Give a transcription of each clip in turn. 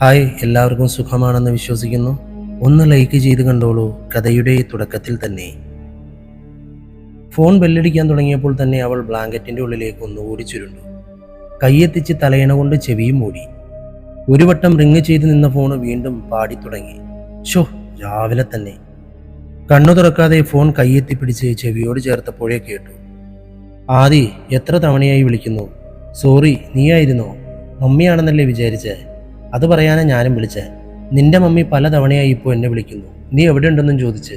Hi, എല്ലാവർക്കും സുഖമാണെന്ന് വിശ്വസിക്കുന്നു. ഒന്ന് ലൈക്ക് ചെയ്ത് കണ്ടോളൂ. കഥയുടെ തുടക്കത്തിൽ തന്നെ ഫോൺ ബെല്ലടിക്കാൻ തുടങ്ങിയപ്പോൾ തന്നെ അവൾ ബ്ലാങ്കറ്റിന്റെ ഉള്ളിലേക്ക് ഒന്നുകൂടി ചുരുണ്ടു. കൈയെത്തിച്ച് തലയണ കൊണ്ട് ചെവിയും മൂടി. ഒരു വട്ടം റിങ് ചെയ്ത് നിന്ന ഫോൺ വീണ്ടും പാടി തുടങ്ങി. ഷോ, രാവിലെ തന്നെ. കണ്ണു തുറക്കാതെ ഫോൺ കൈയെത്തിപ്പിടിച്ച് ചെവിയോട് ചേർത്തപ്പോഴേ കേട്ടു. ആദി, എത്ര തവണയായി വിളിക്കുന്നു. സോറി, നീയായിരുന്നോ? മമ്മിയാണെന്നല്ലേ വിചാരിച്ചേ? അത് പറയാനാ ഞാനും വിളിച്ചേ. നിന്റെ മമ്മി പല തവണയായി ഇപ്പോൾ എന്നെ വിളിക്കുന്നു. നീ എവിടെ ഉണ്ടെന്നും ചോദിച്ച്.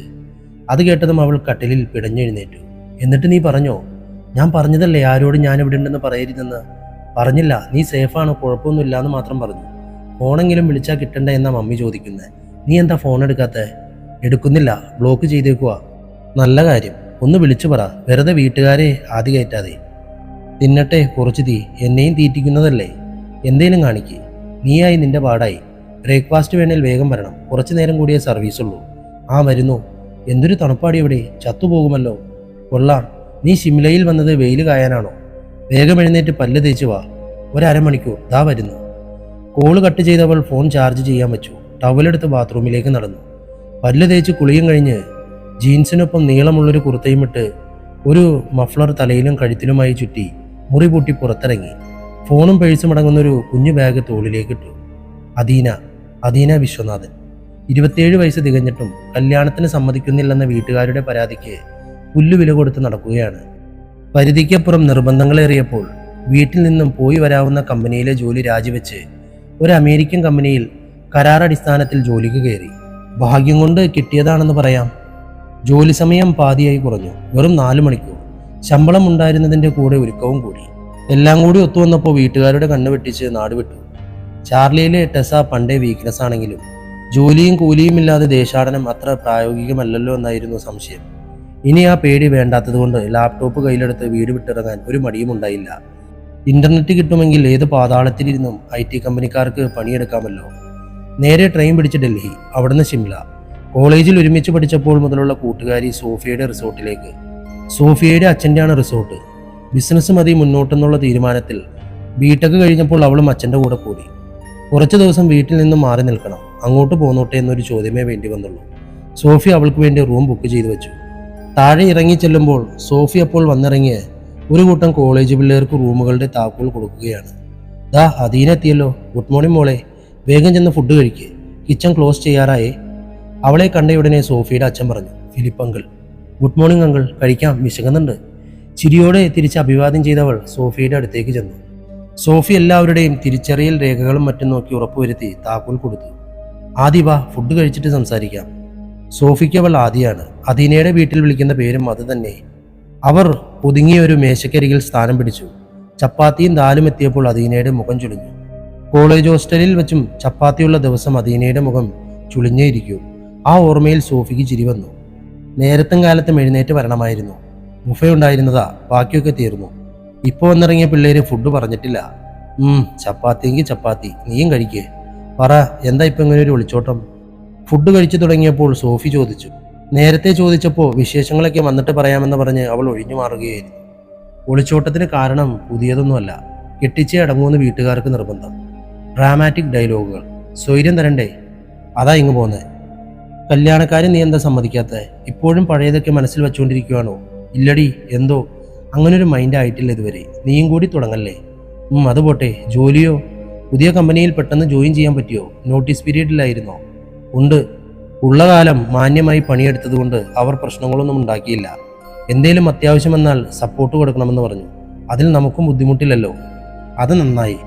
അത് കേട്ടതും അവൾ കട്ടിലിൽ പിടഞ്ഞെഴുന്നേറ്റു. എന്നിട്ട് നീ പറഞ്ഞോ? ഞാൻ പറഞ്ഞതല്ലേ ആരോടും ഞാൻ എവിടെ ഉണ്ടെന്ന് പറയരുതെന്ന്. പറഞ്ഞില്ല. നീ സേഫാണോ, കുഴപ്പമൊന്നുമില്ല എന്ന് മാത്രം പറഞ്ഞു. ഫോണെങ്കിലും വിളിച്ചാൽ കിട്ടണ്ട എന്നാ മമ്മി ചോദിക്കുന്നത്. നീ എന്താ ഫോൺ എടുക്കാത്ത? എടുക്കുന്നില്ല, ബ്ലോക്ക് ചെയ്തേക്കുവാ. നല്ല കാര്യം, ഒന്ന് വിളിച്ചു പറ. വെറുതെ വീട്ടുകാരെ ആദ്യ കയറ്റാതെ. തിന്നട്ടെ കുറച്ച് തീ, എന്നെയും തീറ്റിക്കുന്നതല്ലേ. എന്തേലും കാണിക്ക്. നീയായി നിന്റെ പാടായി. ബ്രേക്ക്ഫാസ്റ്റ് വേണേൽ വേഗം വരണം. കുറച്ചു നേരം കൂടിയേ സർവീസുള്ളൂ. ആ വരുന്നു. എന്തൊരു തണുപ്പാടി ഇവിടെ, ചത്തുപോകുമല്ലോ. കൊള്ളാം. നീ ഷിംലയിൽ വന്നത് വെയിൽ കായാനാണോ? വേഗം എഴുന്നേറ്റ് പല്ല് തേച്ച് വാ. ഒരമണിക്കൂർ ദാ വരുന്നു. കോള് കട്ട് ചെയ്തവൾ ഫോൺ ചാർജ് ചെയ്യാൻ വെച്ചു. ടവലെടുത്ത് ബാത്റൂമിലേക്ക് നടന്നു. പല്ല് തേച്ച് കുളിയും കഴിഞ്ഞ് ജീൻസിനൊപ്പം നീളമുള്ളൊരു കുർത്തയും ഇട്ട് ഒരു മഫ്ലർ തലയിലും കഴുത്തിലുമായി ചുറ്റി മുറി പൂട്ടി പുറത്തിറങ്ങി. ഫോണും പേഴ്സും അടങ്ങുന്നൊരു കുഞ്ഞു ബാഗ് തോളിലേക്കിട്ടു. അദീന വിശ്വനാഥൻ. 27 വയസ്സ് തികഞ്ഞിട്ടും കല്യാണത്തിന് സമ്മതിക്കുന്നില്ലെന്ന വീട്ടുകാരുടെ പരാതിക്ക് പുല്ലുവില കൊടുത്ത് നടക്കുകയാണ്. പരിധിക്കപ്പുറം നിർബന്ധങ്ങളേറിയപ്പോൾ വീട്ടിൽ നിന്നും പോയി വരാവുന്ന കമ്പനിയിലെ ജോലി രാജിവെച്ച് ഒരു അമേരിക്കൻ കമ്പനിയിൽ കരാറടിസ്ഥാനത്തിൽ ജോലിക്ക് കയറി. ഭാഗ്യം കൊണ്ട് കിട്ടിയതാണെന്ന് പറയാം. ജോലി സമയം പാതിയായി കുറഞ്ഞു. വെറും 4 മണിക്കൂർ. ശമ്പളം ഉണ്ടായിരുന്നതിൻ്റെ കൂടെ ഒരുക്കവും കൂടി. എല്ലാം കൂടി ഒത്തുവന്നപ്പോൾ വീട്ടുകാരുടെ കണ്ണ് വെട്ടിച്ച് നാട് വിട്ടു. ചാർലിയിലെ ടെസ പണ്ടേ വീക്ക്നെസ് ആണെങ്കിലും ജോലിയും കൂലിയും ഇല്ലാതെ ദേശാടനം അത്ര പ്രായോഗികമല്ലല്ലോ എന്നായിരുന്നു സംശയം. ഇനി ആ പേടി വേണ്ടാത്തതുകൊണ്ട് ലാപ്ടോപ്പ് കയ്യിലെടുത്ത് വീട് വിട്ടിറങ്ങാൻ ഒരു മടിയും ഉണ്ടായില്ല. ഇന്റർനെറ്റ് കിട്ടുമെങ്കിൽ ഏത് പാതാളത്തിലിരുന്നും IT കമ്പനിക്കാർക്ക് പണിയെടുക്കാമല്ലോ. നേരെ ട്രെയിൻ പിടിച്ച് ഡൽഹി, അവിടുന്ന് ഷിംല. കോളേജിൽ ഒരുമിച്ച് പഠിച്ചപ്പോൾ മുതലുള്ള കൂട്ടുകാരി സോഫിയയുടെ റിസോർട്ടിലേക്ക്. സോഫിയയുടെ അച്ഛൻ്റെയാണ് റിസോർട്ട്. ബിസിനസ് മതി മുന്നോട്ടെന്നുള്ള തീരുമാനത്തിൽ ബിടെക് കഴിഞ്ഞപ്പോൾ അവളും അച്ഛൻ്റെ കൂടെ കൂടി. കുറച്ചു ദിവസം വീട്ടിൽ നിന്നും മാറി നിൽക്കണം. അങ്ങോട്ട് പോന്നോട്ടെ എന്നൊരു ചോദ്യമേ വേണ്ടി വന്നുള്ളൂ. സോഫി അവൾക്ക് വേണ്ടി റൂം ബുക്ക് ചെയ്തു വെച്ചു. താഴെ ഇറങ്ങി ചെല്ലുമ്പോൾ സോഫി അപ്പോൾ വന്നിറങ്ങിയ ഒരു കൂട്ടം കോളേജ് പിള്ളേർക്ക് റൂമുകളുടെ താക്കോൽ കൊടുക്കുകയാണ്. ദാ അദീന എത്തിയല്ലോ. ഗുഡ് മോർണിംഗ് മോളെ, വേഗം ചെന്ന് ഫുഡ് കഴിക്ക്. കിച്ചൺ ക്ലോസ് ചെയ്യാറായേ. അവളെ കണ്ടയുടനെ സോഫിയുടെ അച്ഛൻ പറഞ്ഞു, Philip uncle. Good morning uncle, കഴിക്കാം, വിശക്കുന്നുണ്ട്. ചിരിയോടെ തിരിച്ച് അഭിവാദ്യം ചെയ്തവൾ സോഫിയുടെ അടുത്തേക്ക് ചെന്നു. സോഫി എല്ലാവരുടെയും തിരിച്ചറിയൽ രേഖകളും മറ്റും നോക്കി ഉറപ്പുവരുത്തി താക്കോൽ കൊടുത്തു. ആദി വാ, ഫുഡ് കഴിച്ചിട്ട് സംസാരിക്കാം. സോഫിക്ക് അവൾ ആദിയാണ്. അദീനയുടെ വീട്ടിൽ വിളിക്കുന്ന പേരും അത് തന്നെ. അവർ ഒതുങ്ങിയ ഒരു മേശക്കരികിൽ സ്ഥാനം പിടിച്ചു. ചപ്പാത്തിയും ദാലും എത്തിയപ്പോൾ അദീനയുടെ മുഖം ചുളിഞ്ഞു. കോളേജ് ഹോസ്റ്റലിൽ വെച്ചും ചപ്പാത്തിയുള്ള ദിവസം അദീനയുടെ മുഖം ചുളിഞ്ഞേയിരിക്കും. ആ ഓർമ്മയിൽ സോഫിക്ക് ചിരി വന്നു. നേരത്തും കാലത്തും എഴുന്നേറ്റ് വരണമായിരുന്നു. ബുഫയുണ്ടായിരുന്നതാ, ബാക്കിയൊക്കെ തീർന്നു. ഇപ്പോൾ വന്നിറങ്ങിയ പിള്ളേര് ഫുഡ് പറഞ്ഞിട്ടില്ല. ചപ്പാത്തിയെങ്കിൽ ചപ്പാത്തി, നീയും കഴിക്കേ. പറ, എന്താ ഇപ്പം ഇങ്ങനെ ഒരു ഒളിച്ചോട്ടം? ഫുഡ് കഴിച്ചു തുടങ്ങിയപ്പോൾ സോഫി ചോദിച്ചു. നേരത്തെ ചോദിച്ചപ്പോൾ വിശേഷങ്ങളൊക്കെ വന്നിട്ട് പറയാമെന്ന് പറഞ്ഞ് അവൾ ഒഴിഞ്ഞു മാറുകയായിരുന്നു. ഒളിച്ചോട്ടത്തിന് കാരണം പുതിയതൊന്നുമല്ല. കെട്ടിച്ചേ അടങ്ങുമെന്ന് വീട്ടുകാർക്ക് നിർബന്ധം. ഡ്രാമാറ്റിക് ഡയലോഗുകൾ. സ്വൈര്യം തരണ്ടേ? അതാ ഇങ്ങ് പോന്നേ. കല്യാണക്കാരൻ നീ എന്താ സമ്മതിക്കാത്ത? ഇപ്പോഴും പഴയതൊക്കെ മനസ്സിൽ വെച്ചുകൊണ്ടിരിക്കുകയാണോ? ഇല്ലടി, എന്തോ അങ്ങനൊരു മൈൻഡ് ആയിട്ടില്ല ഇതുവരെ. നീയും കൂടി തുടങ്ങല്ലേ. അത് പോട്ടെ, ജോലിയോ? പുതിയ കമ്പനിയിൽ പെട്ടെന്ന് ജോയിൻ ചെയ്യാൻ പറ്റിയോ? നോട്ടീസ് പീരീഡിലായിരുന്നോ? ഉണ്ട്. ഉള്ള കാലം മാന്യമായി പണിയെടുത്തതുകൊണ്ട് അവർ പ്രശ്നങ്ങളൊന്നും ഉണ്ടാക്കിയില്ല. എന്തേലും അത്യാവശ്യം വന്നാൽ സപ്പോർട്ട് കൊടുക്കണമെന്ന് പറഞ്ഞു. അതിൽ നമുക്കും ബുദ്ധിമുട്ടില്ലല്ലോ. അത് നന്നായി.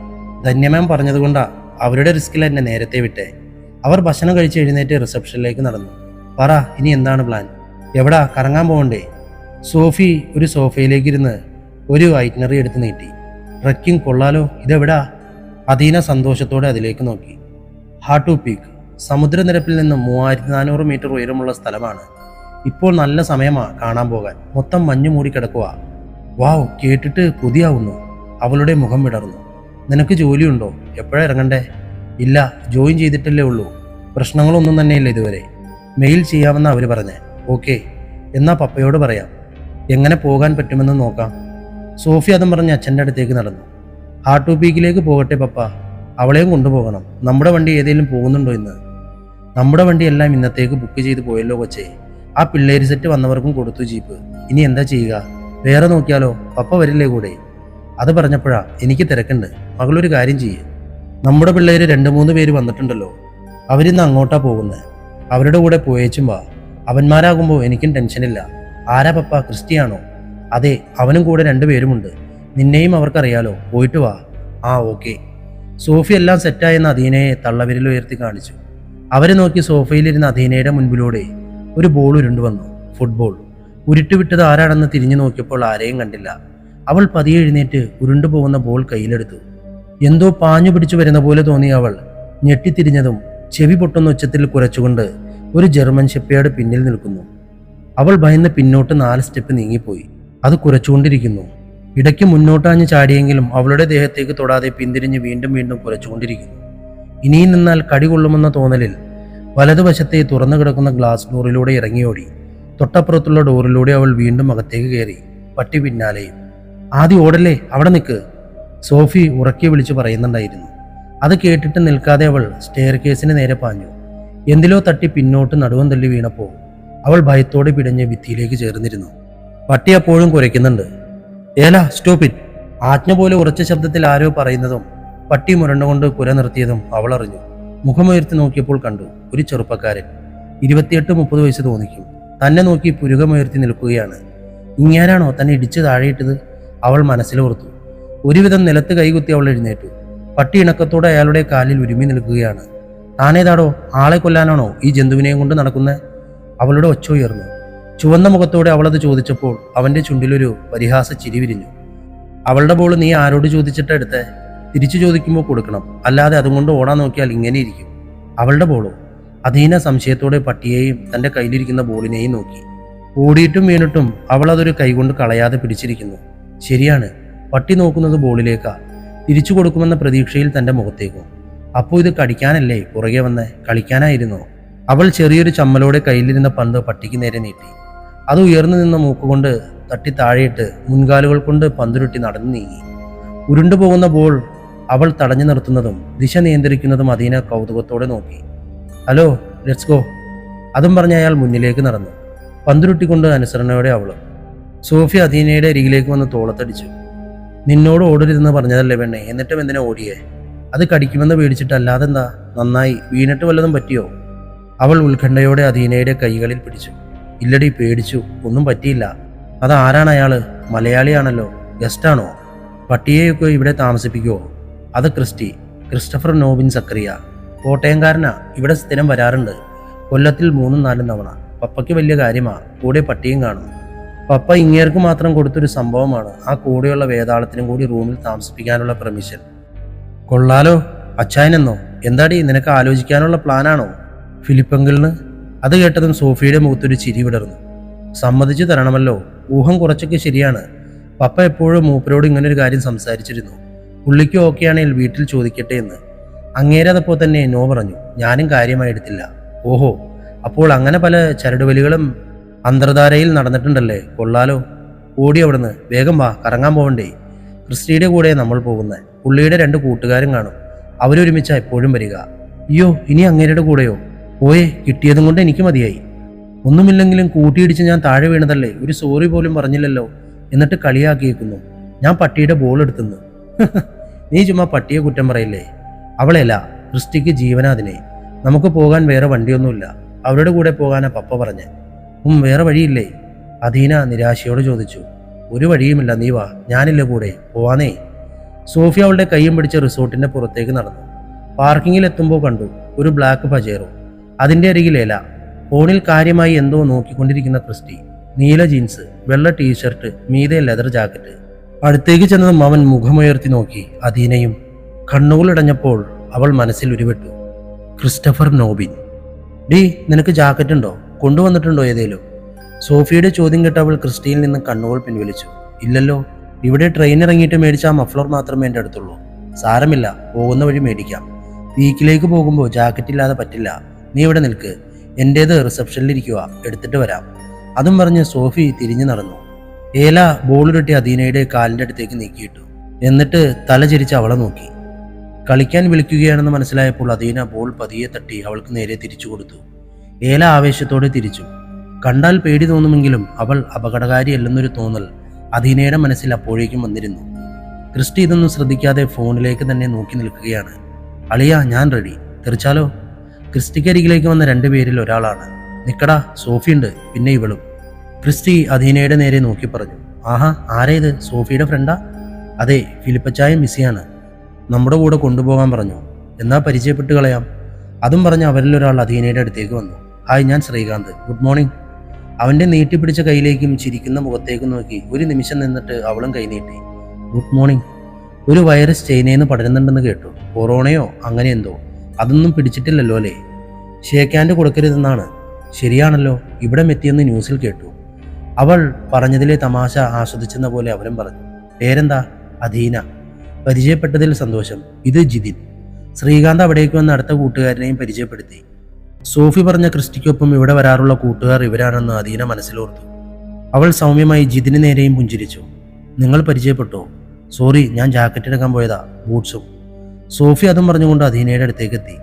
ധന്യമാം പറഞ്ഞതുകൊണ്ടാ അവരുടെ റിസ്കിൽ എന്നെ നേരത്തെ വിട്ടേ. അവർ ഭക്ഷണം കഴിച്ച് എഴുന്നേറ്റ് റിസപ്ഷനിലേക്ക് നടന്നു. പറ, ഇനി എന്താണ് പ്ലാൻ? എവിടാ, കറങ്ങാൻ പോകണ്ടേ? സോഫി ഒരു സോഫയിലേക്കിരുന്ന് ഒരു ഐറ്റ്നറി എടുത്ത് നീട്ടി. ട്രക്കിംഗ് കൊള്ളാലോ. ഇതെവിടാ? അദീന സന്തോഷത്തോടെ അതിലേക്ക് നോക്കി. ഹാട്ടു പീക്ക്. സമുദ്രനിരപ്പിൽ നിന്നും 3400 മീറ്റർ ഉയരമുള്ള സ്ഥലമാണ്. ഇപ്പോൾ നല്ല സമയമാ കാണാൻ പോകാൻ. മൊത്തം മഞ്ഞു മൂടിക്കിടക്കുക. വാവ്, കേട്ടിട്ട് കൊതിയാവുന്നു. അവളുടെ മുഖം വിടർന്നു. നിനക്ക് ജോലിയുണ്ടോ? എപ്പോഴാ ഇറങ്ങണ്ടേ? ഇല്ല, ജോയിൻ ചെയ്തിട്ടല്ലേ ഉള്ളൂ. പ്രശ്നങ്ങളൊന്നും തന്നെയില്ല ഇതുവരെ. മെയിൽ ചെയ്യാമെന്ന് അവർ പറഞ്ഞേ. ഓക്കെ, എന്നാ പപ്പയോട് പറയാം. എങ്ങനെ പോകാൻ പറ്റുമെന്ന് നോക്കാം. സോഫി അതും പറഞ്ഞ് അച്ഛൻ്റെ അടുത്തേക്ക് നടന്നു. ഹാട്ടു പീക്കിലേക്ക് പോകട്ടെ പപ്പ. അവളെയും കൊണ്ടുപോകണം. നമ്മുടെ വണ്ടി ഏതെങ്കിലും പോകുന്നുണ്ടോ ഇന്ന്? നമ്മുടെ വണ്ടി എല്ലാം ഇന്നത്തേക്ക് ബുക്ക് ചെയ്ത് പോയല്ലോ കൊച്ചേ. ആ പിള്ളേര് സെറ്റ് വന്നവർക്കും കൊടുത്തു ജീപ്പ്. ഇനി എന്താ ചെയ്യുക? വേറെ നോക്കിയാലോ? പപ്പ വരില്ലേ കൂടെ? അത് പറഞ്ഞപ്പോഴാ എനിക്ക് തിരക്കുണ്ട്. മകളൊരു കാര്യം ചെയ്യേ, നമ്മുടെ പിള്ളേര് 2-3 പേര് വന്നിട്ടുണ്ടല്ലോ. അവരിന്ന് അങ്ങോട്ടാ പോകുന്നത്. അവരുടെ കൂടെ പോയേച്ചും വാ. അവന്മാരാകുമ്പോൾ എനിക്കും ടെൻഷനില്ല. ആരാ പപ്പ? ക്രിസ്റ്റിയാണോ? അതെ, അവനും കൂടെ 2 പേരുമുണ്ട്. നിന്നെയും അവർക്കറിയാലോ. പോയിട്ട് വാ. ആ ഓക്കെ. സോഫി എല്ലാം സെറ്റായെന്ന് അദീനയെ തള്ളവിരൽ ഉയർത്തി കാണിച്ചു. അവരെ നോക്കി സോഫയിലിരുന്ന അദീനയുടെ മുൻപിലൂടെ ഒരു ബോൾ ഉരുണ്ടു വന്നു. ഫുട്ബോൾ. ഉരുട്ടുവിട്ടത് ആരാണെന്ന് തിരിഞ്ഞു നോക്കിയപ്പോൾ ആരെയും കണ്ടില്ല. അവൾ പതിയെ എഴുന്നേറ്റ് ഉരുണ്ടുപോകുന്ന ബോൾ കയ്യിലെടുത്തു. എന്തോ പാഞ്ഞു പിടിച്ചു വരുന്ന പോലെ തോന്നിയ അവൾ ഞെട്ടിത്തിരിഞ്ഞതും ചെവി പൊട്ടുന്ന ഉച്ചത്തിൽ കുരച്ചുകൊണ്ട് ഒരു ജർമ്മൻ ഷെപ്പേർഡ് പിന്നിൽ നിൽക്കുന്നു. അവൾ ഭയന്ന് പിന്നോട്ട് 4 സ്റ്റെപ്പ് നീങ്ങിപ്പോയി. അത് കുരച്ചുകൊണ്ടിരിക്കുന്നു. ഇടയ്ക്ക് മുന്നോട്ടാഞ്ഞ് ചാടിയെങ്കിലും അവളുടെ ദേഹത്തേക്ക് തൊടാതെ പിന്തിരിഞ്ഞ് വീണ്ടും വീണ്ടും കുരച്ചുകൊണ്ടിരിക്കുന്നു. ഇനിയും നിന്നാൽ കടി കൊള്ളുമെന്ന തോന്നലിൽ വലതുവശത്തെ തുറന്നു കിടക്കുന്ന ഗ്ലാസ് ഡോറിലൂടെ ഇറങ്ങിയോടി. തൊട്ടപ്പുറത്തുള്ള ഡോറിലൂടെ അവൾ വീണ്ടും അകത്തേക്ക് കയറി. പട്ടി പിന്നാലെയും. ആദ്യം ഓടല്ലേ, അവിടെ നിൽക്ക്, സോഫി ഉറക്കെ വിളിച്ചു പറയുന്നുണ്ടായിരുന്നു. അത് കേട്ടിട്ട് നിൽക്കാതെ അവൾ സ്റ്റെയർ കേസിന് നേരെ പാഞ്ഞു. എന്തിലോ തട്ടി പിന്നോട്ട് നടുവം തള്ളി വീണപ്പോൾ അവൾ ഭയത്തോടെ പിടഞ്ഞ് ഭിത്തിയിലേക്ക് ചേർന്നിരുന്നു. പട്ടി അപ്പോഴും കുരയ്ക്കുന്നുണ്ട്. ഏല, സ്റ്റോപ്പ് ഇറ്റ്. ആജ്ഞ പോലെ ഉറച്ച ശബ്ദത്തിൽ ആരോ പറയുന്നതും പട്ടി മുരണ്ടുകൊണ്ട് കുര നിർത്തിയതും അവൾ അറിഞ്ഞു. മുഖമുയർത്തി നോക്കിയപ്പോൾ കണ്ടു ഒരു ചെറുപ്പക്കാരൻ. 28-30 വയസ്സ് തോന്നിക്കും. തന്നെ നോക്കി പുരുകമുയർത്തി നിൽക്കുകയാണ്. ഇങ്ങാരാണോ തന്നെ ഇടിച്ചു താഴെയിട്ടത്? അവൾ മനസ്സിലോർത്തു. ഒരുവിധം നിലത്ത് കൈകുത്തി അവൾ എഴുന്നേറ്റു. പട്ടി ഇണക്കത്തോടെ അയാളുടെ കാലിൽ ഉരുമി നിൽക്കുകയാണ്. താനേതാടോ? ആളെ കൊല്ലാനാണോ ഈ ജന്തുവിനെയും കൊണ്ട് നടക്കുന്നത്? അവളുടെ ഒച്ച ഉയർന്നു. ചുവന്ന മുഖത്തോടെ അവളത് ചോദിച്ചപ്പോൾ അവന്റെ ചുണ്ടിലൊരു പരിഹാസ ചിരി വിരിഞ്ഞു. അവളുടെ ബോൾ നീ ആരോട് ചോദിച്ചിട്ടെടുത്ത്? തിരിച്ചു ചോദിക്കുമ്പോൾ കൊടുക്കണം, അല്ലാതെ അതുകൊണ്ട് ഓടാൻ നോക്കിയാൽ ഇങ്ങനെ ഇരിക്കും. അവളുടെ ബോളോ? അദീന സംശയത്തോടെ പട്ടിയെയും തന്റെ കയ്യിലിരിക്കുന്ന ബോളിനെയും നോക്കി. ഓടിയിട്ടും വീണിട്ടും അവൾ അതൊരു കൈകൊണ്ട് കളയാതെ പിടിച്ചിരിക്കുന്നു. ശരിയാണ്, പട്ടി നോക്കുന്നത് ബോളിലേക്കാ. തിരിച്ചു കൊടുക്കുമെന്ന പ്രതീക്ഷയിൽ തന്റെ മുഖത്തേക്കും. അപ്പോൾ ഇത് കടിക്കാനല്ലേ പുറകെ വന്ന്? കളിക്കാനായിരുന്നോ? അവൾ ചെറിയൊരു ചമ്മലോടെ കയ്യിലിരുന്ന പന്ത് പട്ടിക്ക് നേരെ നീട്ടി. അത് ഉയർന്നു നിന്ന മൂക്കുകൊണ്ട് തട്ടി താഴെയിട്ട് മുൻകാലുകൾ കൊണ്ട് പന്തുരുട്ടി നടന്നു നീങ്ങി. ഉരുണ്ടുപോകുന്ന ബോൾ അവൾ തടഞ്ഞു നിർത്തുന്നതും ദിശ നിയന്ത്രിക്കുന്നതും അദീന കൗതുകത്തോടെ നോക്കി. Hello, let's go. അതും പറഞ്ഞ് അയാൾ മുന്നിലേക്ക് നടന്നു. പന്തുരുട്ടിക്കൊണ്ട് അനുസരണയോടെ അവളും. സോഫി അദീനയുടെ അരികിലേക്ക് വന്ന് തോളത്തടിച്ചു. നിന്നോട് ഓടരുതെന്ന് പറഞ്ഞതല്ലേ പെണ്ണെ, എന്നിട്ടും എന്തിനാ ഓടിയേ? അത് കടിക്കുമെന്ന് പേടിച്ചിട്ടല്ലാതെ എന്താ? നന്നായി. വീണിട്ട് വല്ലതും പറ്റിയോ? അവൾ ഉത്കണ്ഠയോടെ അദീനയുടെ കൈകളിൽ പിടിച്ചു. ഇല്ലടി, പേടിച്ചു. ഒന്നും പറ്റിയില്ല. അത് ആരാണ് അയാള്? മലയാളിയാണല്ലോ. ഗസ്റ്റാണോ? പട്ടിയെയൊക്കെ ഇവിടെ താമസിപ്പിക്കുവോ? അത് ക്രിസ്റ്റഫർ നോബിൻ സക്കറിയ. കോട്ടയംകാരനാ. ഇവിടെ സ്ഥിരം വരാറുണ്ട്. കൊല്ലത്തിൽ 3-4 തവണ. പപ്പയ്ക്ക് വലിയ കാര്യമാ. കൂടെ പട്ടിയും കാണും. പപ്പ ഇങ്ങേർക്ക് മാത്രം കൊടുത്തൊരു സംഭവമാണ് ആ കൂടെയുള്ള വേതാളത്തിനും കൂടി റൂമിൽ താമസിപ്പിക്കാനുള്ള പെർമിഷൻ. കൊള്ളാലോ. അച്ചായനെന്നോ? എന്താടി, നിനക്ക് ആലോചിക്കാനുള്ള പ്ലാനാണോ? ഫിലിപ്പങ്കിളിന്. അത് കേട്ടതും സോഫിയുടെ മുഖത്തൊരു ചിരി വിടർന്നു. സമ്മതിച്ചു തരണമല്ലോ. ഊഹം കുറച്ചൊക്കെ ശരിയാണ്. പപ്പ എപ്പോഴും മൂപ്പരോട് ഇങ്ങനൊരു കാര്യം സംസാരിച്ചിരുന്നു. പുള്ളിക്ക് ഓക്കെയാണെങ്കിൽ വീട്ടിൽ ചോദിക്കട്ടെ എന്ന്. അങ്ങേരതപ്പോൾ തന്നെ നോ പറഞ്ഞു. ഞാനും കാര്യമായി എടുത്തില്ല. ഓഹോ, അപ്പോൾ അങ്ങനെ പല ചരടുവലികളും അന്തർധാരയിൽ നടന്നിട്ടുണ്ടല്ലേ? കൊള്ളാലോ. ഓടി അവിടുന്ന്. വേഗം വാ, കറങ്ങാൻ പോവണ്ടേ? ക്രിസ്റ്റിയുടെ കൂടെ നമ്മൾ പോകുന്നത്. പുള്ളിയുടെ 2 കൂട്ടുകാരും കാണും. അവരൊരുമിച്ചാ എപ്പോഴും വരിക. അയ്യോ, ഇനി അങ്ങേരുടെ കൂടെയോ? പോയേ, കിട്ടിയതും കൊണ്ട് എനിക്ക് മതിയായി. ഒന്നുമില്ലെങ്കിലും കൂട്ടിയിടിച്ച് ഞാൻ താഴെ വീണതല്ലേ? ഒരു സോറി പോലും പറഞ്ഞില്ലല്ലോ. എന്നിട്ട് കളിയാക്കിയേക്കുന്നു. ഞാൻ പട്ടിയുടെ ബോൾ എടുത്തുന്നു. നീ ചുമ്മാ പട്ടിയെ കുറ്റം പറയില്ലേ? അവളെയല്ല, ക്രിസ്റ്റിക്ക് ജീവനാതിനെ. നമുക്ക് പോകാൻ വേറെ വണ്ടിയൊന്നുമില്ല. അവരുടെ കൂടെ പോകാനാ പപ്പ പറഞ്ഞ്. വേറെ വഴിയില്ലേ? അദീന നിരാശയോട് ചോദിച്ചു. ഒരു വഴിയുമില്ല, നീ വാ, ഞാനില്ല കൂടെ. പോവാനേ. സോഫി അവളുടെ കൈയും പിടിച്ച് റിസോർട്ടിന്റെ പുറത്തേക്ക് നടന്നു. പാർക്കിങ്ങിൽ എത്തുമ്പോൾ കണ്ടു ഒരു ബ്ലാക്ക് പജേറോ. അതിന്റെ അരികിലേല. ഫോണിൽ കാര്യമായി എന്തോ നോക്കിക്കൊണ്ടിരിക്കുന്ന ക്രിസ്റ്റി. നീല ജീൻസ്, വെള്ള ടീഷർട്ട്, മീതെ ലെതർ ജാക്കറ്റ്. അടുത്തേക്ക് ചെന്നതും അവൻ മുഖമുയർത്തി നോക്കി അദീനയും. കണ്ണുകളിടഞ്ഞപ്പോൾ അവൾ മനസ്സിൽ ഉരുവിട്ടു. ക്രിസ്റ്റഫർ നോബിൻ. ഡീ, നിനക്ക് ജാക്കറ്റ് ഉണ്ടോ? കൊണ്ടുവന്നിട്ടുണ്ടോ ഏതേലും? സോഫിയുടെ ചോദ്യം കേട്ട് അവൾ ക്രിസ്റ്റിയിൽ നിന്ന് കണ്ണുകൾ പിൻവലിച്ചു. ഇല്ലല്ലോ, ഇവിടെ ട്രെയിൻ ഇറങ്ങിയിട്ട് മേടിച്ച ആ മഫ്ലർ മാത്രമേ എൻ്റെ അടുത്തുള്ളൂ. സാരമില്ല, പോകുന്ന വഴി മേടിക്കാം. വീക്കിലേക്ക് പോകുമ്പോൾ ജാക്കറ്റ് ഇല്ലാതെ പറ്റില്ല. നീ ഇവിടെ നിൽക്ക്, എൻ്റേത് റിസപ്ഷനിലിരിക്കുക, എടുത്തിട്ട് വരാം. അതും പറഞ്ഞ് സോഫി തിരിഞ്ഞു നടന്നു. ഏല ബോളുരുട്ടി അദീനയുടെ കാലിൻ്റെ അടുത്തേക്ക് നീക്കിയിട്ടു. എന്നിട്ട് തല ചിരിച്ച് അവളെ നോക്കി. കളിക്കാൻ വിളിക്കുകയാണെന്ന് മനസ്സിലായപ്പോൾ അദീന ബോൾ പതിയെ തട്ടി അവൾക്ക് നേരെ തിരിച്ചു കൊടുത്തു. ഏല ആവേശത്തോടെ തിരിച്ചു. കണ്ടാൽ പേടി തോന്നുമെങ്കിലും അവൾ അപകടകാരിയല്ലെന്നൊരു തോന്നൽ അദീനയുടെ മനസ്സിൽ അപ്പോഴേക്കും വന്നിരുന്നു. ക്രിസ്റ്റി ഇതൊന്നും ശ്രദ്ധിക്കാതെ ഫോണിലേക്ക് തന്നെ നോക്കി നിൽക്കുകയാണ്. അളിയ, ഞാൻ റെഡി, തെറിച്ചാലോ? ക്രിസ്റ്റിക്കരികിലേക്ക് വന്ന രണ്ടുപേരിൽ ഒരാളാണ്. നിക്കടാ, സോഫിയുണ്ട്, പിന്നെ ഇവളും. ക്രിസ്റ്റി അദീനയുടെ നേരെ നോക്കി പറഞ്ഞു. ആഹാ, ആരേത്? സോഫിയുടെ ഫ്രണ്ടാ? അതെ, ഫിലിപ്പച്ചായ മിസ്സിയാണ്. നമ്മുടെ കൂടെ കൊണ്ടുപോകാൻ പറഞ്ഞു. എന്നാ പരിചയപ്പെട്ട് കളയാം. അതും പറഞ്ഞ് അവരിലൊരാൾ അദീനയുടെ അടുത്തേക്ക് വന്നു. ഹായ്, ഞാൻ ശ്രീകാന്ത്, ഗുഡ് മോർണിംഗ്. അവൻ്റെ നീട്ടിപ്പിടിച്ച കൈയിലേക്കും ചിരിക്കുന്ന മുഖത്തേക്കും നോക്കി ഒരു നിമിഷം നിന്നിട്ട് അവളും കൈനീട്ടി. Good morning. ഒരു വൈറസ് ചൈനയിൽ നിന്ന് പടരുന്നുണ്ടെന്ന് കേട്ടു. കൊറോണയോ അങ്ങനെ എന്തോ. അതൊന്നും പിടിച്ചിട്ടില്ലല്ലോ അല്ലേ? ഷേക്ക് ഹാൻഡ് കൊടുക്കരുതെന്നാണ്. ശരിയാണല്ലോ, ഇവിടെ എത്തിയെന്ന് ന്യൂസിൽ കേട്ടു. അവൾ പറഞ്ഞതിലെ തമാശ ആസ്വദിച്ചെന്ന പോലെ അവരും പറഞ്ഞു. പേരെന്താ? അദീന. പരിചയപ്പെട്ടതിൽ സന്തോഷം. ഇത് ജിതിൻ. ശ്രീകാന്ത് അവിടേക്ക് വന്ന അടുത്ത കൂട്ടുകാരനെയും പരിചയപ്പെടുത്തി. സോഫി പറഞ്ഞ ക്രിസ്റ്റിക്കൊപ്പം ഇവിടെ വരാറുള്ള കൂട്ടുകാർ ഇവരാണെന്ന് അദീന മനസ്സിലോർത്തു. അവൾ സൗമ്യമായി ജിതിന് നേരെയും പുഞ്ചിരിച്ചു. നിങ്ങൾ പരിചയപ്പെട്ടോ? സോറി, ഞാൻ ജാക്കറ്റ് എടുക്കാൻ പോയതാ, ബൂട്ട്സും. സോഫി അതും പറഞ്ഞുകൊണ്ട് അദീനയുടെ അടുത്തേക്ക് എത്തി.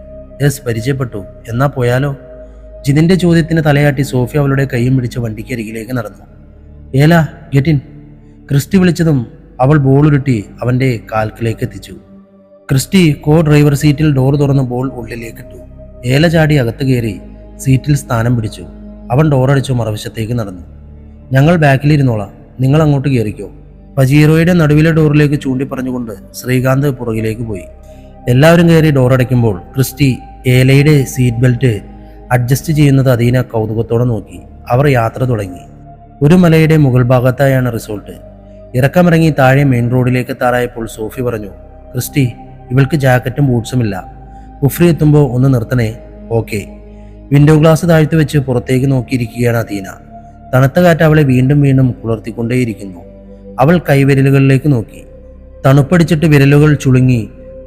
യെസ്, പരിചയപ്പെട്ടു. എന്നാ പോയാലോ? ജിതിന്റെ ചോദ്യത്തിന് തലയാട്ടി സോഫി അവളുടെ കൈയും പിടിച്ച് വണ്ടിക്കരികിലേക്ക് നടന്നു. ഏല, ഗെറ്റ് ഇൻ. ക്രിസ്റ്റി വിളിച്ചതും അവൾ ബോൾ ഉരുട്ടി അവന്റെ കാൽക്കിലേക്ക് എത്തിച്ചു. ക്രിസ്റ്റി കോ ഡ്രൈവർ സീറ്റിൽ ഡോർ തുറന്ന് ബോൾ ഉള്ളിലേക്ക് ഇട്ടു. ഏല ചാടി അകത്ത് കയറി സീറ്റിൽ സ്ഥാനം പിടിച്ചു. അവൻ ഡോറടിച്ചു മറുവശത്തേക്ക് നടന്നു. ഞങ്ങൾ ബാക്കിലിരുന്നോളാം, നിങ്ങൾ അങ്ങോട്ട് കയറിക്കോ. പജീറോയുടെ നടുവിലെ ഡോറിലേക്ക് ചൂണ്ടി പറഞ്ഞുകൊണ്ട് ശ്രീകാന്ത് പുറകിലേക്ക് പോയി. എല്ലാവരും കയറി ഡോറടയ്ക്കുമ്പോൾ ക്രിസ്റ്റി ഏലയുടെ സീറ്റ് ബെൽറ്റ് അഡ്ജസ്റ്റ് ചെയ്യുന്നത് അദീന കൗതുകത്തോടെ നോക്കി. അവർ യാത്ര തുടങ്ങി. ഒരു മലയുടെ മുകൾ ഭാഗത്തായാണ് റിസോർട്ട്. ഇറക്കമിറങ്ങി താഴെ മെയിൻ റോഡിലേക്ക് എത്താറായപ്പോൾ സോഫി പറഞ്ഞു. ക്രിസ്റ്റി, ഇവൾക്ക് ജാക്കറ്റും ബൂട്ട്സും ഇല്ല. കുഫ്രി എത്തുമ്പോൾ ഒന്ന് നിർത്തണേ. ഓക്കെ. വിൻഡോ ഗ്ലാസ് താഴ്ത്തി വെച്ച് പുറത്തേക്ക് നോക്കിയിരിക്കുകയാണ് അദീന. തണുത്ത കാറ്റ് അവളെ വീണ്ടും വീണ്ടും കുളിർത്തിക്കൊണ്ടേയിരിക്കുന്നു. അവൾ കൈവിരലുകളിലേക്ക് നോക്കി. തണുപ്പടിച്ചിട്ട് വിരലുകൾ ചുളുങ്ങി,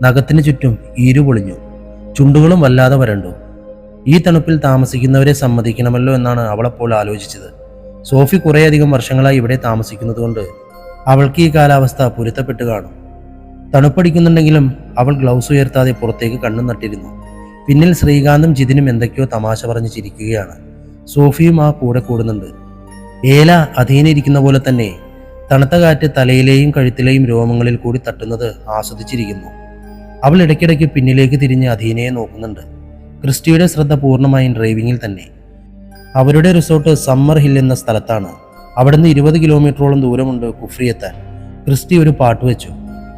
നഖത്തിന് ചുറ്റും ഈരു പൊളിഞ്ഞു, ചുണ്ടുകളും വല്ലാതെ വരണ്ടു. ഈ തണുപ്പിൽ താമസിക്കുന്നവരെ സമ്മതിക്കണമല്ലോ എന്നാണ് അവളപ്പോൾ ആലോചിച്ചത്. സോഫി കുറേയധികം വർഷങ്ങളായി ഇവിടെ താമസിക്കുന്നത് കൊണ്ട് അവൾക്ക് ഈ കാലാവസ്ഥ പൊരുത്തപ്പെട്ട് കാണും. തണുപ്പടിക്കുന്നുണ്ടെങ്കിലും അവൾ ഗ്ലൗസ് ഉയർത്താതെ പുറത്തേക്ക് കണ്ണും നട്ടിരുന്നു. പിന്നിൽ ശ്രീകാന്തും ജിതിനും എന്തൊക്കെയോ തമാശ പറഞ്ഞ് ചിരിക്കുകയാണ്. സോഫിയും ആ കൂടെ കൂടുന്നുണ്ട്. ഏല അധീന ഇരിക്കുന്ന പോലെ തന്നെ തണുത്ത കാറ്റ് തലയിലെയും കഴുത്തിലെയും രോമങ്ങളിൽ കൂടി തട്ടുന്നത് ആസ്വദിച്ചിരിക്കുന്നു. അവൾ ഇടയ്ക്കിടയ്ക്ക് പിന്നിലേക്ക് തിരിഞ്ഞ് അധീനയെ നോക്കുന്നുണ്ട്. ക്രിസ്റ്റിയുടെ ശ്രദ്ധ പൂർണ്ണമായും ഡ്രൈവിങ്ങിൽ തന്നെ. അവരുടെ റിസോർട്ട് സമ്മർ ഹിൽ എന്ന സ്ഥലത്താണ്. അവിടുന്ന് 20 കിലോമീറ്ററോളം ദൂരമുണ്ട് കുഫ്രി എത്താൻ. ക്രിസ്റ്റി ഒരു പാട്ട് വെച്ചു.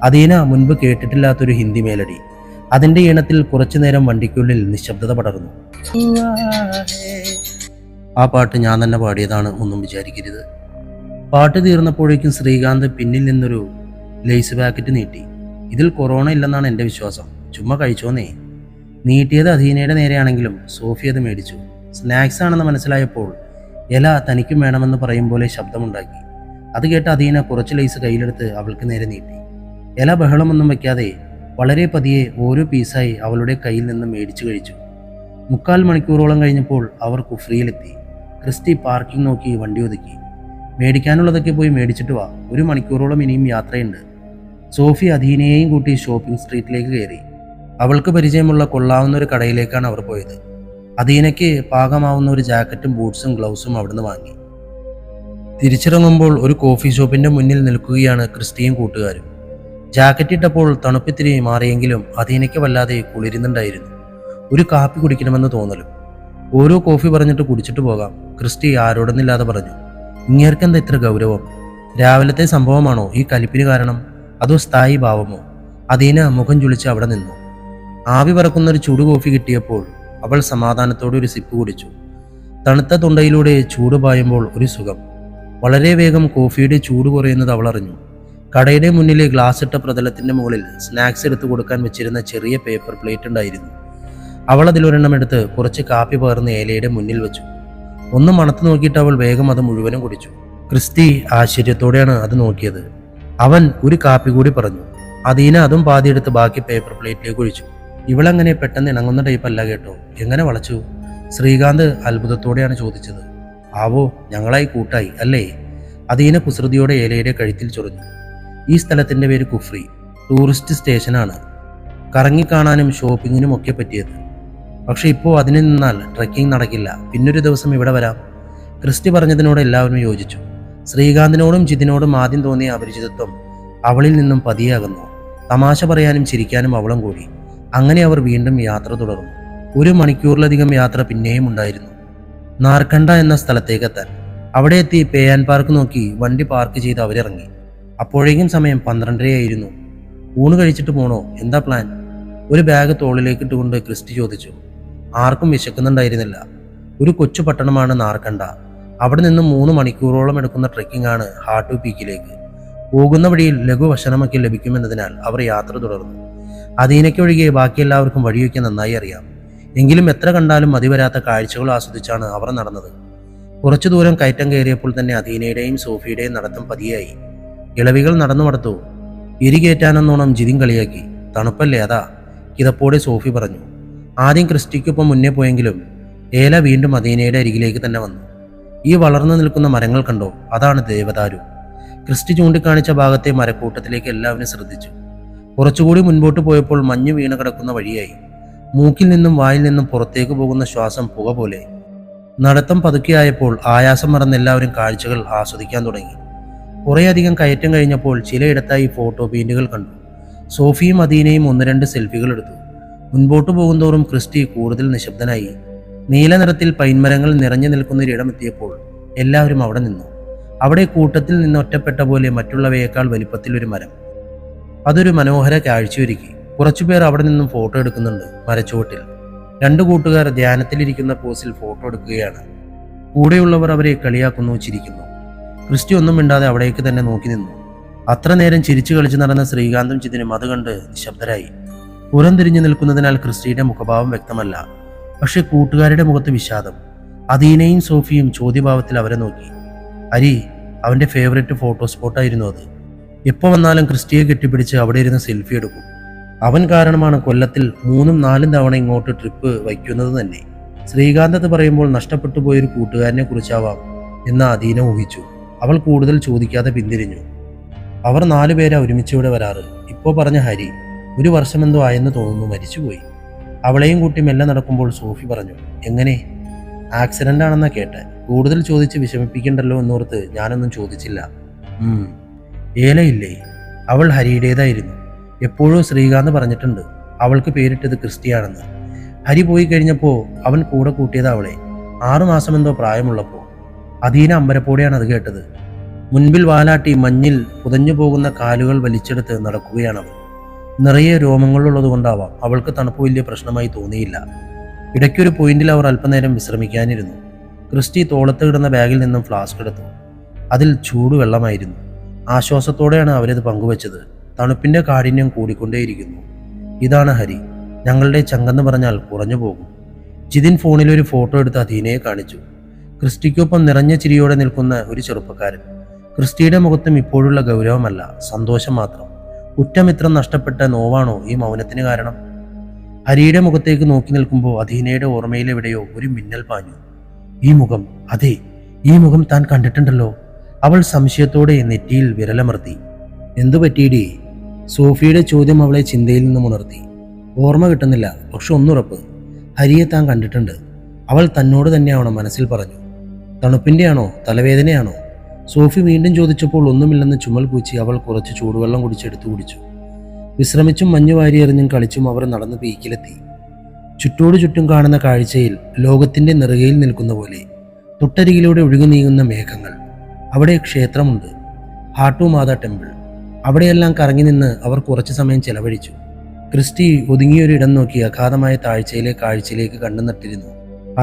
അദീന മുൻപ് കേട്ടിട്ടില്ലാത്തൊരു ഹിന്ദി മേലടി. അതിന്റെ ഈണത്തിൽ കുറച്ചു നേരം വണ്ടിക്കുള്ളിൽ നിശബ്ദത പടർന്നു. ആ പാട്ട് ഞാൻ തന്നെ പാടിയതാണ്, ഒന്നും വിചാരിക്കരുത്. പാട്ട് തീർന്നപ്പോഴേക്കും ശ്രീകാന്ത് പിന്നിൽ നിന്നൊരു ലേസ് പാക്കറ്റ് നീട്ടി. ഇതിൽ കൊറോണ ഇല്ലെന്നാണ് എൻ്റെ വിശ്വാസം, ചുമ്മാ കഴിച്ചോന്നേ. നീട്ടിയത് അദീനയുടെ നേരെയാണെങ്കിലും സോഫി അത് മേടിച്ചു. സ്നാക്സ് ആണെന്ന് മനസ്സിലായപ്പോൾ എല തനിക്കും വേണമെന്ന് പറയും പോലെ ശബ്ദമുണ്ടാക്കി. അത് കേട്ട് അദീന കുറച്ച് ലേസ് കയ്യിലെടുത്ത് അവൾക്ക് നേരെ നീട്ടി. എല ബഹളമൊന്നും വയ്ക്കാതെ വളരെ പതിയെ ഓരോ പീസായി അവളുടെ കയ്യിൽ നിന്ന് മേടിച്ചു കഴിച്ചു. 3/4 മണിക്കൂറോളം കഴിഞ്ഞപ്പോൾ അവർ കുഫ്രിയിലെത്തി. ക്രിസ്റ്റി പാർക്കിംഗ് നോക്കി വണ്ടി ഒതുക്കി. മേടിക്കാനുള്ളതൊക്കെ പോയി മേടിച്ചിട്ട് വാ, 1 മണിക്കൂറോളം ഇനിയും യാത്രയുണ്ട്. സോഫി അദീനയെയും കൂട്ടി ഷോപ്പിംഗ് സ്ട്രീറ്റിലേക്ക് കയറി. അവൾക്ക് പരിചയമുള്ള കൊള്ളാവുന്ന ഒരു കടയിലേക്കാണ് അവർ പോയത്. അദീനയ്ക്ക് പാകമാവുന്ന ഒരു ജാക്കറ്റും ബൂട്ട്സും ഗ്ലൗസും അവിടുന്ന് വാങ്ങി. തിരിച്ചിറങ്ങുമ്പോൾ ഒരു കോഫി ഷോപ്പിന്റെ മുന്നിൽ നിൽക്കുകയാണ് ക്രിസ്റ്റിയും കൂട്ടുകാരും. ജാക്കറ്റ് ഇട്ടപ്പോൾ തണുപ്പിത്തിരി മാറിയെങ്കിലും അദീനയ്ക്ക് വല്ലാതെ കുളിരുന്നുണ്ടായിരുന്നു. ഒരു കാപ്പി കുടിക്കണമെന്ന് തോന്നലും. ഓരോ കോഫി പറഞ്ഞിട്ട് കുടിച്ചിട്ട് പോകാം, ക്രിസ്റ്റി ആരോടൊന്നില്ലാതെ പറഞ്ഞു. ഇങ്ങേർക്കെന്താ ഇത്ര ഗൗരവം? രാവിലത്തെ സംഭവമാണോ ഈ കലിപ്പിന് കാരണം, അതോ സ്ഥായി ഭാവമോ? അദീന മുഖം ചുളിച്ച് അവിടെ നിന്നു. ആവി പറക്കുന്നൊരു ചൂട് കോഫി കിട്ടിയപ്പോൾ അവൾ സമാധാനത്തോടെ ഒരു സിപ്പ് കുടിച്ചു. തണുത്ത തൊണ്ടയിലൂടെ ചൂട് പായുമ്പോൾ ഒരു സുഖം. വളരെ വേഗം കോഫിയുടെ ചൂട് കുറയുന്നത് അവൾ അറിഞ്ഞു. കടയുടെ മുന്നിലെ ഗ്ലാസ് ഇട്ട പ്രതലത്തിന്റെ മുകളിൽ സ്നാക്സ് എടുത്തു കൊടുക്കാൻ വെച്ചിരുന്ന ചെറിയ പേപ്പർ പ്ലേറ്റ് ഉണ്ടായിരുന്നു. അവൾ അതിലൊരെണ്ണം എടുത്ത് കുറച്ച് കാപ്പി പകർന്ന് ഏലയുടെ മുന്നിൽ വെച്ചു. ഒന്ന് മണത്ത് നോക്കിയിട്ട് അവൾ വേഗം അത് മുഴുവനും കുടിച്ചു. ക്രിസ്റ്റി ആശ്ചര്യത്തോടെയാണ് അത് നോക്കിയത്. അവൻ ഒരു കാപ്പി കൂടി പറഞ്ഞു. അദീന അതും പാതിയെടുത്ത് ബാക്കി പേപ്പർ പ്ലേറ്റിലേക്ക് ഒഴിച്ചു. ഇവളങ്ങനെ പെട്ടെന്ന് ഇണങ്ങുന്ന ടൈപ്പല്ല കേട്ടോ, എങ്ങനെ വളച്ചു? ശ്രീകാന്ത് അത്ഭുതത്തോടെയാണ് ചോദിച്ചത്. ആവോ, ഞങ്ങളായി കൂട്ടായി അല്ലേ? അദീന കുസൃതിയോടെ ഏലയുടെ കഴുത്തിൽ ചൊറിഞ്ഞു. ഈ സ്ഥലത്തിന്റെ പേര് കുഫ്രി, ടൂറിസ്റ്റ് സ്റ്റേഷനാണ്. കറങ്ങിക്കാണാനും ഷോപ്പിങ്ങിനും ഒക്കെ പറ്റിയത്. പക്ഷെ ഇപ്പോൾ അതിന് നിന്നാൽ ട്രെക്കിംഗ് നടക്കില്ല, പിന്നൊരു ദിവസം ഇവിടെ വരാം. ക്രിസ്റ്റി പറഞ്ഞതിനോട് എല്ലാവരും യോജിച്ചു. ശ്രീകാന്തിനോടും ജിതിനോടും ആദ്യം തോന്നിയ അപരിചിതത്വം അവളിൽ നിന്നും പതിയെ അകന്നു. തമാശ പറയാനും ചിരിക്കാനും അവളും കൂടി. അങ്ങനെ അവർ വീണ്ടും യാത്ര തുടർന്നു. 1 മണിക്കൂറിലധികം യാത്ര പിന്നെയും ഉണ്ടായിരുന്നു. നാർക്കണ്ട എന്ന സ്ഥലത്തേക്കെത്താൻ അവിടെ എത്തി പേ ആൻഡ് പാർക്ക് നോക്കി വണ്ടി പാർക്ക് ചെയ്ത് അവരിറങ്ങി. അപ്പോഴേക്കും സമയം 12:30 ആയിരുന്നു. ഊണ് കഴിച്ചിട്ട് പോണോ, എന്താ പ്ലാൻ? ഒരു ബാഗ് തോളിലേക്ക് ഇട്ടുകൊണ്ട് ക്രിസ്റ്റി ചോദിച്ചു. ആർക്കും വിശക്കുന്നുണ്ടായിരുന്നില്ല. ഒരു കൊച്ചു പട്ടണമാണ് നാർക്കണ്ട. അവിടെ നിന്നും 3 മണിക്കൂറോളം എടുക്കുന്ന ട്രെക്കിംഗ് ആണ് ഹാട്ടു പീക്കിലേക്ക്. പോകുന്ന വഴിയിൽ ലഘുഭക്ഷണമൊക്കെ ലഭിക്കുമെന്നതിനാൽ അവർ യാത്ര തുടർന്നു. അദീനയ്ക്കൊഴികെ ബാക്കി എല്ലാവർക്കും വഴിയൊക്കെ നന്നായി അറിയാം. എങ്കിലും എത്ര കണ്ടാലും മതിവരാത്ത കാഴ്ചകൾ ആസ്വദിച്ചാണ് അവർ നടന്നത്. കുറച്ചു ദൂരം കയറ്റം കയറിയപ്പോൾ തന്നെ അദീനയുടെയും സോഫിയുടെയും നടത്തം പതിയായി. ഇളവികൾ നടന്നു മടുത്തു. ഇരികേറ്റാനെന്നോണം ജിതിൻ കളിയാക്കി. തണുപ്പല്ലേ, അതാ കിതപ്പോടെ സോഫി പറഞ്ഞു. ആദ്യം ക്രിസ്റ്റിക്കൊപ്പം മുന്നേ പോയെങ്കിലും ഏല വീണ്ടും അദീനയുടെ അരികിലേക്ക് തന്നെ വന്നു. ഈ വളർന്നു നിൽക്കുന്ന മരങ്ങൾ കണ്ടോ, അതാണ് ദേവദാരു. ക്രിസ്റ്റി ചൂണ്ടിക്കാണിച്ച ഭാഗത്തെ മരക്കൂട്ടത്തിലേക്ക് എല്ലാവരും ശ്രദ്ധിച്ചു. കുറച്ചുകൂടി മുൻപോട്ട് പോയപ്പോൾ മഞ്ഞു വീണ് കിടക്കുന്ന വഴിയായി. മൂക്കിൽ നിന്നും വായിൽ നിന്നും പുറത്തേക്ക് പോകുന്ന ശ്വാസം പുക പോലെ. നടത്തം പതുക്കെയായപ്പോൾ ആയാസം മറന്ന് എല്ലാവരും കാഴ്ചകൾ ആസ്വദിക്കാൻ തുടങ്ങി. കുറേയധികം കയറ്റം കഴിഞ്ഞപ്പോൾ ചിലയിടത്തായി ഫോട്ടോ പെയിന്റുകൾ കണ്ടു. സോഫിയും അദീനയും 1-2 സെൽഫികൾ എടുത്തു. മുൻപോട്ട് പോകുന്തോറും ക്രിസ്റ്റി കൂടുതൽ നിശബ്ദനായി. നീല നിറത്തിൽ പൈൻമരങ്ങൾ നിറഞ്ഞു നിൽക്കുന്നൊരിടമെത്തിയപ്പോൾ എല്ലാവരും അവിടെ നിന്നു. അവിടെ കൂട്ടത്തിൽ നിന്ന് ഒറ്റപ്പെട്ട പോലെ മറ്റുള്ളവയേക്കാൾ വലിപ്പത്തിലൊരു മരം. അതൊരു മനോഹര കാഴ്ചയൊരുക്കി. കുറച്ചുപേർ അവിടെ നിന്നും ഫോട്ടോ എടുക്കുന്നുണ്ട്. മരച്ചുവട്ടിൽ 2 കൂട്ടുകാർ ധ്യാനത്തിലിരിക്കുന്ന പോസിൽ ഫോട്ടോ എടുക്കുകയാണ്. കൂടെയുള്ളവർ അവരെ കളിയാക്കുന്നു, ചിരിക്കുന്നു. ക്രിസ്റ്റി ഒന്നും മിണ്ടാതെ അവിടേക്ക് തന്നെ നോക്കി നിന്നു. അത്ര നേരം ചിരിച്ചു കളിച്ച് നടന്ന ശ്രീകാന്തും ജിതിനും അത് കണ്ട് നിശബ്ദരായി. പുറം തിരിഞ്ഞു നിൽക്കുന്നതിനാൽ ക്രിസ്റ്റിയുടെ മുഖഭാവം വ്യക്തമല്ല. പക്ഷെ കൂട്ടുകാരുടെ മുഖത്ത് വിഷാദം. അദീനയും സോഫിയും ചോദ്യഭാവത്തിൽ അവരെ നോക്കി. ഹരി അവന്റെ ഫേവറേറ്റ് ഫോട്ടോ സ്പോട്ടായിരുന്നു അത്. എപ്പോൾ വന്നാലും ക്രിസ്റ്റിയെ കെട്ടിപ്പിടിച്ച് അവിടെ ഇരുന്ന് സെൽഫി എടുക്കും. അവൻ കാരണമാണ് കൊല്ലത്തിൽ 3-4 തവണ ഇങ്ങോട്ട് ട്രിപ്പ് വയ്ക്കുന്നത് തന്നെ. ശ്രീകാന്ത് അത് പറയുമ്പോൾ നഷ്ടപ്പെട്ടു പോയൊരു കൂട്ടുകാരനെ കുറിച്ചാവാം എന്ന് അദീന ഊഹിച്ചു. അവൾ കൂടുതൽ ചോദിക്കാതെ പിന്തിരിഞ്ഞു. അവർ 4 പേരാ ഒരുമിച്ചിവിടെ വരാറ്. ഇപ്പോൾ പറഞ്ഞ ഹരി 1 വർഷമെന്തോ ആയെന്ന് തോന്നുന്നു, മരിച്ചുപോയി. അവളെയും കൂട്ടി മെല്ലെ നടക്കുമ്പോൾ സോഫി പറഞ്ഞു. എങ്ങനെ? ആക്സിഡന്റ് ആണെന്നാ കേട്ടെ. കൂടുതൽ ചോദിച്ച് വിഷമിപ്പിക്കണ്ടല്ലോ എന്നോർത്ത് ഞാനൊന്നും ചോദിച്ചില്ല. ഏലയില്ലേ? അവൾ ഹരിയുടേതായിരുന്നു. എപ്പോഴോ ശ്രീകാന്ത് പറഞ്ഞിട്ടുണ്ട് അവൾക്ക് പേരിട്ടത് ക്രിസ്റ്റിയാണെന്ന്. ഹരി പോയി കഴിഞ്ഞപ്പോൾ അവൻ കൂടെ കൂട്ടിയത് അവളെ. 6 മാസമെന്തോ പ്രായമുള്ളപ്പോൾ. അദീന അമ്പരപ്പോടെയാണ് അത് കേട്ടത്. മുൻപിൽ വാലാട്ടി മഞ്ഞിൽ പുതഞ്ഞു പോകുന്ന കാലുകൾ വലിച്ചെടുത്ത് നടക്കുകയാണവൾ. നിറയെ രോമങ്ങളുള്ളത് കൊണ്ടാവാം അവൾക്ക് തണുപ്പ് വലിയ പ്രശ്നമായി തോന്നിയില്ല. ഇടയ്ക്കൊരു പോയിന്റിൽ അവർ അല്പനേരം വിശ്രമിക്കാനിരുന്നു. ക്രിസ്റ്റി തോളത്ത് കിടന്ന ബാഗിൽ നിന്നും ഫ്ലാസ്ക് എടുത്തു. അതിൽ ചൂടുവെള്ളമായിരുന്നു. ആശ്വാസത്തോടെയാണ് അവരത് പങ്കുവച്ചത്. തണുപ്പിന്റെ കാഠിന്യം കൂടിക്കൊണ്ടേയിരിക്കുന്നു. ഇതാണ് ഹരി, ഞങ്ങളുടെ ചങ്കെന്ന് പറഞ്ഞാൽ കുറഞ്ഞു പോകും. ജിതിൻ ഫോണിൽ ഒരു ഫോട്ടോ എടുത്ത് അദീനയെ കാണിച്ചു. ക്രിസ്റ്റിക്കൊപ്പം നിറഞ്ഞ ചിരിയോടെ നിൽക്കുന്ന ഒരു ചെറുപ്പക്കാരൻ. ക്രിസ്റ്റിയുടെ മുഖത്തും ഇപ്പോഴുള്ള ഗൗരവമല്ല, സന്തോഷം മാത്രം. ഉറ്റമിത്രം നഷ്ടപ്പെട്ട നോവാണോ ഈ മൗനത്തിന് കാരണം? ഹരിയുടെ മുഖത്തേക്ക് നോക്കി നിൽക്കുമ്പോൾ അദീനയുടെ ഓർമ്മയിലെവിടെയോ ഒരു മിന്നൽ പാഞ്ഞു. ഈ മുഖം, അതെ, ഈ മുഖം താൻ കണ്ടിട്ടുണ്ടല്ലോ. അവൾ സംശയത്തോടെ നെറ്റിയിൽ വിരലമർത്തി. എന്തു പറ്റിയിടി? സോഫിയുടെ ചോദ്യം അവളെ ചിന്തയിൽ നിന്നും ഉണർത്തി. ഓർമ്മ കിട്ടുന്നില്ല, പക്ഷെ ഒന്നുറപ്പ്, ഹരിയെ താൻ കണ്ടിട്ടുണ്ട്. അവൾ തന്നോട് തന്നെയാവണം മനസ്സിൽ പറഞ്ഞു. തണുപ്പിന്റെയാണോ, തലവേദനയാണോ? സോഫി വീണ്ടും ചോദിച്ചപ്പോൾ ഒന്നുമില്ലെന്ന് ചുമൽ പൂച്ചി അവൾ കുറച്ച് ചൂടുവെള്ളം കുടിച്ചെടുത്തു കുടിച്ചു. വിശ്രമിച്ചും മഞ്ഞു വാരിയെറിഞ്ഞും കളിച്ചും അവർ നടന്ന് പീക്കിലെത്തി. ചുറ്റോടു ചുറ്റും കാണുന്ന കാഴ്ചയിൽ ലോകത്തിന്റെ നെറുകയിൽ നിൽക്കുന്ന പോലെ തൊട്ടരികിലൂടെ ഒഴുകി നീങ്ങുന്ന മേഘങ്ങൾ. അവിടെ ക്ഷേത്രമുണ്ട്, ഹാട്ടു മാതാ ടെമ്പിൾ. അവിടെയെല്ലാം കറങ്ങി നിന്ന് അവർ കുറച്ചു സമയം ചെലവഴിച്ചു. ക്രിസ്റ്റി ഒതുങ്ങിയൊരിടം നോക്കി അഗാധമായ താഴ്ചയിലെ കാഴ്ചയിലേക്ക് കണ്ണു നട്ടിരുന്നു.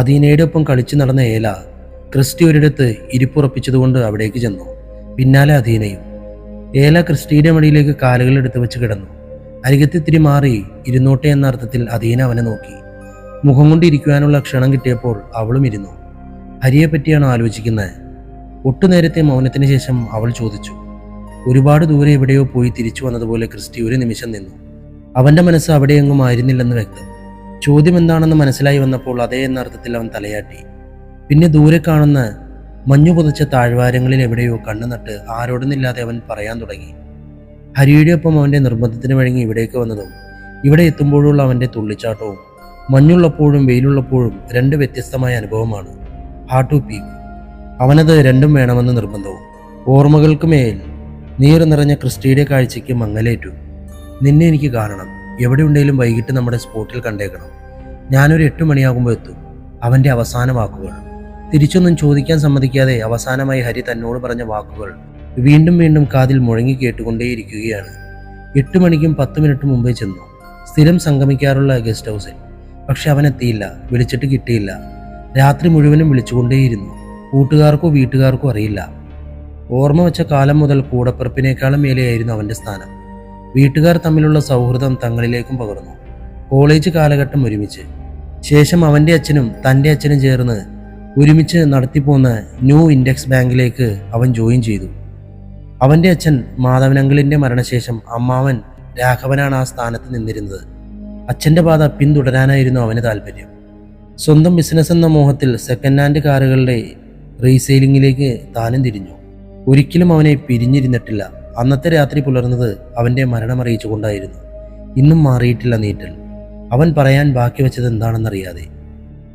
അദീനയുടെ ഒപ്പം കളിച്ചു നടന്ന ഏല ക്രിസ്റ്റി ഒരിടത്ത് ഇരിപ്പുറപ്പിച്ചതുകൊണ്ട് അവിടേക്ക് ചെന്നു. പിന്നാലെ അദീനയും. ഏല ക്രിസ്റ്റിയുടെ മടിയിലേക്ക് കാലുകൾ എടുത്തു വെച്ച് കിടന്നു. അരികത്തിത്തിരി മാറി ഇരുന്നോട്ടെ എന്ന അർത്ഥത്തിൽ അദീന അവനെ നോക്കി. മുഖം കൊണ്ട് ഇരിക്കുവാനുള്ള ക്ഷണം കിട്ടിയപ്പോൾ അവളും ഇരുന്നു. ഹരിയെ പറ്റിയാണ് ആലോചിക്കുന്നത്? ഒട്ടുനേരത്തെ മൗനത്തിന് ശേഷം അവൾ ചോദിച്ചു. ഒരുപാട് ദൂരെ എവിടെയോ പോയി തിരിച്ചു വന്നതുപോലെ ക്രിസ്റ്റി ഒരു നിമിഷം നിന്നു. അവന്റെ മനസ്സ് അവിടെയെങ്ങും ആയിരുന്നില്ലെന്ന് വ്യക്തം. ചോദ്യം എന്താണെന്ന് മനസ്സിലായി വന്നപ്പോൾ അതേ എന്ന അർത്ഥത്തിൽ അവൻ തലയാട്ടി. പിന്നെ ദൂരെ കാണുന്ന മഞ്ഞു പുതച്ച താഴ്വാരങ്ങളിൽ എവിടെയോ കണ്ണു നട്ട് ആരോടുന്നില്ലാതെ അവൻ പറയാൻ തുടങ്ങി. ഹരിയുടെ ഒപ്പം അവന്റെ നിർബന്ധത്തിന് വഴങ്ങി ഇവിടേക്ക് വന്നതും ഇവിടെ എത്തുമ്പോഴുള്ള അവൻ്റെ തുള്ളിച്ചാട്ടവും മഞ്ഞുള്ളപ്പോഴും വെയിലുള്ളപ്പോഴും രണ്ട് വ്യത്യസ്തമായ അനുഭവമാണ്. Hard to peak. അവനത് രണ്ടും വേണമെന്ന് നിർബന്ധവും. ഓർമ്മകൾക്ക് മേൽ നീറ് നിറഞ്ഞ ക്രിസ്റ്റിയുടെ കാഴ്ചയ്ക്ക് മങ്ങലേറ്റു. നിന്നെ എനിക്ക് കാണണം. എവിടെയുണ്ടെങ്കിലും വൈകിട്ട് നമ്മുടെ സ്പോട്ടിൽ കണ്ടേക്കണം. ഞാനൊരു 8 മണിയാകുമ്പോൾ എത്തും. അവൻ്റെ അവസാന വാക്കുകൾ. തിരിച്ചൊന്നും ചോദിക്കാൻ സമ്മതിക്കാതെ അവസാനമായി ഹരി തന്നോട് പറഞ്ഞ വാക്കുകൾ വീണ്ടും വീണ്ടും കാതിൽ മുഴങ്ങി കേട്ടുകൊണ്ടേയിരിക്കുകയാണ്. 8 മണിക്കും 10 മിനിറ്റ് മുമ്പേ ചെന്നു, സ്ഥിരം സംഗമിക്കാറുള്ള ഗസ്റ്റ് ഹൗസിൽ. പക്ഷെ അവനെത്തിയില്ല. വിളിച്ചിട്ട് കിട്ടിയില്ല. രാത്രി മുഴുവനും വിളിച്ചുകൊണ്ടേയിരുന്നു. കൂട്ടുകാർക്കോ വീട്ടുകാർക്കോ അറിയില്ല. ഓർമ്മ വെച്ച കാലം മുതൽ കൂടപ്പിറപ്പിനേക്കാളും മേലെയായിരുന്നു അവൻ്റെ സ്ഥാനം. വീട്ടുകാർ തമ്മിലുള്ള സൗഹൃദം തങ്ങളിലേക്കും പകർന്നു. കോളേജ് കാലഘട്ടം ഒരുമിച്ച്. ശേഷം അവൻ്റെ അച്ഛനും തൻ്റെ അച്ഛനും ചേർന്ന് ഒരുമിച്ച് നടത്തിപ്പോന്ന ന്യൂ ഇൻഡെക്സ് ബാങ്കിലേക്ക് അവൻ ജോയിൻ ചെയ്തു. അവൻ്റെ അച്ഛൻ മാധവനങ്കിളിൻ്റെ മരണശേഷം അമ്മാവൻ രാഘവനാണ് ആ സ്ഥാനത്ത് നിന്നിരുന്നത്. അച്ഛൻ്റെ പാത പിന്തുടരാനായിരുന്നു അവന് താല്പര്യം. സ്വന്തം ബിസിനസ് എന്ന മോഹത്തിൽ സെക്കൻഡ് ഹാൻഡ് കാറുകളുടെ റീസെയിലിങ്ങിലേക്ക് താനും തിരിഞ്ഞു. ഒരിക്കലും അവനെ പിരിഞ്ഞിരുന്നിട്ടില്ല. അന്നത്തെ രാത്രി പുലർന്നത് അവൻ്റെ മരണമറിയിച്ചുകൊണ്ടായിരുന്നു. ഇന്നും മാറിയിട്ടില്ല നീറ്റൽ. അവൻ പറയാൻ ബാക്കി വെച്ചത് എന്താണെന്നറിയാതെ.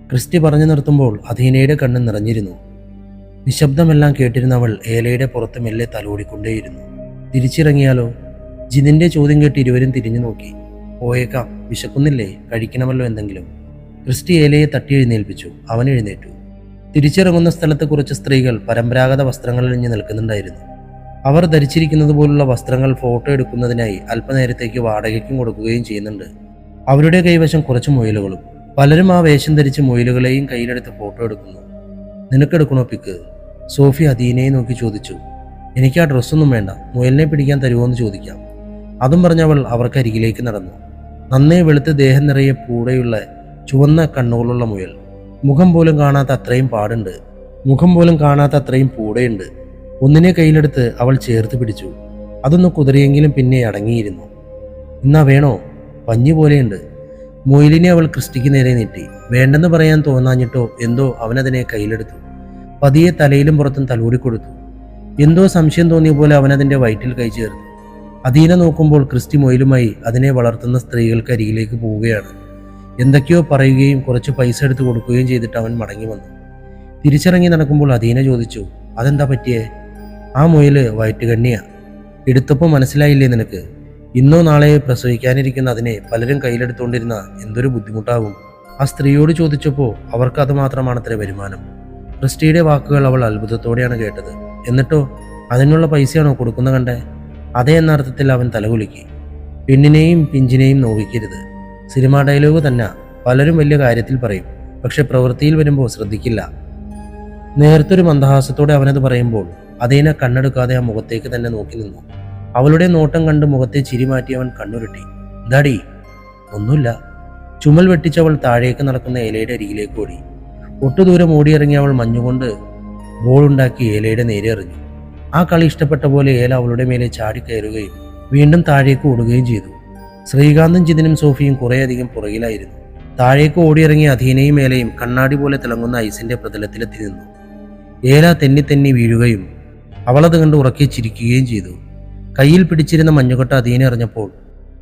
ക്രിസ്റ്റി പറഞ്ഞു നിർത്തുമ്പോൾ അധീനയുടെ കണ്ണ് നിറഞ്ഞിരുന്നു. നിശബ്ദമെല്ലാം കേട്ടിരുന്ന അവൾ ഏലയുടെ പുറത്ത് മെല്ലെ തലോടിക്കൊണ്ടേയിരുന്നു. തിരിച്ചിറങ്ങിയാലോ? ജിതിൻ്റെ ചോദ്യം കേട്ട് ഇരുവരും തിരിഞ്ഞു നോക്കി. പോയേക്കാം, വിശക്കുന്നില്ലേ? കഴിക്കണമല്ലോ എന്തെങ്കിലും. ക്രിസ്റ്റി ഏലയെ തട്ടി എഴുന്നേൽപ്പിച്ചു. അവൻ എഴുന്നേറ്റു. തിരിച്ചിറങ്ങുന്ന സ്ഥലത്ത് കുറച്ച് സ്ത്രീകൾ പരമ്പരാഗത വസ്ത്രങ്ങളണിഞ്ഞ് നിൽക്കുന്നുണ്ടായിരുന്നു. അവർ ധരിച്ചിരിക്കുന്നത് പോലുള്ള വസ്ത്രങ്ങൾ ഫോട്ടോ എടുക്കുന്നതിനായി അല്പനേരത്തേക്ക് വാടകയ്ക്കും കൊടുക്കുകയും ചെയ്യുന്നുണ്ട്. അവരുടെ കൈവശം കുറച്ച് മുയലുകളും. പലരും ആ വേഷം ധരിച്ച് മുയലുകളെയും കയ്യിലെടുത്ത് ഫോട്ടോ എടുക്കുന്നു. നിനക്കെടുക്കണോ പിക്ക്? സോഫി അദീനയെ നോക്കി ചോദിച്ചു. എനിക്ക് ആ ഡ്രസ്സൊന്നും വേണ്ട. മുയലിനെ പിടിക്കാൻ തരുമോ എന്ന് ചോദിക്കാം. അതും പറഞ്ഞവൾ അവർക്കരികിലേക്ക് നടന്നു. നന്നേ വെളുത്ത് ദേഹം നിറയെ പൂടെയുള്ള ചുവന്ന കണ്ണുകളുള്ള മുയൽ. മുഖം പോലും കാണാത്ത അത്രയും പൂടെയുണ്ട്. ഒന്നിനെ കയ്യിലെടുത്ത് അവൾ ചേർത്ത് പിടിച്ചു. അതൊന്ന് കുതിറിയെങ്കിലും പിന്നെ അടങ്ങിയിരുന്നു. ഇന്നാ വേണോ? പഞ്ഞി പോലെയുണ്ട്. മുയലിനെ അവൾ ക്രിസ്റ്റിക്ക് നേരെ നീട്ടി. വേണ്ടെന്ന് പറയാൻ തോന്നാഞ്ഞിട്ടോ എന്തോ അവനതിനെ കയ്യിലെടുത്തു. പതിയെ തലയിലും പുറത്തും തലോടിക്കൊടുത്തു. എന്തോ സംശയം തോന്നിയ പോലെ അവനതിൻ്റെ വയറ്റിൽ കൈ ചേർത്തു. അദീന നോക്കുമ്പോൾ ക്രിസ്റ്റി മുയലുമായി അതിനെ വളർത്തുന്ന സ്ത്രീകൾക്ക് അരികിലേക്ക് പോവുകയാണ്. എന്തൊക്കെയോ പറയുകയും കുറച്ച് പൈസ എടുത്ത് കൊടുക്കുകയും ചെയ്തിട്ട് അവൻ മടങ്ങി വന്നു. തിരിച്ചിറങ്ങി നടക്കുമ്പോൾ അദീന ചോദിച്ചു, അതെന്താ പറ്റിയേ? ആ മുയല് വയറ്റുകണ്ണിയാ. എടുത്തപ്പോൾ മനസ്സിലായില്ലേ നിനക്ക്? ഇന്നോ നാളെയോ പ്രസവിക്കാനിരിക്കുന്ന അതിനെ പലരും കയ്യിലെടുത്തുകൊണ്ടിരുന്ന എന്തൊരു ബുദ്ധിമുട്ടാകും. ആ സ്ത്രീയോട് ചോദിച്ചപ്പോൾ അവർക്ക് അത് മാത്രമാണത്രേ വരുമാനം. ക്രിസ്റ്റിയുടെ വാക്കുകൾ അവൾ അത്ഭുതത്തോടെയാണ് കേട്ടത്. എന്നിട്ടോ അതിനുള്ള പൈസയാണോ കൊടുക്കുന്ന കണ്ടേ? അതേ എന്ന അർത്ഥത്തിൽ അവൻ തലകുലുക്കി. പെണ്ണിനെയും പിഞ്ചിനെയും നോവിക്കരുത്. സിനിമാ ഡയലോഗ് തന്നെ. പലരും വലിയ കാര്യത്തിൽ പറയും, പക്ഷെ പ്രവൃത്തിയിൽ വരുമ്പോൾ ശ്രദ്ധിക്കില്ല. നേർത്തൊരു മന്ദഹാസത്തോടെ അവനത് പറയുമ്പോൾ അദീന കണ്ണെടുക്കാതെ ആ മുഖത്തേക്ക് തന്നെ നോക്കി നിന്നു. അവളുടെ നോട്ടം കണ്ട് മുഖത്തെ ചിരി മാറ്റി അവൻ കണ്ണുരുട്ടി. എന്താടി? ഒന്നുമില്ല. ചുമൽ വെട്ടിച്ചവൾ താഴേക്ക് നടക്കുന്ന ഏലയുടെ അരികിലേക്ക് ഓടി. ഒട്ടുദൂരം ഓടിയിറങ്ങി അവൾ മഞ്ഞുകൊണ്ട് ബോളുണ്ടാക്കി ഏലയുടെ നേരെ എറിഞ്ഞു. ആ കളി ഇഷ്ടപ്പെട്ട പോലെ ഏല അവളുടെ മേലെ ചാടിക്കയറുകയും വീണ്ടും താഴേക്ക് ഓടുകയും ചെയ്തു. ശ്രീകാന്തും ജിതിനും സോഫിയും കുറേയധികം പുറകിലായിരുന്നു. താഴേക്ക് ഓടിയിറങ്ങിയ അധീനയും ഏലയും കണ്ണാടി പോലെ തിളങ്ങുന്ന ഐസിന്റെ പ്രതലത്തിലെത്തി നിന്നു. ഏല തെന്നി വീഴുകയും അവളത് കണ്ട് ഉറക്കി ചിരിക്കുകയും ചെയ്തു. കയ്യിൽ പിടിച്ചിരുന്ന മഞ്ഞുകൊട്ട അധീന എറിഞ്ഞപ്പോൾ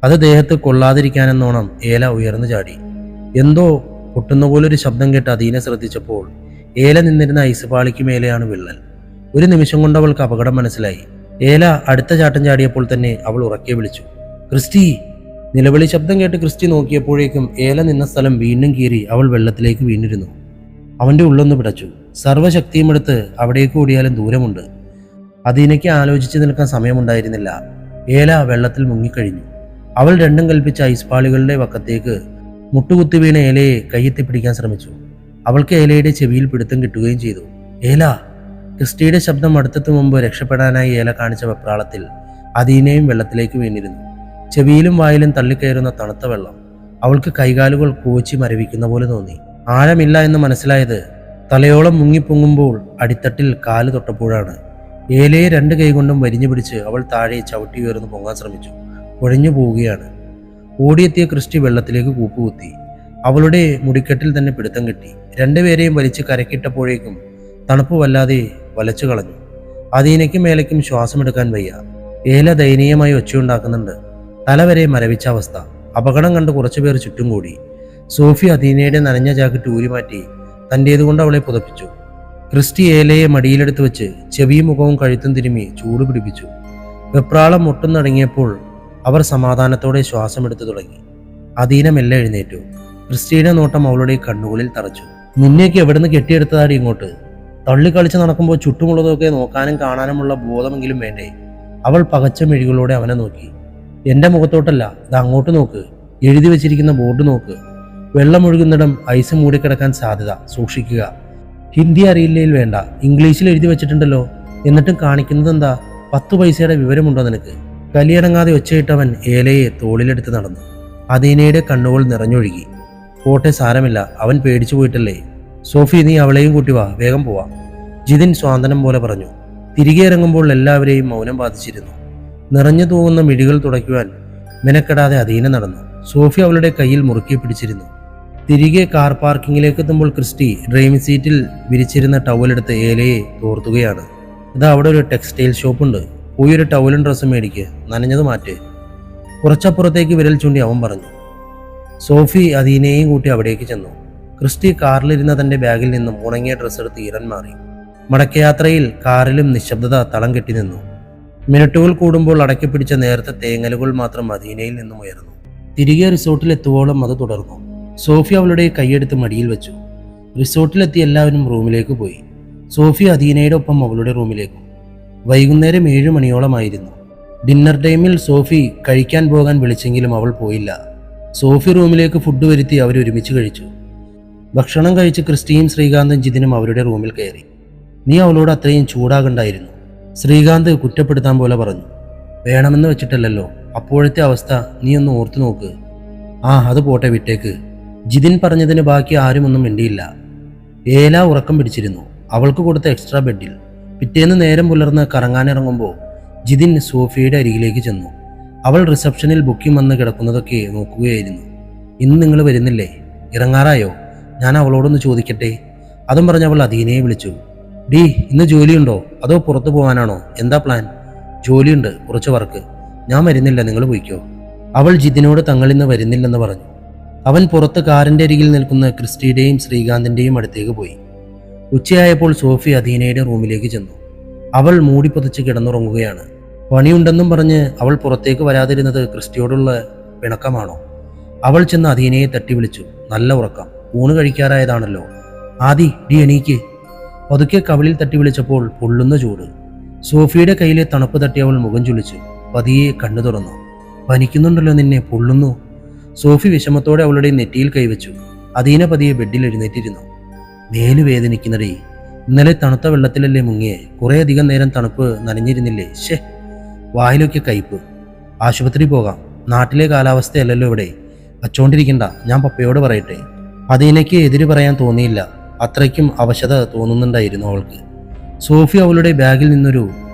അത് ദേഹത്ത് കൊള്ളാതിരിക്കാനെന്നോണം ഏല ഉയർന്നു ചാടി. എന്തോ പൊട്ടുന്ന പോലൊരു ശബ്ദം കേട്ട് അധീന ശ്രദ്ധിച്ചപ്പോൾ ഏല നിന്നിരുന്ന ഐസ് പാളിക്ക് മേലെയാണ് വിള്ളൽ. ഒരു നിമിഷം കൊണ്ട് അവൾക്ക് അപകടം മനസ്സിലായി. ഏല അടുത്ത ചാട്ടം ചാടിയപ്പോൾ തന്നെ അവൾ ഉറക്കെ വിളിച്ചു, ക്രിസ്റ്റി! നിലവിളി ശബ്ദം കേട്ട് ക്രിസ്റ്റി നോക്കിയപ്പോഴേക്കും ഏല നിന്ന സ്ഥലം വീണ്ടും കീറി അവൾ വെള്ളത്തിലേക്ക് വീണിരുന്നു. അവന്റെ ഉള്ളൊന്ന് പിടച്ചു. സർവ്വശക്തിയുമെടുത്ത് അവിടേക്ക് ഓടിയാലും ദൂരമുണ്ട്. അദീനയ്ക്ക് ആലോചിച്ചു നിൽക്കാൻ സമയമുണ്ടായിരുന്നില്ല. ഏല വെള്ളത്തിൽ മുങ്ങിക്കഴിഞ്ഞു. അവൾ രണ്ടും കൽപ്പിച്ച ഐസ്പാളികളുടെ വക്കത്തേക്ക് മുട്ടുകുത്തി വീണ ഏലയെ കയ്യെത്തി പിടിക്കാൻ ശ്രമിച്ചു. അവൾക്ക് ഏലയുടെ ചെവിയിൽ പിടുത്തം കിട്ടുകയും ചെയ്തു. ഏല! ക്രിസ്റ്റിയുടെ ശബ്ദം അടുത്തെത്തു മുമ്പ് രക്ഷപ്പെടാനായി ഏല കാണിച്ച വെപ്രാളത്തിൽ അദീനയും വെള്ളത്തിലേക്ക് വീണിരുന്നു. ചെവിയിലും വായിലും തള്ളിക്കയറുന്ന തണുത്ത വെള്ളം അവൾക്ക് കൈകാലുകൾ കോച്ചി മരവിക്കുന്ന പോലെ തോന്നി. ആഴമില്ല എന്ന് മനസ്സിലായത് തലയോളം മുങ്ങിപ്പൊങ്ങുമ്പോൾ അടിത്തട്ടിൽ കാല് തൊട്ടപ്പോഴാണ്. ഏലയെ 2 കൈകൊണ്ടും വരിഞ്ഞു പിടിച്ച് അവൾ താഴെ ചവിട്ടി ഉയർന്നു പൊങ്ങാൻ ശ്രമിച്ചു. കുഴഞ്ഞു പോവുകയാണ്. ഓടിയെത്തിയ ക്രിസ്റ്റി വെള്ളത്തിലേക്ക് കൂപ്പുകുത്തി. അവളുടെ മുടിക്കെട്ടിൽ തന്നെ പിടുത്തം കിട്ടി. 2 പേരെയും വലിച്ച് കരക്കിട്ടപ്പോഴേക്കും തണുപ്പ് വല്ലാതെ വലച്ചു കളഞ്ഞു. അദീനയ്ക്കും മേലയ്ക്കും ശ്വാസമെടുക്കാൻ വയ്യ. ഏല ദയനീയമായി ഒച്ചയുണ്ടാക്കുന്നുണ്ട്. തലവരെ മരവിച്ച അവസ്ഥ. അപകടം കണ്ട് കുറച്ചുപേർ ചുറ്റും കൂടി. സോഫി അദീനയുടെ നനഞ്ഞ ജാക്കറ്റ് ഊരിമാറ്റി തൻ്റേതുകൊണ്ട് അവളെ പുതപ്പിച്ചു. ക്രിസ്റ്റി ഏലയെ മടിയിലെടുത്ത് വെച്ച് ചെവിയും മുഖവും കഴുത്തും തിരുമ്മി ചൂട് പിടിപ്പിച്ചു. വെപ്രാളം മുട്ടുന്നടങ്ങിയപ്പോൾ അവർ സമാധാനത്തോടെ ശ്വാസമെടുത്തു തുടങ്ങി. അദീന മെല്ലെ എഴുന്നേറ്റു. ക്രിസ്റ്റിയുടെ നോട്ടം അവളുടെ കണ്ണുകളിൽ തറച്ചു. നിന്നേക്ക് എവിടുന്ന് കെട്ടിയെടുത്തതാടി ഇങ്ങോട്ട്? തള്ളിക്കളിച്ച് നടക്കുമ്പോൾ ചുറ്റുമുള്ളതൊക്കെ നോക്കാനും കാണാനുമുള്ള ബോധമെങ്കിലും വേണ്ടേ? അവൾ പകച്ച മിഴികളോടെ അവനെ നോക്കി. എൻ്റെ മുഖത്തോട്ടല്ല, ഇത് അങ്ങോട്ട് നോക്ക്. എഴുതി വെച്ചിരിക്കുന്ന ബോർഡ് നോക്ക്. വെള്ളമൊഴുകുന്നിടം ഐസ് മൂടിക്കിടക്കാൻ സാധ്യത, സൂക്ഷിക്കുക. ഹിന്ദി അറിയില്ലേൽ വേണ്ട, ഇംഗ്ലീഷിൽ എഴുതി വെച്ചിട്ടുണ്ടല്ലോ. എന്നിട്ടും കാണിക്കുന്നത് എന്താ? 10 പൈസയുടെ വിവരമുണ്ടോ നിനക്ക്? കലിയടങ്ങാതെ ഒച്ചയിട്ടവൻ ഏലയെ തോളിലെടുത്ത് നടന്നു. അദീനയുടെ കണ്ണുകൾ നിറഞ്ഞൊഴുകി. പോട്ടെ, സാരമില്ല, അവൻ പേടിച്ചു പോയിട്ടല്ലേ. സോഫി, നീ അവളെയും കൂട്ടി വാ, വേഗം പോവാം, ജിതിൻ സ്വാന്തനം പോലെ പറഞ്ഞു. തിരികെ ഇറങ്ങുമ്പോൾ എല്ലാവരെയും മൗനം ബാധിച്ചിരുന്നു. നിറഞ്ഞു തൂങ്ങുന്ന മിഴികൾ തുടയ്ക്കുവാൻ മെനക്കെടാതെ അദീന നടന്നു. സോഫി അവളുടെ കയ്യിൽ മുറുക്കി പിടിച്ചിരുന്നു. തിരികെ കാർ പാർക്കിങ്ങിലേക്ക് എത്തുമ്പോൾ ക്രിസ്റ്റി ഡ്രൈവിംഗ് സീറ്റിൽ വിരിച്ചിരുന്ന ടവലെടുത്ത് ഏലയെ തോർത്തുകയാണ്. ഇതാ അവിടെ ഒരു ടെക്സ്റ്റൈൽ ഷോപ്പുണ്ട്, പോയി ഒരു ടവലും ഡ്രസ്സും മേടിക്ക്, നനഞ്ഞത് മാറ്റ്. കുറച്ചപ്പുറത്തേക്ക് വിരൽ ചൂണ്ടി അവൻ പറഞ്ഞു. സോഫി അദീനയെയും കൂട്ടി അവിടേക്ക് ചെന്നു. ക്രിസ്റ്റി കാറിലിരുന്ന തന്റെ ബാഗിൽ നിന്നും ഉണങ്ങിയ ഡ്രസ്സ് എടുത്ത് ഈറൻ മാറി. മടക്കയാത്രയിൽ കാറിലും നിശബ്ദത തളം കെട്ടി നിന്നു. മിനിറ്റുകൾ കൂടുമ്പോൾ അടക്കിപ്പിടിച്ച നേരത്തെ തേങ്ങലുകൾ മാത്രം അദീനയിൽ നിന്നും ഉയർന്നു. തിരികെ റിസോർട്ടിലെത്തുവോളം അത് തുടർന്നു. സോഫി അവളുടെ കൈയെടുത്ത് മടിയിൽ വെച്ചു. റിസോർട്ടിലെത്തി എല്ലാവരും റൂമിലേക്ക് പോയി. സോഫി അദീനയുടെ ഒപ്പം അവളുടെ റൂമിലേക്കും. വൈകുന്നേരം 7 മണിയോളമായിരുന്നു. ഡിന്നർ ടൈമിൽ സോഫി കഴിക്കാൻ പോകാൻ വിളിച്ചെങ്കിലും അവൾ പോയില്ല. സോഫി റൂമിലേക്ക് ഫുഡ് വരുത്തി അവരൊരുമിച്ച് കഴിച്ചു. ഭക്ഷണം കഴിച്ച് ക്രിസ്റ്റിയും ശ്രീകാന്തും ജിതിനും അവരുടെ റൂമിൽ കയറി. നീ അവളോട് അത്രയും ചൂടാകണ്ടായിരുന്നു, ശ്രീകാന്ത് കുറ്റപ്പെടുത്താൻ പോലെ പറഞ്ഞു. വേണമെന്ന് വെച്ചിട്ടല്ലല്ലോ, അപ്പോഴത്തെ അവസ്ഥ നീ ഒന്ന് ഓർത്തു നോക്ക്. ആ, അത് പോട്ടെ, വിട്ടേക്ക്. ജിതിൻ പറഞ്ഞതിന് ബാക്കി ആരും ഒന്നും മിണ്ടിയില്ല. ഏല ഉറക്കം പിടിച്ചിരുന്നു. അവൾക്ക് കൊടുത്ത എക്സ്ട്രാ ബെഡിൽ. പിറ്റേന്ന് നേരം പുലർന്ന് കറങ്ങാനിറങ്ങുമ്പോൾ ജിതിൻ സോഫിയുടെ അരികിലേക്ക് ചെന്നു. അവൾ റിസപ്ഷനിൽ ബുക്കിംഗ് വന്ന് കിടക്കുന്നതൊക്കെ നോക്കുകയായിരുന്നു. ഇന്ന് നിങ്ങൾ വരുന്നില്ലേ? ഇറങ്ങാറായോ? ഞാൻ അവളോടൊന്ന് ചോദിക്കട്ടെ. അതും പറഞ്ഞ് അവൾ അദീനയെ വിളിച്ചു. ഡി, ഇന്ന് ജോലിയുണ്ടോ അതോ പുറത്തു പോകാനാണോ? എന്താ പ്ലാൻ? ജോലിയുണ്ട്, കുറച്ച് വർക്ക്. ഞാൻ വരുന്നില്ല, നിങ്ങൾ പോയിക്കോ. അവൾ ജിതിനോട് തങ്ങളിന്ന് വരുന്നില്ലെന്ന് പറഞ്ഞു. അവൻ പുറത്ത് കാറിന്റെ അരികിൽ നിൽക്കുന്ന ക്രിസ്റ്റിയുടെയും ശ്രീകാന്തിന്റെയും അടുത്തേക്ക് പോയി. ഉച്ചയായപ്പോൾ സോഫി അദീനയുടെ റൂമിലേക്ക് ചെന്നു. അവൾ മൂടിപ്പൊതിച്ച് കിടന്നുറങ്ങുകയാണ്. പണിയുണ്ടെന്നും പറഞ്ഞ് അവൾ പുറത്തേക്ക് വരാതിരുന്നത് ക്രിസ്റ്റിയോടുള്ള പിണക്കമാണോ? അവൾ ചെന്ന് അദീനയെ തട്ടി വിളിച്ചു. നല്ല ഉറക്കം, ഊണ് കഴിക്കാറായതാണല്ലോ. ആദി, ഡി എണീക്ക്. പതുക്കെ കവിളിൽ തട്ടി വിളിച്ചപ്പോൾ പൊള്ളുന്ന ചൂട്. സോഫിയുടെ കയ്യിലെ തണുപ്പ് തട്ടി അവൾ മുഖം ചുളിച്ചു. പതിയെ കണ്ണു തുറന്നു. പനിക്കുന്നുണ്ടല്ലോ നിന്നെ, പൊള്ളുന്നു. സോഫി വിഷമത്തോടെ അവളുടെ നെറ്റിയിൽ കൈവച്ചു. അദീന പതിയെ ബെഡിൽ എഴുന്നേറ്റിരുന്നു. മേല് വേദനിക്കുന്നടേ. ഇന്നലെ തണുത്ത വെള്ളത്തിലല്ലേ മുങ്ങിയേ? കുറേ അധികം നേരം തണുപ്പ് നനഞ്ഞിരുന്നില്ലേ? ശേ, വായിലൊക്കെ കയ്പ്. ആശുപത്രി പോകാം. നാട്ടിലെ കാലാവസ്ഥയല്ലല്ലോ ഇവിടെ. വച്ചോണ്ടിരിക്കണ്ട, ഞാൻ പപ്പയോട് പറയട്ടെ. അദീനയ്ക്ക് എതിര് പറയാൻ തോന്നിയില്ല. അത്രയ്ക്കും അവശത തോന്നുന്നുണ്ടായിരുന്നു അവൾക്ക്. സോഫി അവളുടെ ബാഗിൽ നിന്നൊരു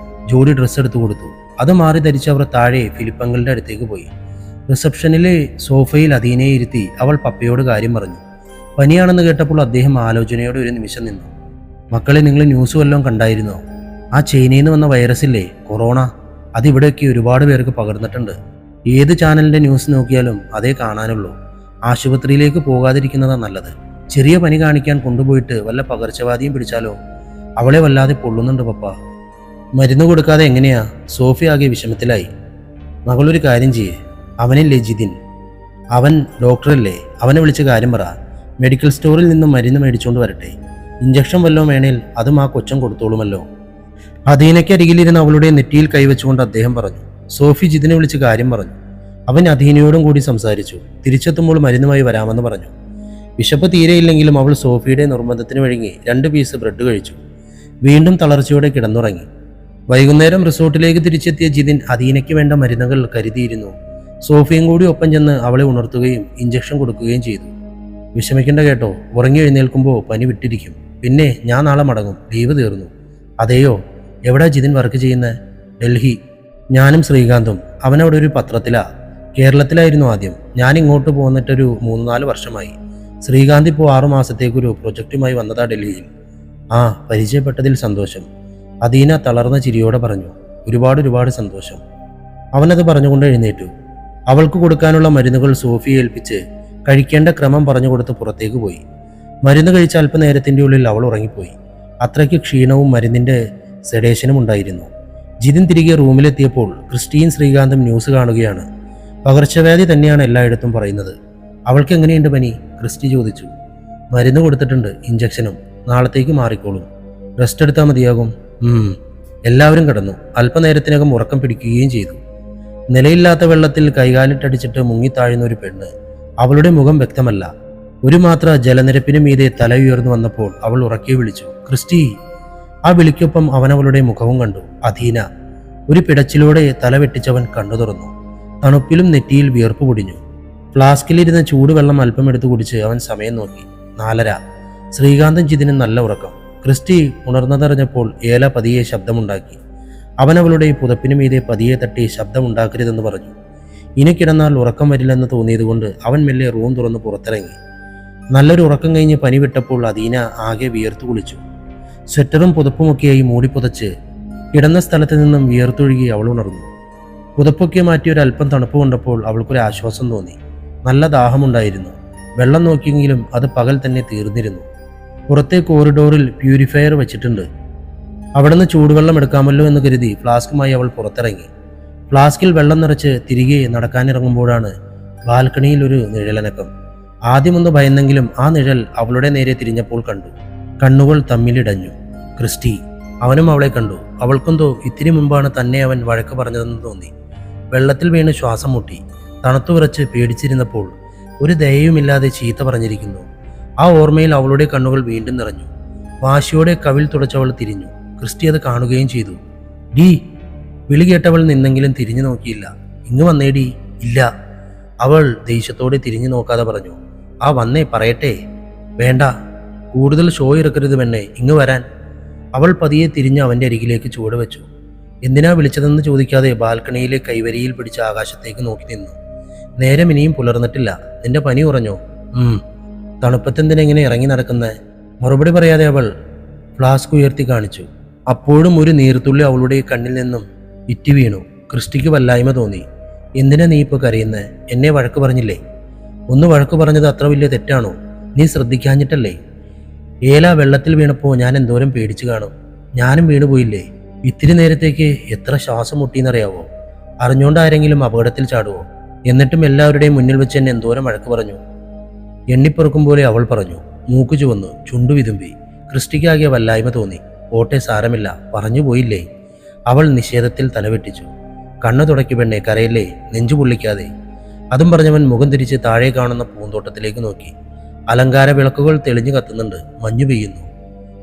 ജോഡി ഡ്രസ്സ് എടുത്തു കൊടുത്തു. അത് മാറി ധരിച്ച് അവർ താഴെ ഫിലിപ്പങ്ങളുടെ അടുത്തേക്ക് പോയി. റിസപ്ഷനിലെ സോഫയിൽ അദീനയെ ഇരുത്തി അവൾ പപ്പയോട് കാര്യം പറഞ്ഞു. പനിയാണെന്ന് കേട്ടപ്പോൾ അദ്ദേഹം ആലോചനയോടെ ഒരു നിമിഷം നിന്നു. മക്കളെ, നിങ്ങൾ ന്യൂസ് വല്ലതും കണ്ടായിരുന്നോ? ആ ചൈനയിൽ നിന്ന് വന്ന വൈറസ് ഇല്ലേ, കൊറോണ, അതിവിടെയൊക്കെ ഒരുപാട് പേർക്ക് പകർന്നിട്ടുണ്ട്. ഏത് ചാനലിന്റെ ന്യൂസ് നോക്കിയാലും അതേ കാണാനുള്ളൂ. ആശുപത്രിയിലേക്ക് പോകാതിരിക്കുന്നതാണ് നല്ലത്. ചെറിയ പനി കാണിക്കാൻ കൊണ്ടുപോയിട്ട് വല്ല പകർച്ചവാദിയും പിടിച്ചാലോ? അവളെ വല്ലാതെ പൊള്ളുന്നുണ്ട് പപ്പ. മരുന്ന് കൊടുക്കാതെ എങ്ങനെയാ? സോഫി ആകെ വിഷമത്തിലായി. മകളൊരു കാര്യം ചെയ്യേ, അവനില്ലേ ജിതിൻ, അവൻ ഡോക്ടറല്ലേ, അവനെ വിളിച്ച് കാര്യം പറ. മെഡിക്കൽ സ്റ്റോറിൽ നിന്നും മരുന്ന് മേടിച്ചുകൊണ്ട് വരട്ടെ. ഇഞ്ചക്ഷൻ വല്ലതും വേണേൽ അതും ആ കൊച്ചം കൊടുത്തോളുമല്ലോ. അദീനയ്ക്ക് അരികിലിരുന്ന് അവളുടെ നെറ്റിയിൽ കൈവച്ചുകൊണ്ട് അദ്ദേഹം പറഞ്ഞു. സോഫി ജിതിനെ വിളിച്ച് കാര്യം പറഞ്ഞു. അവൻ അദീനയോടും കൂടി സംസാരിച്ചു. തിരിച്ചെത്തുമ്പോൾ മരുന്നുമായി വരാമെന്ന് പറഞ്ഞു. വിശപ്പ് തീരെയില്ലെങ്കിലും അവൾ സോഫിയുടെ നിർബന്ധത്തിന് വഴങ്ങി 2 പീസ് ബ്രെഡ് കഴിച്ചു. വീണ്ടും തളർച്ചയോടെ കിടന്നുറങ്ങി. വൈകുന്നേരം റിസോർട്ടിലേക്ക് തിരിച്ചെത്തിയ ജിതിൻ അദീനയ്ക്ക് വേണ്ട മരുന്നുകൾ കരുതിയിരുന്നു. സോഫിയും കൂടി ഒപ്പം ചെന്ന് അവളെ ഉണർത്തുകയും ഇഞ്ചക്ഷൻ കൊടുക്കുകയും ചെയ്തു. വിഷമിക്കേണ്ട കേട്ടോ, ഉറങ്ങി എഴുന്നേൽക്കുമ്പോൾ പനി വിട്ടിരിക്കും. പിന്നെ ഞാൻ നാളെ മടങ്ങും, ലീവ് തീർന്നു. അതെയോ? എവിടാ ജിതിൻ വർക്ക് ചെയ്യുന്നത്? ഡൽഹി. ഞാനും ശ്രീകാന്തും. അവനവിടെ ഒരു പത്രത്തിലാ. കേരളത്തിലായിരുന്നു ആദ്യം. ഞാൻ ഇങ്ങോട്ട് പോന്നിട്ടൊരു 3-4 വർഷമായി. ശ്രീകാന്ത് ഇപ്പോൾ 6 മാസത്തേക്കൊരു പ്രൊജക്റ്റുമായി വന്നതാ ഡൽഹിയിൽ. ആ, പരിചയപ്പെട്ടതിൽ സന്തോഷം. അദീന തളർന്ന ചിരിയോടെ പറഞ്ഞു. ഒരുപാട് സന്തോഷം. അവനത് പറഞ്ഞുകൊണ്ട് എഴുന്നേറ്റു. അവൾക്ക് കൊടുക്കാനുള്ള മരുന്നുകൾ സോഫിയെ ഏൽപ്പിച്ച് കഴിക്കേണ്ട ക്രമം പറഞ്ഞു കൊടുത്ത് പുറത്തേക്ക് പോയി. മരുന്ന് കഴിച്ച അല്പനേരത്തിൻ്റെ ഉള്ളിൽ അവൾ ഉറങ്ങിപ്പോയി. അത്രയ്ക്ക് ക്ഷീണവും മരുന്നിൻ്റെ സെഡേഷനും ഉണ്ടായിരുന്നു. ജിതിൻ തിരികെ റൂമിലെത്തിയപ്പോൾ ക്രിസ്റ്റീൻ ശ്രീകാന്തും ന്യൂസ് കാണുകയാണ്. പകർച്ചവ്യാധി തന്നെയാണ് എല്ലായിടത്തും പറയുന്നത്. അവൾക്ക് എങ്ങനെയുണ്ട് പനി? ക്രിസ്റ്റി ചോദിച്ചു. മരുന്ന് കൊടുത്തിട്ടുണ്ട്, ഇഞ്ചക്ഷനും. നാളത്തേക്ക് മാറിക്കോളും. റെസ്റ്റ് എടുത്താൽ മതിയാകും. എല്ലാവരും കിടന്നു. അല്പനേരത്തിനകം ഉറക്കം പിടിക്കുകയും ചെയ്തു. നിലയില്ലാത്ത വെള്ളത്തിൽ കൈകാലിട്ടടിച്ചിട്ട് മുങ്ങിത്താഴുന്ന ഒരു പെണ്ണ്. അവളുടെ മുഖം വ്യക്തമല്ല. ഒരു മാത്ര ജലനിരപ്പിന് മീതെ തല ഉയർന്നു വന്നപ്പോൾ അവൾ ഉറക്കെ വിളിച്ചു, ക്രിസ്റ്റി. ആ വിളിക്കൊപ്പം അവൻ അവളുടെ മുഖവും കണ്ടു. അധീന. ഒരു പിടച്ചിലൂടെ തല വെട്ടിച്ചവൻ കണ്ണു തുറന്നു. തണുപ്പിലും നെറ്റിയിൽ വിയർപ്പ് പൊടിഞ്ഞു. ഫ്ലാസ്കിലിരുന്ന ചൂടുവെള്ളം അല്പം എടുത്തു കുടിച്ച് അവൻ സമയം നോക്കി. 4:30. ശ്രീകാന്തൻ ജിതിനും നല്ല ഉറക്കം. ക്രിസ്റ്റി ഉണർന്നതറിഞ്ഞപ്പോൾ ഏല പതിയെ ശബ്ദമുണ്ടാക്കി. അവൻ അവളുടെ പുതപ്പിനു മീതെ പതിയെ തട്ടി ശബ്ദമുണ്ടാക്കരുതെന്ന് പറഞ്ഞു. ഇനി കിടന്നാൽ ഉറക്കം വരില്ലെന്ന് തോന്നിയതുകൊണ്ട് അവൻ മെല്ലെ റൂം തുറന്ന് പുറത്തിറങ്ങി. നല്ലൊരു ഉറക്കം കഴിഞ്ഞ് പനി വിട്ടപ്പോൾ അദീന ആകെ വിയർത്തു കുളിച്ചു. സ്വെറ്ററും പുതപ്പുമൊക്കെയായി മൂടിപ്പുതച്ച് കിടന്ന സ്ഥലത്ത് നിന്നും വിയർത്തൊഴുകി അവൾ ഉണർന്നു. പുതപ്പൊക്കെ മാറ്റി ഒരല്പം തണുപ്പ് കൊണ്ടപ്പോൾ അവൾക്കൊരു ആശ്വാസം തോന്നി. നല്ല ദാഹമുണ്ടായിരുന്നു. വെള്ളം നോക്കിയെങ്കിലും അത് പകൽ തന്നെ തീർന്നിരുന്നു. പുറത്തെ കോറിഡോറിൽ പ്യൂരിഫയർ വെച്ചിട്ടുണ്ട്. അവിടുന്ന് ചൂടുവെള്ളം എടുക്കാമല്ലോ എന്ന് കരുതി ഫ്ലാസ്കുമായി അവൾ പുറത്തിറങ്ങി. ഫ്ലാസ്കിൽ വെള്ളം നിറച്ച് തിരികെ നടക്കാനിറങ്ങുമ്പോഴാണ് ബാൽക്കണിയിൽ ഒരു നിഴലനക്കം. ആദ്യമൊന്ന് ഭയന്നെങ്കിലും ആ നിഴൽ അവളുടെ നേരെ തിരിഞ്ഞപ്പോൾ കണ്ടു. കണ്ണുകൾ തമ്മിലിടഞ്ഞു. ക്രിസ്റ്റി. അവനും അവളെ കണ്ടു. അവൾക്കെന്തോ ഇത്തിരി മുമ്പാണ് തന്നെ അവൻ വഴക്ക് പറഞ്ഞതെന്ന് തോന്നി. വെള്ളത്തിൽ വീണ് ശ്വാസം മുട്ടി. തണുത്തു വിറച്ച് പേടിച്ചിരുന്നപ്പോൾ ഒരു ദയയുമില്ലാതെ ചീത്ത പറഞ്ഞിരിക്കുന്നു. ആ ഓർമ്മയിൽ അവളുടെ കണ്ണുകൾ വീണ്ടും നിറഞ്ഞു. വാശിയോടെ കവിൾ തുടച്ചവൾ തിരിഞ്ഞു. ക്രിസ്റ്റി അത് കാണുകയും ചെയ്തു. ഡീ. വിളി കേട്ടവൾ നിന്നെങ്കിലും തിരിഞ്ഞു നോക്കിയില്ല. ഇങ്ങ് വന്നേടി. ഇല്ല. അവൾ ദേഷ്യത്തോടെ തിരിഞ്ഞു നോക്കാതെ പറഞ്ഞു. ആ വന്നേ, പറയട്ടെ. വേണ്ട, കൂടുതൽ ഷോ ഇറക്കരുത് പെണ്ണെ, ഇങ്ങ് വരാൻ. അവൾ പതിയെ തിരിഞ്ഞ് അവൻ്റെ അരികിലേക്ക് ചുവട് വെച്ചു. എന്തിനാ വിളിച്ചതെന്ന് ചോദിക്കാതെ ബാൽക്കണിയിലെ കൈവരിയിൽ പിടിച്ച ആകാശത്തേക്ക് നോക്കി നിന്നു. നേരം ഇനിയും പുലർന്നിട്ടില്ല. നിന്റെ പനി കുറഞ്ഞോ? തണുപ്പത്തെന്തിനെങ്ങനെ ഇറങ്ങി നടക്കുന്നേ? മറുപടി പറയാതെ അവൾ ഫ്ലാസ്ക് ഉയർത്തി കാണിച്ചു. അപ്പോഴും ഒരു നീർത്തുള്ളി അവളുടെ കണ്ണിൽ നിന്നും ഇറ്റി വീണു. ക്രിസ്റ്റിക്ക് വല്ലായ്മ തോന്നി. എന്തിനാ നീ ഇപ്പോൾ കരയുന്നേ? എന്നെ വഴക്ക് പറഞ്ഞില്ലേ? ഒന്ന് വഴക്ക് പറഞ്ഞത് അത്ര വലിയ തെറ്റാണോ? നീ ശ്രദ്ധിക്കാഞ്ഞിട്ടല്ലേ? ഏല വെള്ളത്തിൽ വീണപ്പോൾ ഞാൻ എന്തോരം പേടിച്ചു കാണും. ഞാനും വീണുപോയില്ലേ? ഇത്തിരി നേരത്തേക്ക് എത്ര ശ്വാസം മുട്ടിയെന്നറിയാവോ? അറിഞ്ഞുകൊണ്ട് ആരെങ്കിലും അപകടത്തിൽ ചാടുവോ? എന്നിട്ടും എല്ലാവരുടെയും മുന്നിൽ വെച്ച് എന്നെ എന്തോരം വഴക്ക് പറഞ്ഞു. എണ്ണിപ്പെറുക്കും പോലെ അവൾ പറഞ്ഞു. മൂക്ക് ചുവന്നു, ചുണ്ടു വിതുമ്പി. ക്രിസ്റ്റിക്കാകിയ വല്ലായ്മ തോന്നി. ഓട്ടെ, സാരമില്ല, പറഞ്ഞു പോയില്ലേ? അവൾ നിഷേധത്തിൽ തലവെട്ടിച്ചു. കണ്ണു തുടക്കി പെണ്ണെ, കരയില്ലേ, നെഞ്ചു പൊള്ളിക്കാതെ. അതും പറഞ്ഞവൻ മുഖം തിരിച്ച് താഴെ കാണുന്ന പൂന്തോട്ടത്തിലേക്ക് നോക്കി. അലങ്കാര വിളക്കുകൾ തെളിഞ്ഞു കത്തുന്നുണ്ട്. മഞ്ഞു പെയ്യുന്നു.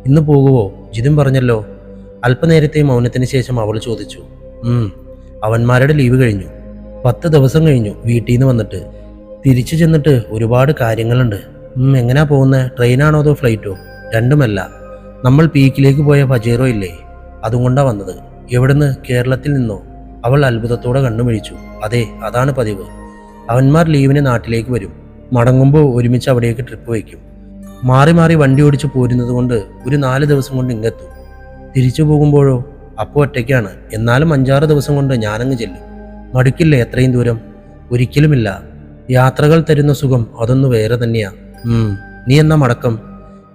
ഇന്ന് പോകുവോ? ജിതിൻ പറഞ്ഞല്ലോ. അല്പനേരത്തെ മൗനത്തിന് ശേഷം അവൾ ചോദിച്ചു. അവന്മാരുടെ ലീവ് കഴിഞ്ഞു. 10 ദിവസം കഴിഞ്ഞു വീട്ടിൽ നിന്ന് വന്നിട്ട്. തിരിച്ചു ചെന്നിട്ട് ഒരുപാട് കാര്യങ്ങളുണ്ട്. എങ്ങനെയാ പോകുന്നത്? ട്രെയിനാണോ അതോ ഫ്ലൈറ്റോ? രണ്ടുമല്ല. നമ്മൾ പീക്കിലേക്ക് പോയ പജേറോ ഇല്ലേ, അതും കൊണ്ടാ വന്നത്. എവിടുന്ന്? കേരളത്തിൽ നിന്നോ? അവൾ അത്ഭുതത്തോടെ കണ്ണുമിഴിച്ചു. അതെ, അതാണ് പതിവ്. അവന്മാർ ലീവിന് നാട്ടിലേക്ക് വരും. മടങ്ങുമ്പോൾ ഒരുമിച്ച് അവിടേക്ക് ട്രിപ്പ് വയ്ക്കും. മാറി മാറി വണ്ടി ഓടിച്ച് പോരുന്നത് കൊണ്ട് ഒരു 4 ദിവസം കൊണ്ട് ഇങ്ങെത്തും. തിരിച്ചു പോകുമ്പോഴോ? അപ്പോൾ ഒറ്റയ്ക്കാണ്. എന്നാലും 5-6 ദിവസം കൊണ്ട് ഞാനങ്ങ് ചെല്ലും. മടുക്കില്ലേ എത്രയും ദൂരം? ഒരിക്കലുമില്ല. യാത്രകൾ തരുന്ന സുഖം അതൊന്ന് വേറെ തന്നെയാ. നീ എന്നാ മടക്കം?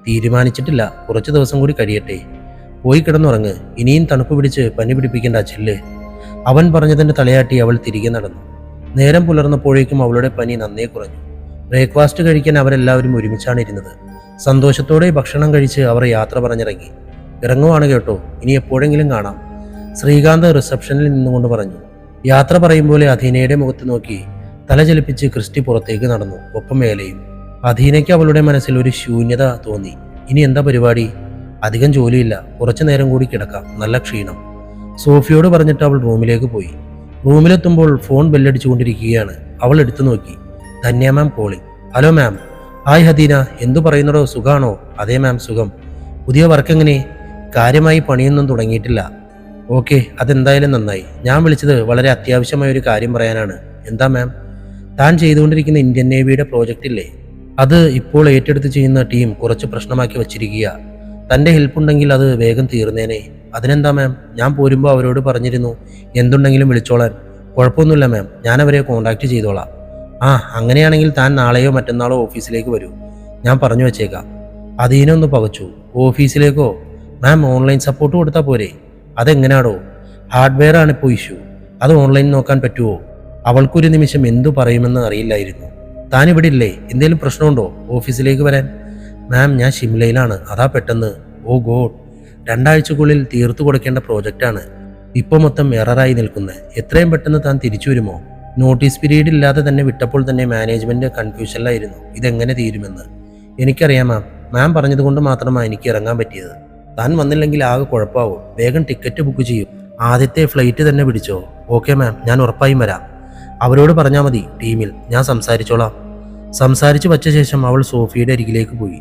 തീരുമാനിച്ചിട്ടില്ല. കുറച്ച് ദിവസം കൂടി കഴിയട്ടെ. പോയി കിടന്നുറങ്ങ്. ഇനിയും തണുപ്പ് പിടിച്ച് പനി പിടിപ്പിക്കേണ്ട ചെല്ല്. അവൻ പറഞ്ഞതിൻ്റെ തലയാട്ടി അവൾ തിരികെ നടന്നു. നേരം പുലർന്നപ്പോഴേക്കും അവളുടെ പനി നന്നേ കുറഞ്ഞു. ബ്രേക്ക്ഫാസ്റ്റ് കഴിക്കാൻ അവരെല്ലാവരും ഒരുമിച്ചാണ് ഇരുന്നത്. സന്തോഷത്തോടെ ഭക്ഷണം കഴിച്ച് അവർ യാത്ര പറഞ്ഞിറങ്ങി. ഇറങ്ങുവാണ് കേട്ടോ, ഇനി എപ്പോഴെങ്കിലും കാണാം, ശ്രീകാന്ത് റിസപ്ഷനിൽ നിന്നുകൊണ്ട് പറഞ്ഞു. യാത്ര പറയും പോലെ അധീനയുടെ മുഖത്ത് നോക്കി തല ചലിപ്പിച്ച് ക്രിസ്റ്റി പുറത്തേക്ക് നടന്നു. ഒപ്പം മേലെയും. അധീനയ്ക്ക് അവളുടെ മനസ്സിൽ ഒരു ശൂന്യത തോന്നി. ഇനി എന്താ പരിപാടി? അധികം ജോലിയില്ല, കുറച്ചു നേരം കൂടി കിടക്കാം, നല്ല ക്ഷീണം. സോഫിയോട് പറഞ്ഞിട്ട് അവൾ റൂമിലേക്ക് പോയി. റൂമിലെത്തുമ്പോൾ ഫോൺ ബെല്ലടിച്ചുകൊണ്ടിരിക്കുകയാണ്. അവൾ എടുത്തു നോക്കി. ധന്യ മാം കോളിംഗ്. Hello ma'am. ഹായ് ഹദീന, എന്തു പറയുന്നടോ? സുഖാണോ? അതെ മാം, സുഖം. പുതിയ വർക്ക് എങ്ങനെ? കാര്യമായി പണിയൊന്നും തുടങ്ങിയിട്ടില്ല. ഓക്കെ, അതെന്തായാലും നന്നായി. ഞാൻ വിളിച്ചത് വളരെ അത്യാവശ്യമായ ഒരു കാര്യം പറയാനാണ്. എന്താ മാം? താൻ ചെയ്തുകൊണ്ടിരിക്കുന്ന ഇന്ത്യൻ നേവിയുടെ പ്രോജക്റ്റ് ഇല്ലേ, അത് ഇപ്പോൾ ഏറ്റെടുത്ത് ചെയ്യുന്ന ടീം കുറച്ച് പ്രശ്നമാക്കി വച്ചിരിക്കുക. തൻ്റെ ഹെൽപ്പുണ്ടെങ്കിൽ അത് വേഗം തീർന്നേനെ. അതിനെന്താ മാം? ഞാൻ പോരുമ്പോൾ അവരോട് പറഞ്ഞിരുന്നു എന്തുണ്ടെങ്കിലും വിളിച്ചോളാൻ. കുഴപ്പമൊന്നുമില്ല മാം, ഞാൻ അവരെ കോൺടാക്റ്റ് ചെയ്തോളാം. ആ, അങ്ങനെയാണെങ്കിൽ താൻ നാളെയോ മറ്റന്നാളോ ഓഫീസിലേക്ക് വരൂ, ഞാൻ പറഞ്ഞു വച്ചേക്കാം. അതീനൊന്ന് പകച്ചു. ഓഫീസിലേക്കോ? മാം, ഓൺലൈൻ സപ്പോർട്ട് കൊടുത്താൽ പോരെ? അതെങ്ങനെയാടോ? ഹാർഡ്വെയർ ആണ് ഇപ്പോൾ ഇഷ്യൂ, അത് ഓൺലൈൻ നോക്കാൻ പറ്റുമോ? അവൾക്കൊരു നിമിഷം എന്തു പറയുമെന്ന് അറിയില്ലായിരുന്നു. താൻ ഇവിടെ ഇല്ലേ? എന്തെങ്കിലും പ്രശ്നമുണ്ടോ ഓഫീസിലേക്ക് വരാൻ? മാം, ഞാൻ ഷിംലയിലാണ്, അതാ പെട്ടെന്ന്. ഓ ഗോഡ്, 2 ആഴ്ചക്കുള്ളിൽ തീർത്തു കൊടുക്കേണ്ട പ്രോജക്റ്റാണ് ഇപ്പോൾ മൊത്തം എററായി നിൽക്കുന്നത്. എത്രയും പെട്ടെന്ന് താൻ തിരിച്ചു വരുമോ? നോട്ടീസ് പീരീഡ് ഇല്ലാതെ തന്നെ വിട്ടപ്പോൾ തന്നെ മാനേജ്മെന്റ് കൺഫ്യൂഷനിലായിരുന്നു ഇതെങ്ങനെ തീരുമെന്ന്. എനിക്കറിയാം മാം, മാം പറഞ്ഞതുകൊണ്ട് മാത്രമാണ് എനിക്ക് ഇറങ്ങാൻ പറ്റിയത്. താൻ വന്നില്ലെങ്കിൽ ആകെ കുഴപ്പമാവും. വേഗം ടിക്കറ്റ് ബുക്ക് ചെയ്യും. ആദ്യത്തെ ഫ്ലൈറ്റ് തന്നെ പിടിച്ചോ? ഓക്കെ മാം, ഞാൻ ഉറപ്പായും വരാം. അവരോട് പറഞ്ഞാൽ മതി, ടീമിൽ ഞാൻ സംസാരിച്ചോളാം. സംസാരിച്ചു വച്ച ശേഷം അവൾ സോഫിയുടെ അരികിലേക്ക് പോയി.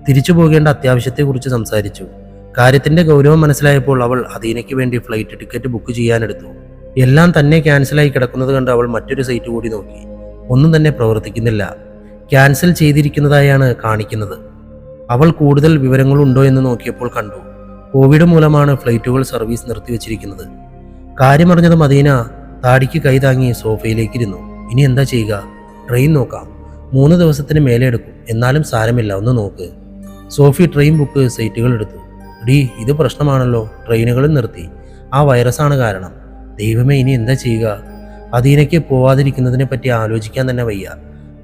തിരിച്ചു പോകേണ്ട അത്യാവശ്യത്തെക്കുറിച്ച് സംസാരിച്ചു. കാര്യത്തിന്റെ ഗൗരവം മനസ്സിലായപ്പോൾ അവൾ അദീനയ്ക്ക് വേണ്ടി ഫ്ലൈറ്റ് ടിക്കറ്റ് ബുക്ക് ചെയ്യാനെടുത്തു. എല്ലാം തന്നെ ക്യാൻസലായി കിടക്കുന്നത് കണ്ട് അവൾ മറ്റൊരു സൈറ്റ് കൂടി നോക്കി. ഒന്നും തന്നെ പ്രവർത്തിക്കുന്നില്ല. ക്യാൻസൽ ചെയ്തിരിക്കുന്നതായാണ് കാണിക്കുന്നത്. അവൾ കൂടുതൽ വിവരങ്ങളുണ്ടോ എന്ന് നോക്കിയപ്പോൾ കണ്ടു, കോവിഡ് മൂലമാണ് ഫ്ലൈറ്റുകൾ സർവീസ് നിർത്തിവെച്ചിരിക്കുന്നത്. കാര്യമറിഞ്ഞത് മദീന താടിക്ക് കൈ താങ്ങി സോഫയിലേക്കിരുന്നു. ഇനി എന്താ ചെയ്യുക? ട്രെയിൻ നോക്കാം, 3 ദിവസത്തിന് മേലെ എടുക്കും, എന്നാലും സാരമില്ല, ഒന്ന് നോക്ക്. സോഫി ട്രെയിൻ ബുക്ക് സൈറ്റുകൾ എടുത്തു. ഡി, ഇത് പ്രശ്നമാണല്ലോ, ട്രെയിനുകളും നിർത്തി. ആ വൈറസാണ് കാരണം. ദൈവമേ, ഇനി എന്താ ചെയ്യുക? അദീനയ്ക്ക് പോവാതിരിക്കുന്നതിനെ പറ്റി ആലോചിക്കാൻ തന്നെ വയ്യ.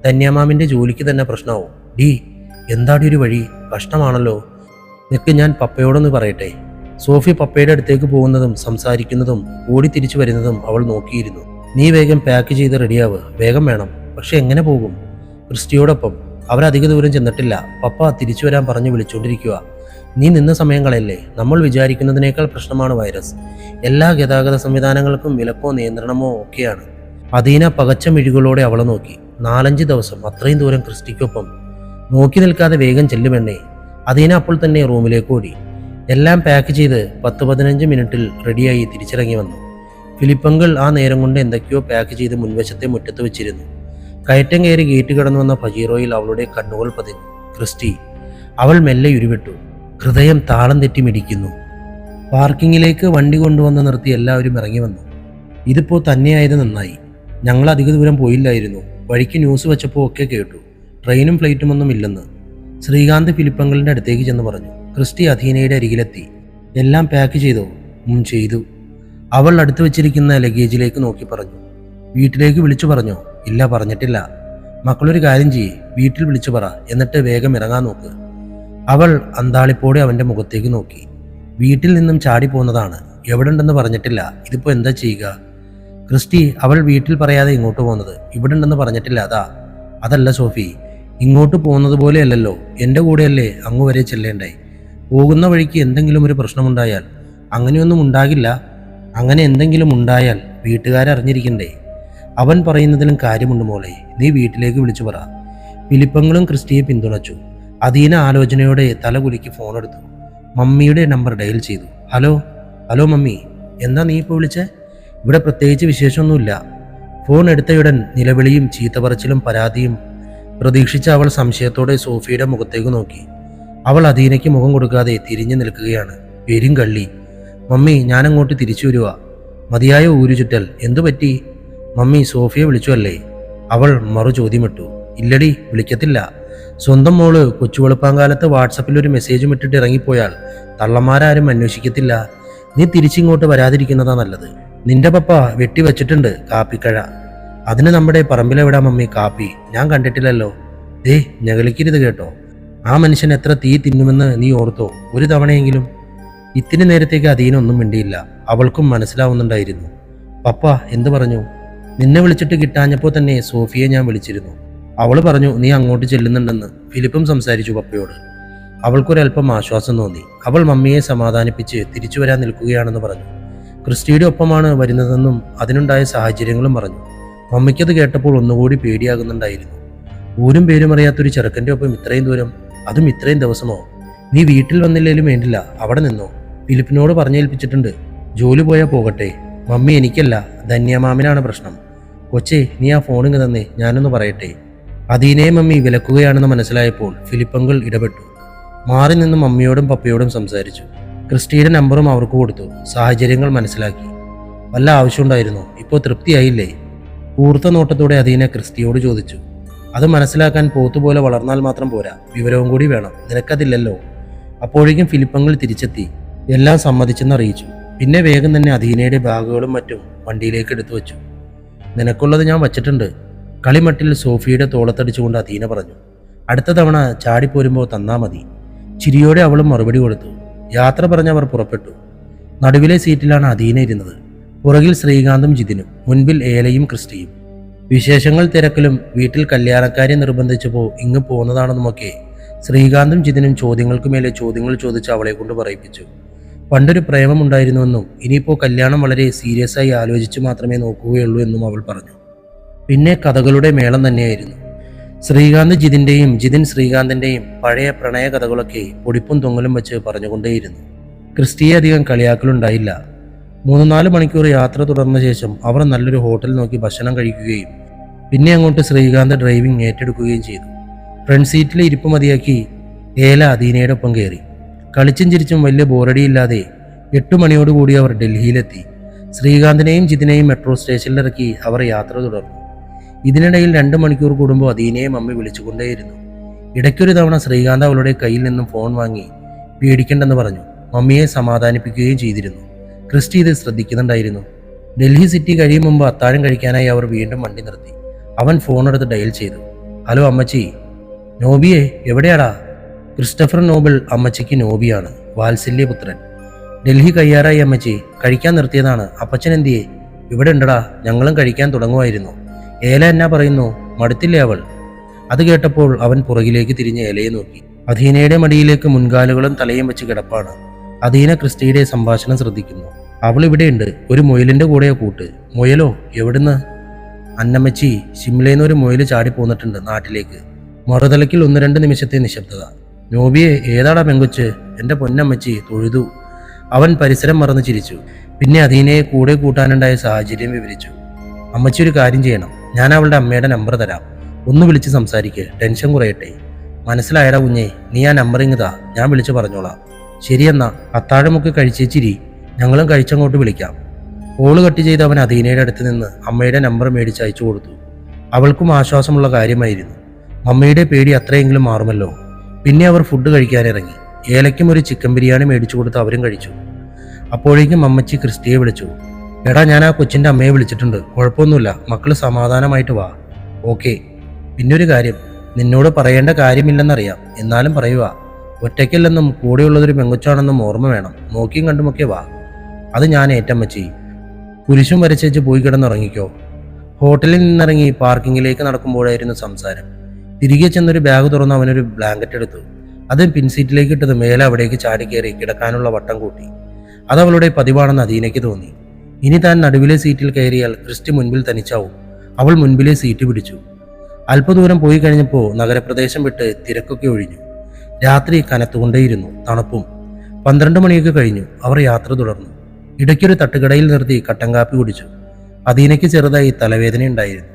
ധന്യാമാമിന്റെ ജോലിക്ക് തന്നെ പ്രശ്നമാവും. ഡി, എന്താടി ഒരു വഴി? കഷ്ടമാണല്ലോ. നിനക്ക് ഞാൻ പപ്പയോടൊന്ന് പറയട്ടെ. സോഫി പപ്പയുടെ അടുത്തേക്ക് പോകുന്നതും സംസാരിക്കുന്നതും ഓടി തിരിച്ചു വരുന്നതും അവൾ നോക്കിയിരുന്നു. നീ വേഗം പാക്ക് ചെയ്ത് റെഡിയാവ്, വേഗം വേണം. പക്ഷെ എങ്ങനെ പോകും? ക്രിസ്റ്റിയോടൊപ്പം. അവരധിക ദൂരം ചെന്നിട്ടില്ല. പപ്പ തിരിച്ചു വരാൻ പറഞ്ഞു വിളിച്ചുകൊണ്ടിരിക്കുക. നീ നിന്ന സമയം കളയല്ലേ. നമ്മൾ വിചാരിക്കുന്നതിനേക്കാൾ പ്രശ്നമാണ് വൈറസ്. എല്ലാ ഗതാഗത സംവിധാനങ്ങൾക്കും വിലക്കോ നിയന്ത്രണമോ ഒക്കെയാണ്. അദീന പകച്ച മിഴികളോടെ അവളെ നോക്കി. 4-5 ദിവസം, അത്രയും ദൂരം ക്രിസ്റ്റിക്കൊപ്പം. നോക്കി നിൽക്കാതെ വേഗം ചെല്ലുമെന്നേ. അദീന അപ്പോൾ തന്നെ റൂമിലേക്ക് ഓടി. എല്ലാം പാക്ക് ചെയ്ത് 10-15 മിനിറ്റിൽ റെഡിയായി തിരിച്ചിറങ്ങി വന്നു. ഫിലിപ്പങ്കിൾ ആ നേരം കൊണ്ട് എന്തൊക്കെയോ പാക്ക് ചെയ്ത് മുൻവശത്തെ മുറ്റത്ത് വെച്ചിരുന്നു. കയറ്റം കയറി ഗേറ്റ് കടന്നു വന്ന പജീറോയിൽ അവളുടെ കണ്ണുകൾ പതിഞ്ഞു. ക്രിസ്റ്റി. അവൾ മെല്ലെ ഉരുവിട്ടു. ഹൃദയം താളം തെറ്റി മിടിക്കുന്നു. പാർക്കിങ്ങിലേക്ക് വണ്ടി കൊണ്ടുവന്ന് നിർത്തി എല്ലാവരും ഇറങ്ങി വന്നു. ഇതിപ്പോൾ തന്നെയായത് നന്നായി. ഞങ്ങൾ അധിക ദൂരം പോയില്ലായിരുന്നു. വഴിക്ക് ന്യൂസ് വെച്ചപ്പോൾ ഒക്കെ കേട്ടു, ട്രെയിനും ഫ്ലൈറ്റും ഒന്നും ഇല്ലെന്ന്. ശ്രീകാന്ത് ഫിലിപ്പങ്കിളിൻ്റെ അടുത്തേക്ക് ചെന്ന് പറഞ്ഞു. ക്രിസ്റ്റി അധീനയുടെ അരികിലെത്തി. എല്ലാം പാക്ക് ചെയ്തോ? ചെയ്തു. അവൾ അടുത്ത് വെച്ചിരിക്കുന്ന ലഗേജിലേക്ക് നോക്കി പറഞ്ഞു. വീട്ടിലേക്ക് വിളിച്ചു പറഞ്ഞോ? ഇല്ല, പറഞ്ഞിട്ടില്ല. മക്കളൊരു കാര്യം ചെയ്യേ, വീട്ടിൽ വിളിച്ചു പറ, എന്നിട്ട് വേഗം ഇറങ്ങാൻ നോക്ക്. അവൾ അന്താളിപ്പോടെ അവൻ്റെ മുഖത്തേക്ക് നോക്കി. വീട്ടിൽ നിന്നും ചാടി പോകുന്നതാണ്, എവിടെ ഉണ്ടെന്ന് പറഞ്ഞിട്ടില്ല. ഇതിപ്പോൾ എന്താ ചെയ്യുക? ക്രിസ്റ്റി, അവൾ വീട്ടിൽ പറയാതെ ഇങ്ങോട്ട് പോകുന്നത്. ഇവിടെ ഉണ്ടെന്ന് പറഞ്ഞിട്ടില്ല. അതല്ല സോഫി, ഇങ്ങോട്ട് പോകുന്നത് പോലെയല്ലല്ലോ. എൻ്റെ കൂടെയല്ലേ അങ്ങ് വരെ ചെല്ലേണ്ടായി. പോകുന്ന വഴിക്ക് എന്തെങ്കിലും ഒരു പ്രശ്നമുണ്ടായാൽ? അങ്ങനെയൊന്നും ഉണ്ടാകില്ല. അങ്ങനെ എന്തെങ്കിലും ഉണ്ടായാൽ വീട്ടുകാരറിഞ്ഞിരിക്കണ്ടേ? അവൻ പറയുന്നതിലും കാര്യമുണ്ട് മോളെ, നീ വീട്ടിലേക്ക് വിളിച്ചു പറ. ഫിലിപ്പങ്ങളും ക്രിസ്റ്റിയെ പിന്തുണച്ചു. അദീന ആലോചനയോടെ തല കുലുക്കി ഫോണെടുത്തു. മമ്മിയുടെ നമ്പർ ഡയൽ ചെയ്തു. ഹലോ മമ്മി, എന്താ നീ ഇപ്പോൾ വിളിച്ചേ? ഇവിടെ പ്രത്യേകിച്ച് വിശേഷമൊന്നുമില്ല. ഫോൺ എടുത്തയുടൻ നിലവിളിയും ചീത്തപറച്ചിലും പരാതിയും പ്രതീക്ഷിച്ച അവൾ സംശയത്തോടെ സോഫിയുടെ മുഖത്തേക്ക് നോക്കി. അവൾ അദീനയ്ക്ക് മുഖം കൊടുക്കാതെ തിരിഞ്ഞു നിൽക്കുകയാണ്. പേരും കള്ളി. മമ്മി, ഞാനങ്ങോട്ട് തിരിച്ചു വരുക. മതിയായ ഊരുചുറ്റൽ. എന്തു പറ്റി? മമ്മി, സോഫിയെ വിളിച്ചു അല്ലേ? അവൾ മറു ചോദ്യമിട്ടു. ഇല്ലടി, വിളിക്കത്തില്ല. സ്വന്തം മോള് കൊച്ചുവെളുപ്പാങ്കാലത്ത് വാട്സപ്പിൽ ഒരു മെസ്സേജും ഇട്ടിട്ട് ഇറങ്ങിപ്പോയാൽ തള്ളന്മാരാരും അന്വേഷിക്കത്തില്ല. നീ തിരിച്ചിങ്ങോട്ട് വരാതിരിക്കുന്നതാ നല്ലത്. നിന്റെ പപ്പ വെട്ടിവെച്ചിട്ടുണ്ട് കാപ്പിക്കഴ. അതിന് നമ്മുടെ പറമ്പിലെവിടാ മമ്മി കാപ്പി? ഞാൻ കണ്ടിട്ടില്ലല്ലോ. ഞകളിക്കരുത് കേട്ടോ. ആ മനുഷ്യൻ എത്ര തീ തിന്നുമെന്ന് നീ ഓർത്തോ ഒരു തവണയെങ്കിലും? ഇത്തിരി നേരത്തേക്ക് അദീനൊന്നും മിണ്ടിയില്ല. അവൾക്കും മനസ്സിലാവുന്നുണ്ടായിരുന്നു. പപ്പ എന്തു പറഞ്ഞു? നിന്നെ വിളിച്ചിട്ട് കിട്ടാഞ്ഞപ്പോൾ തന്നെ സോഫിയെ ഞാൻ വിളിച്ചിരുന്നു. അവൾ പറഞ്ഞു നീ അങ്ങോട്ട് ചെല്ലുന്നുണ്ടെന്ന്. ഫിലിപ്പും സംസാരിച്ചു പപ്പയോട്. അവൾക്കൊരൽപ്പം ആശ്വാസം തോന്നി. അവൾ മമ്മിയെ സമാധാനിപ്പിച്ച് തിരിച്ചു വരാൻ നിൽക്കുകയാണെന്ന് പറഞ്ഞു. ക്രിസ്റ്റിയുടെ ഒപ്പമാണ് വരുന്നതെന്നും അതിനുണ്ടായ സാഹചര്യങ്ങളും പറഞ്ഞു. മമ്മിക്കത് കേട്ടപ്പോൾ ഒന്നുകൂടി പേടിയാകുന്നുണ്ടായിരുന്നു. ഊരും പേരും അറിയാത്തൊരു ചെറുക്കൻ്റെ ഒപ്പം ഇത്രയും ദൂരം, അതും ഇത്രയും ദിവസമോ? നീ വീട്ടിൽ വന്നില്ലേലും വേണ്ടില്ല, അവിടെ നിന്നോ. ഫിലിപ്പിനോട് പറഞ്ഞേൽപ്പിച്ചിട്ടുണ്ട്. ജോലി പോയാൽ പോകട്ടെ. മമ്മി, എനിക്കല്ല, ധന്യമാമിനാണ് പ്രശ്നം. കൊച്ചേ, നീ ആ ഫോണിങ് തന്നെ, ഞാനൊന്ന് പറയട്ടെ. അദീനയെ മമ്മി വിലക്കുകയാണെന്ന് മനസ്സിലായപ്പോൾ ഫിലിപ്പങ്കിൾ ഇടപെട്ടു. മാറി നിന്ന് മമ്മിയോടും പപ്പയോടും സംസാരിച്ചു. ക്രിസ്റ്റിയുടെ നമ്പറും അവർക്ക് കൊടുത്തു. സാഹചര്യങ്ങൾ മനസ്സിലാക്കി. വല്ല ആവശ്യമുണ്ടായിരുന്നു? ഇപ്പോൾ തൃപ്തിയായില്ലേ? കൂർത്ത നോട്ടത്തോടെ അദീന ക്രിസ്റ്റിയോട് ചോദിച്ചു. അത് മനസ്സിലാക്കാൻ പോത്തുപോലെ വളർന്നാൽ മാത്രം പോരാ, വിവരവും കൂടി വേണം. നിനക്കതില്ലല്ലോ. അപ്പോഴേക്കും ഫിലിപ്പങ്ങൾ തിരിച്ചെത്തി. എല്ലാം സമ്മതിച്ചെന്ന് അറിയിച്ചു. പിന്നെ വേഗം തന്നെ അദീനയുടെ ബാഗുകളും മറ്റും വണ്ടിയിലേക്ക് എടുത്തു വെച്ചു. നിനക്കുള്ളത് ഞാൻ വച്ചിട്ടുണ്ട്. കളിമട്ടിൽ സോഫിയുടെ തോളത്തടിച്ചുകൊണ്ട് അദീന പറഞ്ഞു. അടുത്ത തവണ ചാടിപ്പോരുമ്പോൾ തന്നാ മതി. ചിരിയോടെ അവളും മറുപടി കൊടുത്തു. യാത്ര പറഞ്ഞവർ പുറപ്പെട്ടു. നടുവിലെ സീറ്റിലാണ് അദീന ഇരുന്നത്. പുറകിൽ ശ്രീകാന്തും ജിതിനും, മുൻപിൽ ഏലയും ക്രിസ്റ്റിയും. വിശേഷങ്ങൾ തിരക്കലും വീട്ടിൽ കല്യാണക്കാരെ നിർബന്ധിച്ചപ്പോൾ ഇങ്ങ് പോകുന്നതാണെന്നുമൊക്കെ ശ്രീകാന്തും ജിതിനും ചോദ്യങ്ങൾക്ക് മേലെ ചോദ്യങ്ങൾ ചോദിച്ച് അവളെ കൊണ്ട് പറയിപ്പിച്ചു. പണ്ടൊരു പ്രേമമുണ്ടായിരുന്നുവെന്നും ഇനിയിപ്പോൾ കല്യാണം വളരെ സീരിയസ് ആയി ആലോചിച്ച് മാത്രമേ നോക്കുകയുള്ളൂ എന്നും അവൾ പറഞ്ഞു. പിന്നെ കഥകളുടെ മേളം തന്നെയായിരുന്നു. ശ്രീകാന്ത് ജിതിൻ്റെയും ജിതിൻ ശ്രീകാന്തിൻ്റെയും പഴയ പ്രണയ കഥകളൊക്കെ പൊടിപ്പും തൊങ്ങലും വെച്ച് പറഞ്ഞുകൊണ്ടേയിരുന്നു. ക്രിസ്റ്റിയെ അധികം കളിയാക്കലുണ്ടായില്ല. 3-4 മണിക്കൂർ യാത്ര തുടർന്ന ശേഷം അവർ നല്ലൊരു ഹോട്ടൽ നോക്കി ഭക്ഷണം കഴിക്കുകയും പിന്നെ അങ്ങോട്ട് ശ്രീകാന്ത് ഡ്രൈവിംഗ് ഏറ്റെടുക്കുകയും ചെയ്തു. ഫ്രണ്ട് സീറ്റിൽ ഇരിപ്പ് മതിയാക്കി ഏല അദീനയുടെ ഒപ്പം കയറി. കളിച്ചും ചിരിച്ചും വലിയ ബോറടിയില്ലാതെ 8 മണിയോടുകൂടി അവർ ഡൽഹിയിലെത്തി. ശ്രീകാന്തിനെയും ജിതിനെയും മെട്രോ സ്റ്റേഷനിലിറക്കി അവർ യാത്ര തുടർന്നു. ഇതിനിടയിൽ 2 മണിക്കൂർ കൂടുമ്പോൾ അദീനയെ അമ്മ വിളിച്ചുകൊണ്ടേയിരുന്നു. ഇടയ്ക്കൊരു തവണ ശ്രീകാന്ത് അവളുടെ കയ്യിൽ നിന്നും ഫോൺ വാങ്ങി പേടിക്കണ്ടെന്ന് പറഞ്ഞു മമ്മിയെ സമാധാനിപ്പിക്കുകയും ചെയ്തിരുന്നു. ക്രിസ്റ്റി ഇത് ശ്രദ്ധിക്കുന്നുണ്ടായിരുന്നു. ഡൽഹി സിറ്റി കഴിയും മുമ്പ് അത്താഴം കഴിക്കാനായി അവർ വീണ്ടും വണ്ടി നിർത്തി. അവൻ ഫോണെടുത്ത് ഡയൽ ചെയ്തു. ഹലോ അമ്മച്ചി. നോബിയെ എവിടെയാടാ? ക്രിസ്റ്റഫർ നോബിൾ അമ്മച്ചിക്ക് നോബിയാണ്, വാത്സല്യപുത്രൻ. ഡൽഹി കയ്യാറായി അമ്മച്ചി, കഴിക്കാൻ നിർത്തിയതാണ്. അപ്പച്ചൻ എന്തിയെ? ഇവിടെ ഉണ്ടടാ, ഞങ്ങളും കഴിക്കാൻ തുടങ്ങുമായിരുന്നു. ഏല എന്നാ പറയുന്നു? മടുത്തില്ലേ അവൾ? അത് കേട്ടപ്പോൾ അവൻ പുറകിലേക്ക് തിരിഞ്ഞ് ഏലയെ നോക്കി. അദീനയുടെ മടിയിലേക്ക് മുൻകാലുകളും തലയും വെച്ച് കിടപ്പാണ്. അദീന ക്രിസ്റ്റിയുടെ സംഭാഷണം ശ്രദ്ധിക്കുന്നു. അവൾ ഇവിടെയുണ്ട്, ഒരു മുയലിന്റെ കൂടെയോ കൂട്ട്. മുയലോ? എവിടുന്ന്? അന്നമ്മച്ചി, ഷിംലയിൽ ഒരു മുയൽ ചാടി പോന്നിട്ടുണ്ട് നാട്ടിലേക്ക്. മറുതലയ്ക്കിൽ 1-2 നിമിഷത്തെ നിശബ്ദത. നോബിയെ ഏതാടാ പെങ്കൊച്ച്? എൻ്റെ പൊന്നമ്മച്ചി തൊഴുതു. അവൻ പരിസരം മറന്ന് ചിരിച്ചു. പിന്നെ അദീനയെ കൂടെ കൂട്ടാനുണ്ടായ സാഹചര്യം വിവരിച്ചു. അമ്മച്ചി ഒരു കാര്യം ചെയ്യണം, ഞാൻ അവളുടെ അമ്മയുടെ നമ്പർ തരാം, ഒന്ന് വിളിച്ച് സംസാരിക്ക്, ടെൻഷൻ കുറയട്ടെ. മനസ്സിലായടാ കുഞ്ഞേ, നീ ആ നമ്പർ ഇങ്ങതാ, ഞാൻ വിളിച്ചു പറഞ്ഞോളാം. ശരിയെന്നാ, അത്താഴമൊക്കെ കഴിച്ചേച്ചിരി, ഞങ്ങളും കഴിച്ചങ്ങോട്ട് വിളിക്കാം. കോള് കട്ട് ചെയ്ത് അവൻ അദീനയുടെ അടുത്ത് നിന്ന് അമ്മയുടെ നമ്പർ മേടിച്ച് അയച്ചു കൊടുത്തു. അവൾക്കും ആശ്വാസമുള്ള കാര്യമായിരുന്നു. അമ്മയുടെ പേടി അത്രയെങ്കിലും മാറുമല്ലോ. പിന്നെ അവർ ഫുഡ് കഴിക്കാനിറങ്ങി. ഏലയ്ക്കും ഒരു ചിക്കൻ ബിരിയാണി മേടിച്ചു കൊടുത്ത് അവരും കഴിച്ചു. അപ്പോഴേക്കും അമ്മച്ചി ക്രിസ്റ്റിയെ വിളിച്ചു. എടാ, ഞാൻ ആ കൊച്ചിൻ്റെ അമ്മയെ വിളിച്ചിട്ടുണ്ട്, കുഴപ്പമൊന്നുമില്ല, മക്കള് സമാധാനമായിട്ട് വാ. ഓക്കെ. പിന്നൊരു കാര്യം, നിന്നോട് പറയേണ്ട കാര്യമില്ലെന്നറിയാം, എന്നാലും പറയുക. ഒറ്റയ്ക്കല്ലെന്നും കൂടെയുള്ളതൊരു പെങ്കൊച്ചാണെന്നും ഓർമ്മ വേണം. നോക്കിയും കണ്ടുമൊക്കെ വാ. അത് ഞാൻ ഏറ്റമ്മച്ചി. കുരിശും വരച്ചേച്ച് പോയി കിടന്നുറങ്ങിക്കോ. ഹോട്ടലിൽ നിന്നിറങ്ങി പാർക്കിങ്ങിലേക്ക് നടക്കുമ്പോഴായിരുന്നു സംസാരം. തിരികെ ചെന്നൊരു ബാഗ് തുറന്ന് അവനൊരു ബ്ലാങ്കറ്റ് എടുത്തു. അത് പിൻസീറ്റിലേക്ക് ഇട്ടത് മേലെ അവിടേക്ക് ചാടിക്കയറി കിടക്കാനുള്ള വട്ടം കൂട്ടി. അതവളുടെ പതിവാണെന്ന് അദീനയ്ക്ക് തോന്നി. ഇനി താൻ നടുവിലെ സീറ്റിൽ കയറിയാൽ ക്രിസ്റ്റി മുൻപിൽ തനിച്ചാവും. അവൾ മുൻപിലെ സീറ്റ് പിടിച്ചു. അല്പദൂരം പോയി കഴിഞ്ഞപ്പോൾ നഗരപ്രദേശം വിട്ട് തിരക്കൊക്കെ ഒഴിഞ്ഞു. രാത്രി കനത്തുകൊണ്ടേയിരുന്നു, തണുപ്പും. 12 മണിയൊക്കെ കഴിഞ്ഞു. അവർ യാത്ര തുടർന്നു. ഇടയ്ക്കൊരു തട്ടുകടയിൽ നിർത്തി കട്ടൻ കാപ്പി കുടിച്ചു. അദീനയ്ക്ക് ചെറുതായി തലവേദനയുണ്ടായിരുന്നു.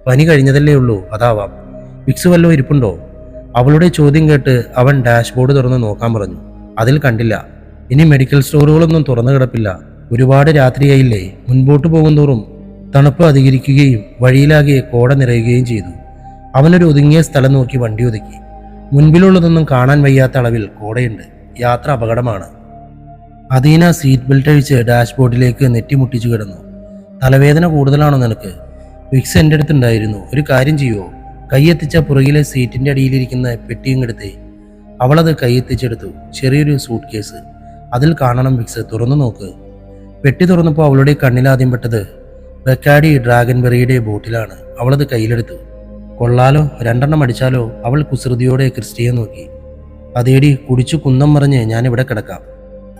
പനി കഴിഞ്ഞതല്ലേ ഉള്ളൂ, അതാവാം. വിക്സ് വല്ലോ ഇരിപ്പുണ്ടോ? അവളുടെ ചോദ്യം കേട്ട് അവൻ ഡാഷ്ബോർഡ് തുറന്ന് നോക്കാൻ പറഞ്ഞു. അതിൽ കണ്ടില്ല. ഇനി മെഡിക്കൽ സ്റ്റോറുകളൊന്നും തുറന്നു കിടപ്പില്ല. ഒരുപാട് രാത്രിയായില്ലേ. മുൻപോട്ട് പോകുന്തോറും തണുപ്പ് അധികരിക്കുകയും വഴിയിലാകെ കോട നിറയുകയും ചെയ്തു. അവനൊരു ഒതുങ്ങിയ സ്ഥലം നോക്കി വണ്ടി ഒതുക്കി. മുൻപിലുള്ളതൊന്നും കാണാൻ വയ്യാത്ത അളവിൽ കോടയുണ്ട്. യാത്ര അപകടമാണ്. അദീന സീറ്റ് ബെൽറ്റ് അഴിച്ച് ഡാഷ്ബോർഡിലേക്ക് നെറ്റിമുട്ടിച്ചു കിടന്നു. തലവേദന കൂടുതലാണോ നിനക്ക്? വിക്സ് എൻ്റെ അടുത്തുണ്ടായിരുന്നു. ഒരു കാര്യം ചെയ്യുമോ? കൈയെത്തിച്ച പുറകിലെ സീറ്റിൻ്റെ അടിയിലിരിക്കുന്ന പെട്ടിയും എടുത്തേ. അവളത് കൈയെത്തിച്ചെടുത്തു. ചെറിയൊരു സൂട്ട് കേസ്. അതിൽ കാണണം വിക്സ്, തുറന്നു നോക്ക്. പെട്ടി തുറന്നപ്പോൾ അവളുടെ കണ്ണിലാദ്യം പെട്ടത് ബക്കാഡി ഡ്രാഗൻബെറിയുടെ ബോട്ടിലാണ്. അവളത് കയ്യിലെടുത്തു. കൊള്ളാലോ, 2 അടിച്ചാലോ? അവൾ കുസൃതിയോടെ ക്രിസ്റ്റിയെ നോക്കി. അതേടി, കുടിച്ചു കുന്നം മറിഞ്ഞ് ഞാനിവിടെ കിടക്കാം.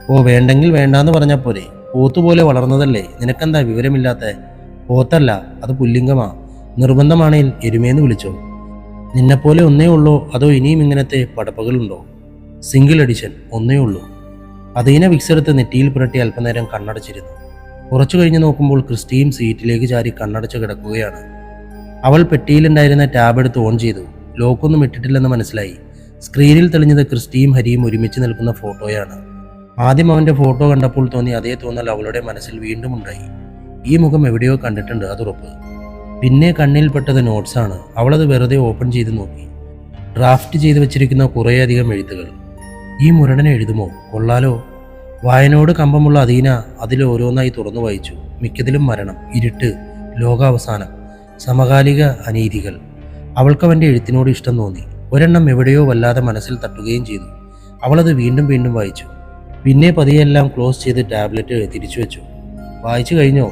ഓ, വേണ്ടെങ്കിൽ വേണ്ടാന്ന് പറഞ്ഞാൽ പോരെ. പോത്തുപോലെ വളർന്നതല്ലേ, നിനക്കെന്താ വിവരമില്ലാത്ത? പോത്തല്ല, അത് പുല്ലിംഗമാ. നിർബന്ധമാണേൽ എരുമേന്ന് വിളിച്ചോ. നിന്നെപ്പോലെ ഒന്നേ ഉള്ളോ, അതോ ഇനിയും ഇങ്ങനത്തെ പടപ്പകളുണ്ടോ? സിംഗിൾ എഡിഷൻ, ഒന്നേ ഉള്ളൂ. അദീന വിക്സ് എടുത്ത് നെറ്റിയിൽ പുരട്ടി അല്പനേരം കണ്ണടച്ചിരുന്നു. കുറച്ചു കഴിഞ്ഞ് നോക്കുമ്പോൾ ക്രിസ്റ്റിയും സീറ്റിലേക്ക് ചാരി കണ്ണടച്ച് കിടക്കുകയാണ്. അവൾ പെട്ടിയിലുണ്ടായിരുന്ന ടാബ് എടുത്ത് ഓൺ ചെയ്തു. ലോക്കൊന്നും ഇട്ടിട്ടില്ലെന്ന് മനസ്സിലായി. സ്ക്രീനിൽ തെളിഞ്ഞത് ക്രിസ്റ്റിയും ഹരിയും ഒരുമിച്ച് നിൽക്കുന്ന ഫോട്ടോയാണ്. ആദ്യം അവൻ്റെ ഫോട്ടോ കണ്ടപ്പോൾ തോന്നി അതേ തോന്നൽ അവളുടെ മനസ്സിൽ വീണ്ടും ഉണ്ടായി. ഈ മുഖം എവിടെയോ കണ്ടിട്ടുണ്ട്, അതുറപ്പ്. പിന്നെ കണ്ണിൽപ്പെട്ടത് നോട്ട്സാണ്. അവളത് വെറുതെ ഓപ്പൺ ചെയ്ത് നോക്കി. ഡ്രാഫ്റ്റ് ചെയ്ത് വെച്ചിരിക്കുന്ന കുറേയധികം എഴുത്തുകൾ. ഈ മുരടനെ എഴുതുമോ? കൊള്ളാലോ. വായനയോട് കമ്പമുള്ള അദീന അതിൽ ഓരോന്നായി തുറന്നു വായിച്ചു. മിക്കതിലും മരണം, ഇരുട്ട്, ലോകാവസാനം, സമകാലിക അനീതികൾ. അവൾക്കവൻ്റെ എഴുത്തിനോട് ഇഷ്ടം തോന്നി. ഒരെണ്ണം എവിടെയോ വല്ലാതെ മനസ്സിൽ തട്ടുകയും ചെയ്തു. അവളത് വീണ്ടും വീണ്ടും വായിച്ചു. പിന്നെ പതിയെല്ലാം ക്ലോസ് ചെയ്ത് ടാബ്ലറ്റ് തിരിച്ചു വെച്ചു. വായിച്ചു കഴിഞ്ഞോ?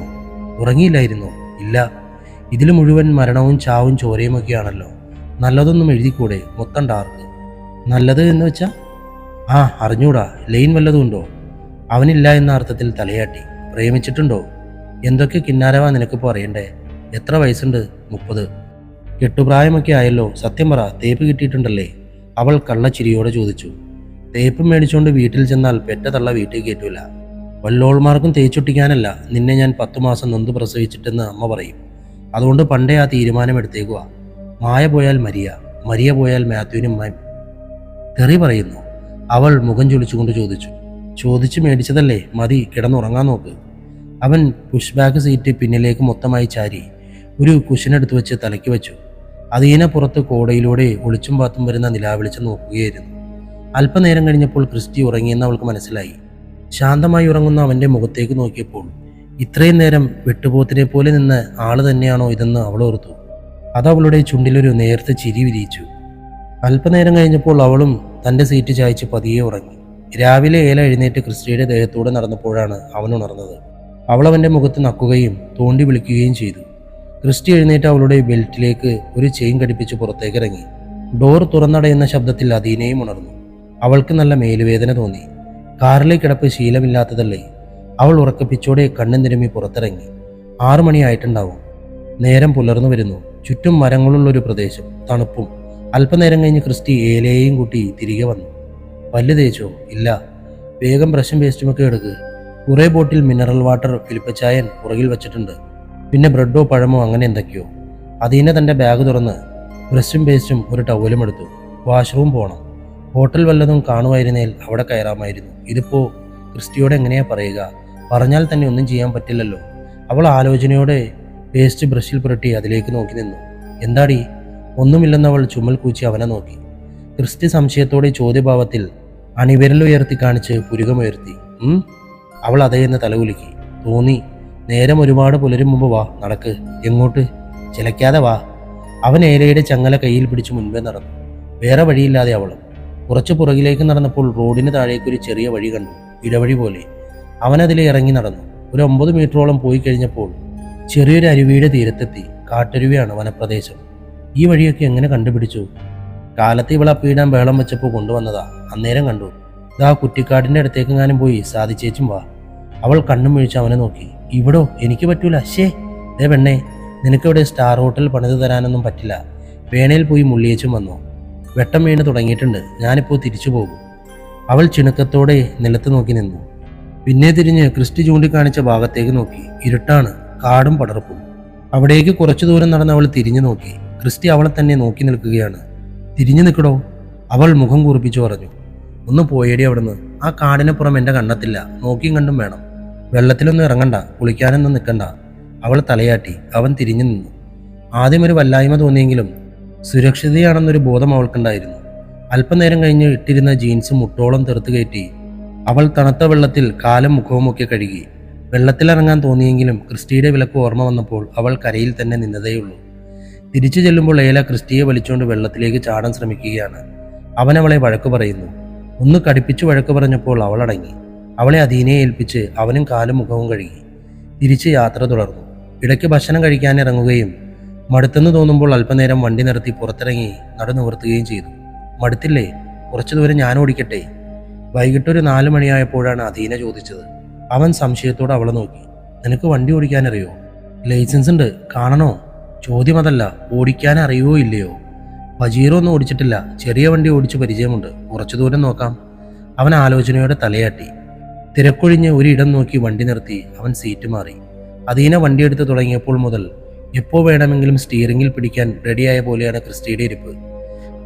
ഉറങ്ങിയില്ലായിരുന്നോ? ഇല്ല. ഇതിൽ മുഴുവൻ മരണവും ചാവും ചോരയുമൊക്കെയാണല്ലോ. നല്ലതൊന്നും എഴുതിക്കൂടെ? മൊത്തം ഡാർക്ക്. നല്ലത് എന്ന് വെച്ചാ? ആ, അറിഞ്ഞൂടാ. ലൈൻ വല്ലതും ഉണ്ടോ? അവനില്ല എന്ന അർത്ഥത്തിൽ തലയാട്ടി. പ്രേമിച്ചിട്ടുണ്ടോ? എന്തൊക്കെ കിന്നാരവാ നിനക്കിപ്പോൾ അറിയണ്ടേ? എത്ര വയസ്സുണ്ട്? 30. കെട്ടുപ്രായമൊക്കെ ആയല്ലോ. സത്യം പറ, തേപ്പ് കിട്ടിയിട്ടുണ്ടല്ലേ? അവൾ കള്ളച്ചിരിയോടെ ചോദിച്ചു. തേപ്പ് മേടിച്ചുകൊണ്ട് വീട്ടിൽ ചെന്നാൽ പെറ്റ തള്ള വീട്ടിൽ കയറ്റൂല. വല്ലോൾമാർക്കും തേച്ചൊട്ടിക്കാനല്ല നിന്നെ ഞാൻ 10 മാസം നൊന്ത് പ്രസവിച്ചിട്ടെന്ന് അമ്മ പറയും. അതുകൊണ്ട് പണ്ടേ ആ തീരുമാനമെടുത്തേക്കുക. മായ പോയാൽ മരിയ, മരിയ പോയാൽ മാത്യുവിനും തെറി പറയുന്നു. അവൾ മുഖം ചൊളിച്ചുകൊണ്ട് ചോദിച്ചു. ചോദിച്ചു മേടിച്ചതല്ലേ, മതി, കിടന്നുറങ്ങാൻ നോക്ക്. അവൻ പുഷ് ബാക്ക് സീറ്റ് പിന്നിലേക്ക് മൊത്തമായി ചാരി ഒരു കുശനെടുത്ത് വെച്ച് തലയ്ക്ക് വെച്ചു. അദീന പുറത്ത് കോടയിലൂടെ ഒളിച്ചും പാത്തും വരുന്ന നിലാവിളിച്ച് നോക്കുകയായിരുന്നു. അല്പനേരം കഴിഞ്ഞപ്പോൾ ക്രിസ്റ്റി ഉറങ്ങിയെന്ന് അവൾക്ക് മനസ്സിലായി. ശാന്തമായി ഉറങ്ങുന്ന അവൻ്റെ മുഖത്തേക്ക് നോക്കിയപ്പോൾ ഇത്രയും നേരം വെട്ടുപോത്തിനെ പോലെ നിന്ന് ആള് തന്നെയാണോ ഇതെന്ന് അവൾ ഓർത്തു. അതവളുടെ ചുണ്ടിലൊരു നേർത്ത ചിരി വിരിയിച്ചു. അല്പനേരം കഴിഞ്ഞപ്പോൾ അവളും തൻ്റെ സീറ്റ് ചായച്ച് പതിയെ ഉറങ്ങി. രാവിലെ ഏല എഴുന്നേറ്റ് ക്രിസ്റ്റിയുടെ ദേഹത്തൂടെ നടന്നപ്പോഴാണ് അവൻ ഉണർന്നത്. അവൾ അവൻ്റെ മുഖത്ത് നക്കുകയും തോണ്ടി വിളിക്കുകയും ചെയ്തു. ക്രിസ്റ്റി എഴുന്നേറ്റ് അവളുടെ ബെൽറ്റിലേക്ക് ഒരു ചെയിൻ ഘടിപ്പിച്ച് പുറത്തേക്കിറങ്ങി. ഡോർ തുറന്നടയുന്ന ശബ്ദത്തിൽ അദീനയും ഉണർന്നു. അവൾക്ക് നല്ല മേലുവേദന തോന്നി. കാറിലെ കിടപ്പ് ശീലമില്ലാത്തതല്ലേ. അവൾ ഉറക്കപ്പിച്ചോടെ കണ്ണും തിരുമ്മി പുറത്തിറങ്ങി. 6 മണിയായിട്ടുണ്ടാവും. നേരം പുലർന്നു വരുന്നു. ചുറ്റും മരങ്ങളുള്ളൊരു പ്രദേശം, തണുപ്പും. അല്പനേരം കഴിഞ്ഞ് ക്രിസ്റ്റി ഏലയെയും കൂട്ടി തിരികെ വന്നു. പല്ല് തേച്ചോ? ഇല്ല. വേഗം ബ്രഷും പേസ്റ്റുമൊക്കെ എടുക്ക്. കുറേ ബോട്ടിൽ മിനറൽ വാട്ടർ ഫിലിപ്പച്ചായൻ പുറകിൽ വെച്ചിട്ടുണ്ട്. പിന്നെ ബ്രെഡോ പഴമോ അങ്ങനെ എന്തൊക്കെയോ. അദീന തൻ്റെ ബാഗ് തുറന്ന് ബ്രഷും പേസ്റ്റും ഒരു ടവലും എടുത്തു. വാഷ്റൂം പോകണം. ഹോട്ടൽ വല്ലതും കാണുമായിരുന്നേൽ അവിടെ കയറാമായിരുന്നു. ഇതിപ്പോ ക്രിസ്റ്റിയോട് എങ്ങനെയാ പറയുക? പറഞ്ഞാൽ തന്നെ ഒന്നും ചെയ്യാൻ പറ്റില്ലല്ലോ. അവൾ ആലോചനയോടെ പേസ്റ്റ് ബ്രഷിൽ പുരട്ടി അതിലേക്ക് നോക്കി നിന്നു. എന്താടി? ഒന്നുമില്ലെന്നവൾ ചുമൽ കൂച്ചി അവനെ നോക്കി. ക്രിസ്റ്റി സംശയത്തോടെ ചോദ്യഭാവത്തിൽ അണിവിരലുയർത്തി കാണിച്ച് പുരുകമുയർത്തി. അവൾ അതേന്ന് തലകുലുക്കി. തോന്നി. നേരം ഒരുപാട് പുലരും മുമ്പ് വാ, നടക്ക്. എങ്ങോട്ട്? ചിലക്കാതെ വാ. അവൻ ഏലയുടെ ചങ്ങല കയ്യിൽ പിടിച്ച് മുൻപേ നടന്നു. വേറെ വഴിയില്ലാതെ അവളും. കുറച്ച് പുറകിലേക്ക് നടന്നപ്പോൾ റോഡിന് താഴേക്കൊരു ചെറിയ വഴി കണ്ടു, ഇടവഴി പോലെ. അവനതിലെ ഇറങ്ങി നടന്നു. ഒരു 9 മീറ്ററോളം പോയി കഴിഞ്ഞപ്പോൾ ചെറിയൊരു അരുവിയുടെ തീരത്തെത്തി. കാട്ടരുവിയാണ് വനപ്രദേശം. ഈ വഴിയൊക്കെ എങ്ങനെ കണ്ടുപിടിച്ചു? കാലത്ത് ഇവളെ അപ്പീടാൻ ബഹളം വെച്ചപ്പോൾ കൊണ്ടുവന്നതാ. അന്നേരം കണ്ടു. ഇതാ കുറ്റിക്കാടിൻ്റെ അടുത്തേക്കെങ്ങാനും പോയി സാധിച്ചേച്ചും വാ. അവൾ കണ്ണും വീഴ്ച അവനെ നോക്കി. ഇവിടോ? എനിക്ക് പറ്റൂല. ശേ, ദേ പെണ്ണേ, നിനക്കിവിടെ സ്റ്റാർ ഹോട്ടൽ പണിത് തരാനൊന്നും പറ്റില്ല. വേണയിൽ പോയി മുള്ളിയേച്ചും വന്നോ. വെട്ടം വീണ് തുടങ്ങിയിട്ടുണ്ട്. ഞാനിപ്പോൾ തിരിച്ചു പോകും. അവൾ ചിണുക്കത്തോടെ നിലത്ത് നോക്കി നിന്നു. പിന്നെ തിരിഞ്ഞ് ക്രിസ്റ്റി ചൂണ്ടിക്കാണിച്ച ഭാഗത്തേക്ക് നോക്കി. ഇരുട്ടാണ്, കാടും പടർപ്പും. അവിടേക്ക് കുറച്ചു ദൂരം നടന്ന് അവൾ തിരിഞ്ഞു നോക്കി. ക്രിസ്റ്റി അവളെ തന്നെ നോക്കി നിൽക്കുകയാണ്. തിരിഞ്ഞു നിൽക്കടോ, അവൾ മുഖം കുറിപ്പിച്ചു പറഞ്ഞു. ഒന്ന് പോയേടി അവിടുന്ന്. ആ കാടിനപ്പുറം എൻ്റെ കണ്ണെത്തില്ല. നോക്കിയും കണ്ടും വേണം. വെള്ളത്തിലൊന്നും ഇറങ്ങണ്ട, കുളിക്കാനൊന്നും നിൽക്കണ്ട. അവൾ തലയാട്ടി. അവൻ തിരിഞ്ഞു നിന്നു. ആദ്യം ഒരു വല്ലായ്മ തോന്നിയെങ്കിലും സുരക്ഷിതയാണെന്നൊരു ബോധം അവൾക്കുണ്ടായിരുന്നു. അല്പനേരം കഴിഞ്ഞ് ഇട്ടിരുന്ന ജീൻസ് മുട്ടോളം തെറുത്ത് കയറ്റി അവൾ തണുത്ത വെള്ളത്തിൽ കാലും മുഖവുമൊക്കെ കഴുകി. വെള്ളത്തിലിറങ്ങാൻ തോന്നിയെങ്കിലും ക്രിസ്റ്റിയുടെ വിലക്ക് ഓർമ്മ വന്നപ്പോൾ അവൾ കരയിൽ തന്നെ നിന്നതേയുള്ളൂ. തിരിച്ചു ചെല്ലുമ്പോൾ ഏല ക്രിസ്റ്റിയെ വലിച്ചുകൊണ്ട് വെള്ളത്തിലേക്ക് ചാടാൻ ശ്രമിക്കുകയാണ്. അവൻ അവളെ വഴക്ക് പറയുന്നു. ഒന്ന് കടിപ്പിച്ചു വഴക്ക് പറഞ്ഞപ്പോൾ അവൾ അടങ്ങി. അവളെ അദീനയെ ഏൽപ്പിച്ച് അവനും കാലും മുഖവും കഴുകി തിരിച്ച് യാത്ര തുടർന്നു. ഇടയ്ക്ക് ഭക്ഷണം കഴിക്കാനിറങ്ങുകയും മടുത്തെന്ന് തോന്നുമ്പോൾ അല്പനേരം വണ്ടി നിർത്തി പുറത്തിറങ്ങി നടുനിവർത്തുകയും ചെയ്തു. മടുത്തില്ലേ? കുറച്ചു ദൂരം ഞാൻ ഓടിക്കട്ടെ? വൈകിട്ടൊരു 4 മണിയായപ്പോഴാണ് അദീന ചോദിച്ചത്. അവൻ സംശയത്തോടെ അവളെ നോക്കി. നിനക്ക് വണ്ടി ഓടിക്കാനറിയോ? ലൈസൻസ് ഉണ്ട്. കാണണോ? ചോദ്യം അതല്ല, ഓടിക്കാൻ അറിയുമോ ഇല്ലയോ? വജീറോ ഒന്നും ഓടിച്ചിട്ടില്ല. ചെറിയ വണ്ടി ഓടിച്ച് പരിചയമുണ്ട്. കുറച്ചു ദൂരം നോക്കാം. അവൻ ആലോചനയോടെ തലയാട്ടി. തിരക്കൊഴിഞ്ഞ് ഒരിടം നോക്കി വണ്ടി നിർത്തി അവൻ സീറ്റ് മാറി. അദീന വണ്ടിയെടുത്ത് തുടങ്ങിയപ്പോൾ മുതൽ എപ്പോൾ വേണമെങ്കിലും സ്റ്റിയറിംഗിൽ പിടിക്കാൻ റെഡിയായ പോലെയാണ് ക്രിസ്റ്റിയുടെ ഇരിപ്പ്.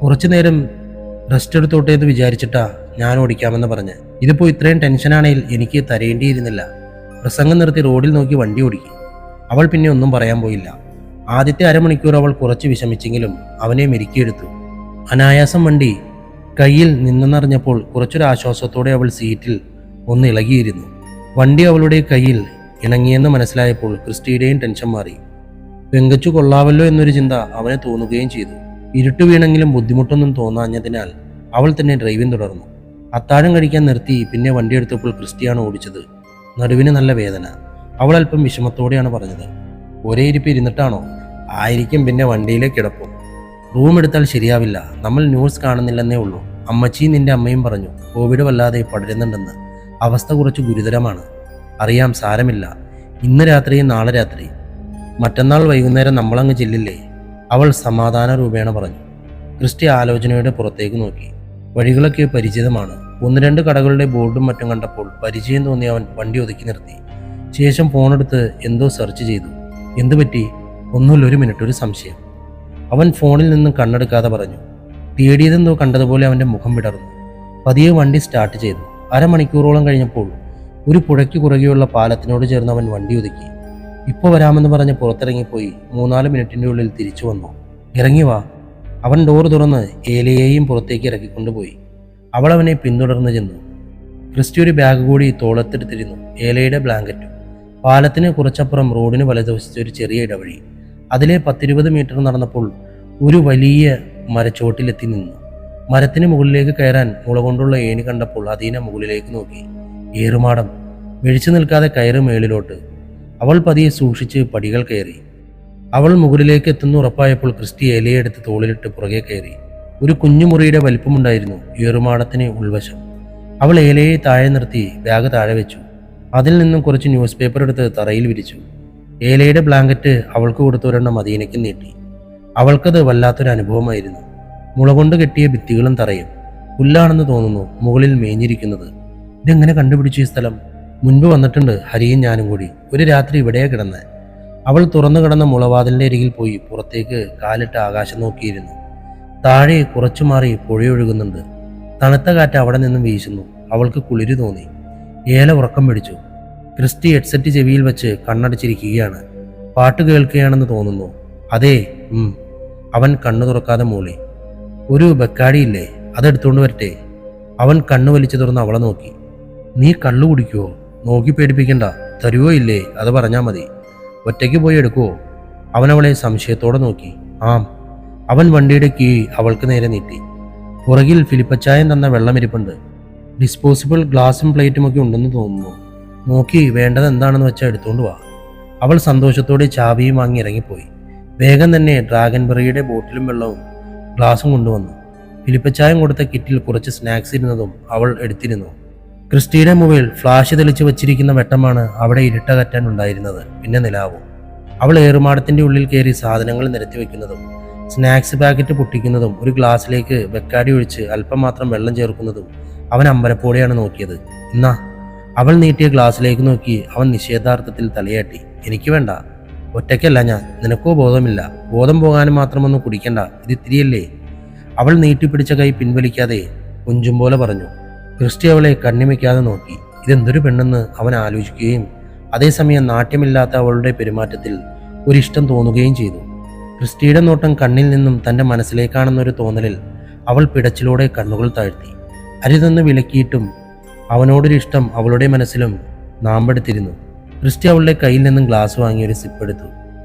കുറച്ചു നേരം റെസ്റ്റ് എടുത്തോട്ടെ എന്ന് വിചാരിച്ചിട്ടാ ഞാൻ ഓടിക്കാമെന്ന് പറഞ്ഞ്. ഇതിപ്പോൾ ഇത്രയും ടെൻഷനാണെങ്കിൽ എനിക്ക് തരേണ്ടിയിരുന്നില്ല. പ്രസംഗം നിർത്തി റോഡിൽ നോക്കി വണ്ടി ഓടിക്കും. അവൾ പിന്നെ ഒന്നും പറയാൻ പോയില്ല. ആദ്യത്തെ അരമണിക്കൂർ അവൾ കുറച്ച് വിഷമിച്ചെങ്കിലും അവനെ മെരുക്കിയെടുത്തു. അനായാസം വണ്ടി കയ്യിൽ നിന്നെന്നറിഞ്ഞപ്പോൾ കുറച്ചൊരു ആശ്വാസത്തോടെ അവൾ സീറ്റിൽ ഒന്ന് ഇളകിയിരുന്നു. വണ്ടി അവളുടെ കയ്യിൽ ഇണങ്ങിയെന്ന് മനസ്സിലായപ്പോൾ ക്രിസ്റ്റിയുടെയും ടെൻഷൻ മാറി. വെങ്കച്ചു കൊള്ളാവല്ലോ എന്നൊരു ചിന്ത അവനെ തോന്നുകയും ചെയ്തു. ഇരുട്ട് വീണെങ്കിലും ബുദ്ധിമുട്ടൊന്നും തോന്നാഞ്ഞതിനാൽ അവൾ തന്നെ ഡ്രൈവിംഗ് തുടർന്നു. അത്താഴം കഴിക്കാൻ നിർത്തി പിന്നെ വണ്ടി എടുത്തപ്പോൾ ക്രിസ്റ്റിയാണ് ഓടിച്ചത്. നടുവിന് നല്ല വേദന. അവൾ അല്പം വിഷമത്തോടെയാണ് പറഞ്ഞത്. ഒരേ ഇരിപ്പ് ഇരുന്നിട്ടാണോ? ആയിരിക്കും, പിന്നെ വണ്ടിയിലേക്ക് കിടപ്പും. റൂം എടുത്താൽ ശരിയാവില്ല, നമ്മൾ ന്യൂസ് കാണുന്നില്ലെന്നേ ഉള്ളൂ. അമ്മച്ചിയും നിന്റെ അമ്മയും പറഞ്ഞു കോവിഡ് വല്ലാതെ പടരുന്നുണ്ടെന്ന്. അവസ്ഥ കുറച്ച് ഗുരുതരമാണ്. അറിയാം, സാരമില്ല. ഇന്ന് രാത്രിയും നാളെ രാത്രി, മറ്റന്നാൾ വൈകുന്നേരം നമ്മളങ്ങ് ചെല്ലില്ലേ? അവൾ സമാധാന രൂപേണ പറഞ്ഞു. ക്രിസ്റ്റി ആലോചനയുടെ പുറത്തേക്ക് നോക്കി. വഴികളൊക്കെ പരിചിതമാണ്. ഒന്ന് രണ്ട് കടകളുടെ ബോർഡും മറ്റും കണ്ടപ്പോൾ പരിചയം തോന്നിയ അവൻ വണ്ടി ഒതുക്കി നിർത്തി. ശേഷം ഫോണെടുത്ത് എന്തോ സെർച്ച് ചെയ്തു. എന്തു പറ്റി? ഒന്നുമില്ല, ഒരു മിനിറ്റ്, ഒരു സംശയം. അവൻ ഫോണിൽ നിന്നും കണ്ണെടുക്കാതെ പറഞ്ഞു. തേടിയതെന്തോ കണ്ടതുപോലെ അവൻ്റെ മുഖം വിടർന്നു. പതിയെ വണ്ടി സ്റ്റാർട്ട് ചെയ്തു. അരമണിക്കൂറോളം കഴിഞ്ഞപ്പോൾ ഒരു പുഴയ്ക്ക് കുറുകെയുള്ള പാലത്തിനോട് ചേർന്ന് അവൻ വണ്ടി ഒതുക്കി. ഇപ്പോൾ വരാമെന്ന് പറഞ്ഞ് പുറത്തിറങ്ങിപ്പോയി 3-4 മിനിറ്റിൻ്റെ ഉള്ളിൽ തിരിച്ചു വന്നു. ഇറങ്ങി വാ. അവൻ ഡോർ തുറന്ന് ഏലയെയും പുറത്തേക്ക് ഇറക്കിക്കൊണ്ടുപോയി. അവൾ അവനെ പിന്തുടർന്ന് ചെന്നു. ക്രിസ്റ്റി ഒരു ബാഗ് കൂടി തോളത്തെടുത്തിരുന്നു. ഏലയുടെ ബ്ലാങ്കറ്റും. പാലത്തിന് കുറച്ചപ്പുറം റോഡിന് വലതുവശത്ത് ഒരു ചെറിയ ഇടവഴി. അതിലെ 10-20 മീറ്റർ നടന്നപ്പോൾ ഒരു വലിയ മരച്ചോട്ടിലെത്തി നിന്നു. മരത്തിന് മുകളിലേക്ക് കയറാൻ മുള കൊണ്ടുള്ള ഏണി കണ്ടപ്പോൾ അദീന മുകളിലേക്ക് നോക്കി. ഏറുമാടം. വീഴ്ച നിൽക്കാതെ കയറ് മേളിലോട്ട്. അവൾ പതിയെ സൂക്ഷിച്ച് പടികൾ കയറി. അവൾ മുകളിലേക്ക് എത്തുന്നു ഉറപ്പായപ്പോൾ ക്രിസ്റ്റി ഏലയെടുത്ത് തോളിലിട്ട് പുറകെ കയറി. ഒരു കുഞ്ഞുമുറിയുടെ വലിപ്പമുണ്ടായിരുന്നു ഏറുമാടത്തിന് ഉൾവശം. അവൾ ഏലയെ താഴെ നിർത്തി ബാഗ് താഴെ വെച്ചു. അതിൽ നിന്നും കുറച്ച് ന്യൂസ് പേപ്പർ എടുത്ത് തറയിൽ വിരിച്ചു. ഏലയുടെ ബ്ലാങ്കറ്റ് അവൾക്ക് കൊടുത്ത ഒരെണ്ണം അദീനയ്ക്ക് നീട്ടി. അവൾക്കത് വല്ലാത്തൊരു അനുഭവമായിരുന്നു. മുള കൊണ്ട് കെട്ടിയ ഭിത്തികളും തറയും. പുല്ലാണെന്ന് തോന്നുന്നു മുകളിൽ മേഞ്ഞിരിക്കുന്നത്. ഇതെങ്ങനെ കണ്ടുപിടിച്ചു ഈ സ്ഥലം? മുൻപ് വന്നിട്ടുണ്ട്, ഹരിയും ഞാനും കൂടി. ഒരു രാത്രി ഇവിടെയാ കിടന്ന്. അവൾ തുറന്നു കിടന്ന മുളവാതിലിന്റെ അരികിൽ പോയി പുറത്തേക്ക് കാലിട്ട് ആകാശം നോക്കിയിരുന്നു. താഴെ കുറച്ചു മാറി പുഴയൊഴുകുന്നുണ്ട്. തണുത്ത കാറ്റ് അവിടെ നിന്നും വീശുന്നു. അവൾക്ക് കുളിര് തോന്നി. ഏല ഉറക്കം പിടിച്ചു. ക്രിസ്റ്റി ഹെഡ്സെറ്റ് ചെവിയിൽ വെച്ച് കണ്ണടച്ചിരിക്കുകയാണ്. പാട്ട് കേൾക്കുകയാണെന്ന് തോന്നുന്നു. അതേ. അവൻ കണ്ണു തുറക്കാതെ മൂളി. ഒരു ബക്കാടിയില്ലേ, അതെടുത്തുകൊണ്ട് വരട്ടെ? അവൻ കണ്ണു വലിച്ചു തുറന്ന് അവളെ നോക്കി. നീ കള്ളു കുടിക്കുവോ? നോക്കി പേടിപ്പിക്കണ്ട. തരുവോ ഇല്ലേ അത് പറഞ്ഞാൽ മതി. ഒറ്റയ്ക്ക് പോയി എടുക്കുവോ? അവൻ അവളെ സംശയത്തോടെ നോക്കി. ആം. അവൻ വണ്ടിയുടെ കീ അവൾക്ക് നേരെ നീട്ടി. പുറകിൽ ഫിലിപ്പച്ചായൻ തന്ന വെള്ളമിരിപ്പുണ്ട്. ഡിസ്പോസിബിൾ ഗ്ലാസും പ്ലേറ്റുമൊക്കെ ഉണ്ടെന്ന് തോന്നുന്നു. നോക്കി വേണ്ടത് എന്താണെന്ന് വെച്ചാൽ എടുത്തുകൊണ്ട് വാ. അവൾ സന്തോഷത്തോടെ ചാവിയും വാങ്ങി ഇറങ്ങിപ്പോയി. വേഗം തന്നെ ഡ്രാഗൺ ബെറിയുടെ ബോട്ടിലും വെള്ളവും ഗ്ലാസും കൊണ്ടുവന്നു. ഫിലിപ്പച്ചായൻ കൊടുത്ത കിറ്റിൽ കുറച്ച് സ്നാക്സ് ഇരുന്നതും അവൾ എടുത്തിരുന്നു. ക്രിസ്റ്റിയുടെ മൊബൈൽ ഫ്ലാഷ് തെളിച്ച് വച്ചിരിക്കുന്ന വെട്ടമാണ് അവിടെ ഇരുട്ട കറ്റാൻ ഉണ്ടായിരുന്നത്. പിന്നെ നിലാവും. അവൾ ഏറുമാടത്തിന്റെ ഉള്ളിൽ കയറി സാധനങ്ങൾ നിരത്തി വെക്കുന്നതും സ്നാക്സ് പാക്കറ്റ് പൊട്ടിക്കുന്നതും ഒരു ഗ്ലാസ്സിലേക്ക് ബക്കാടി ഒഴിച്ച് അല്പം മാത്രം വെള്ളം ചേർക്കുന്നതും അവൻ അമ്പരപ്പോടെയാണ് നോക്കിയത്. എന്നാ? അവൾ നീട്ടിയ ഗ്ലാസ്സിലേക്ക് നോക്കി അവൻ നിഷേധാർത്ഥത്തിൽ തലയാട്ടി. എനിക്ക് വേണ്ട. ഒറ്റയ്ക്കല്ല ഞാൻ. നിനക്കോ ബോധമില്ല? ബോധം പോകാനും മാത്രമൊന്നും കുടിക്കണ്ട. ഇത് ഇത്തിരിയല്ലേ? അവൾ നീട്ടിപ്പിടിച്ച കൈ പിൻവലിക്കാതെ കുഞ്ചും പോലെ പറഞ്ഞു. ക്രിസ്റ്റി അവളെ കണ്ണിമയ്ക്കാതെ നോക്കി. ഇതെന്തൊരു പെണ്ണെന്ന് അവൻ ആലോചിക്കുകയും അതേസമയം നാട്യമില്ലാത്ത അവളുടെ പെരുമാറ്റത്തിൽ ഒരിഷ്ടം തോന്നുകയും ചെയ്തു. ക്രിസ്റ്റിയുടെ നോട്ടം കണ്ണിൽ നിന്നും തൻ്റെ മനസ്സിലേക്കാണെന്നൊരു തോന്നലിൽ അവൾ പിടച്ചിലൂടെ കണ്ണുകൾ താഴ്ത്തി. അരുതെന്ന് വിലക്കിയിട്ടും അവനോടൊരിഷ്ടം അവളുടെ മനസ്സിലും നാമ്പെടുത്തിരുന്നു. ക്രിസ്റ്റി അവളുടെ കയ്യിൽ നിന്നും ഗ്ലാസ് വാങ്ങി ഒരു സിപ്പ് എടുത്തു.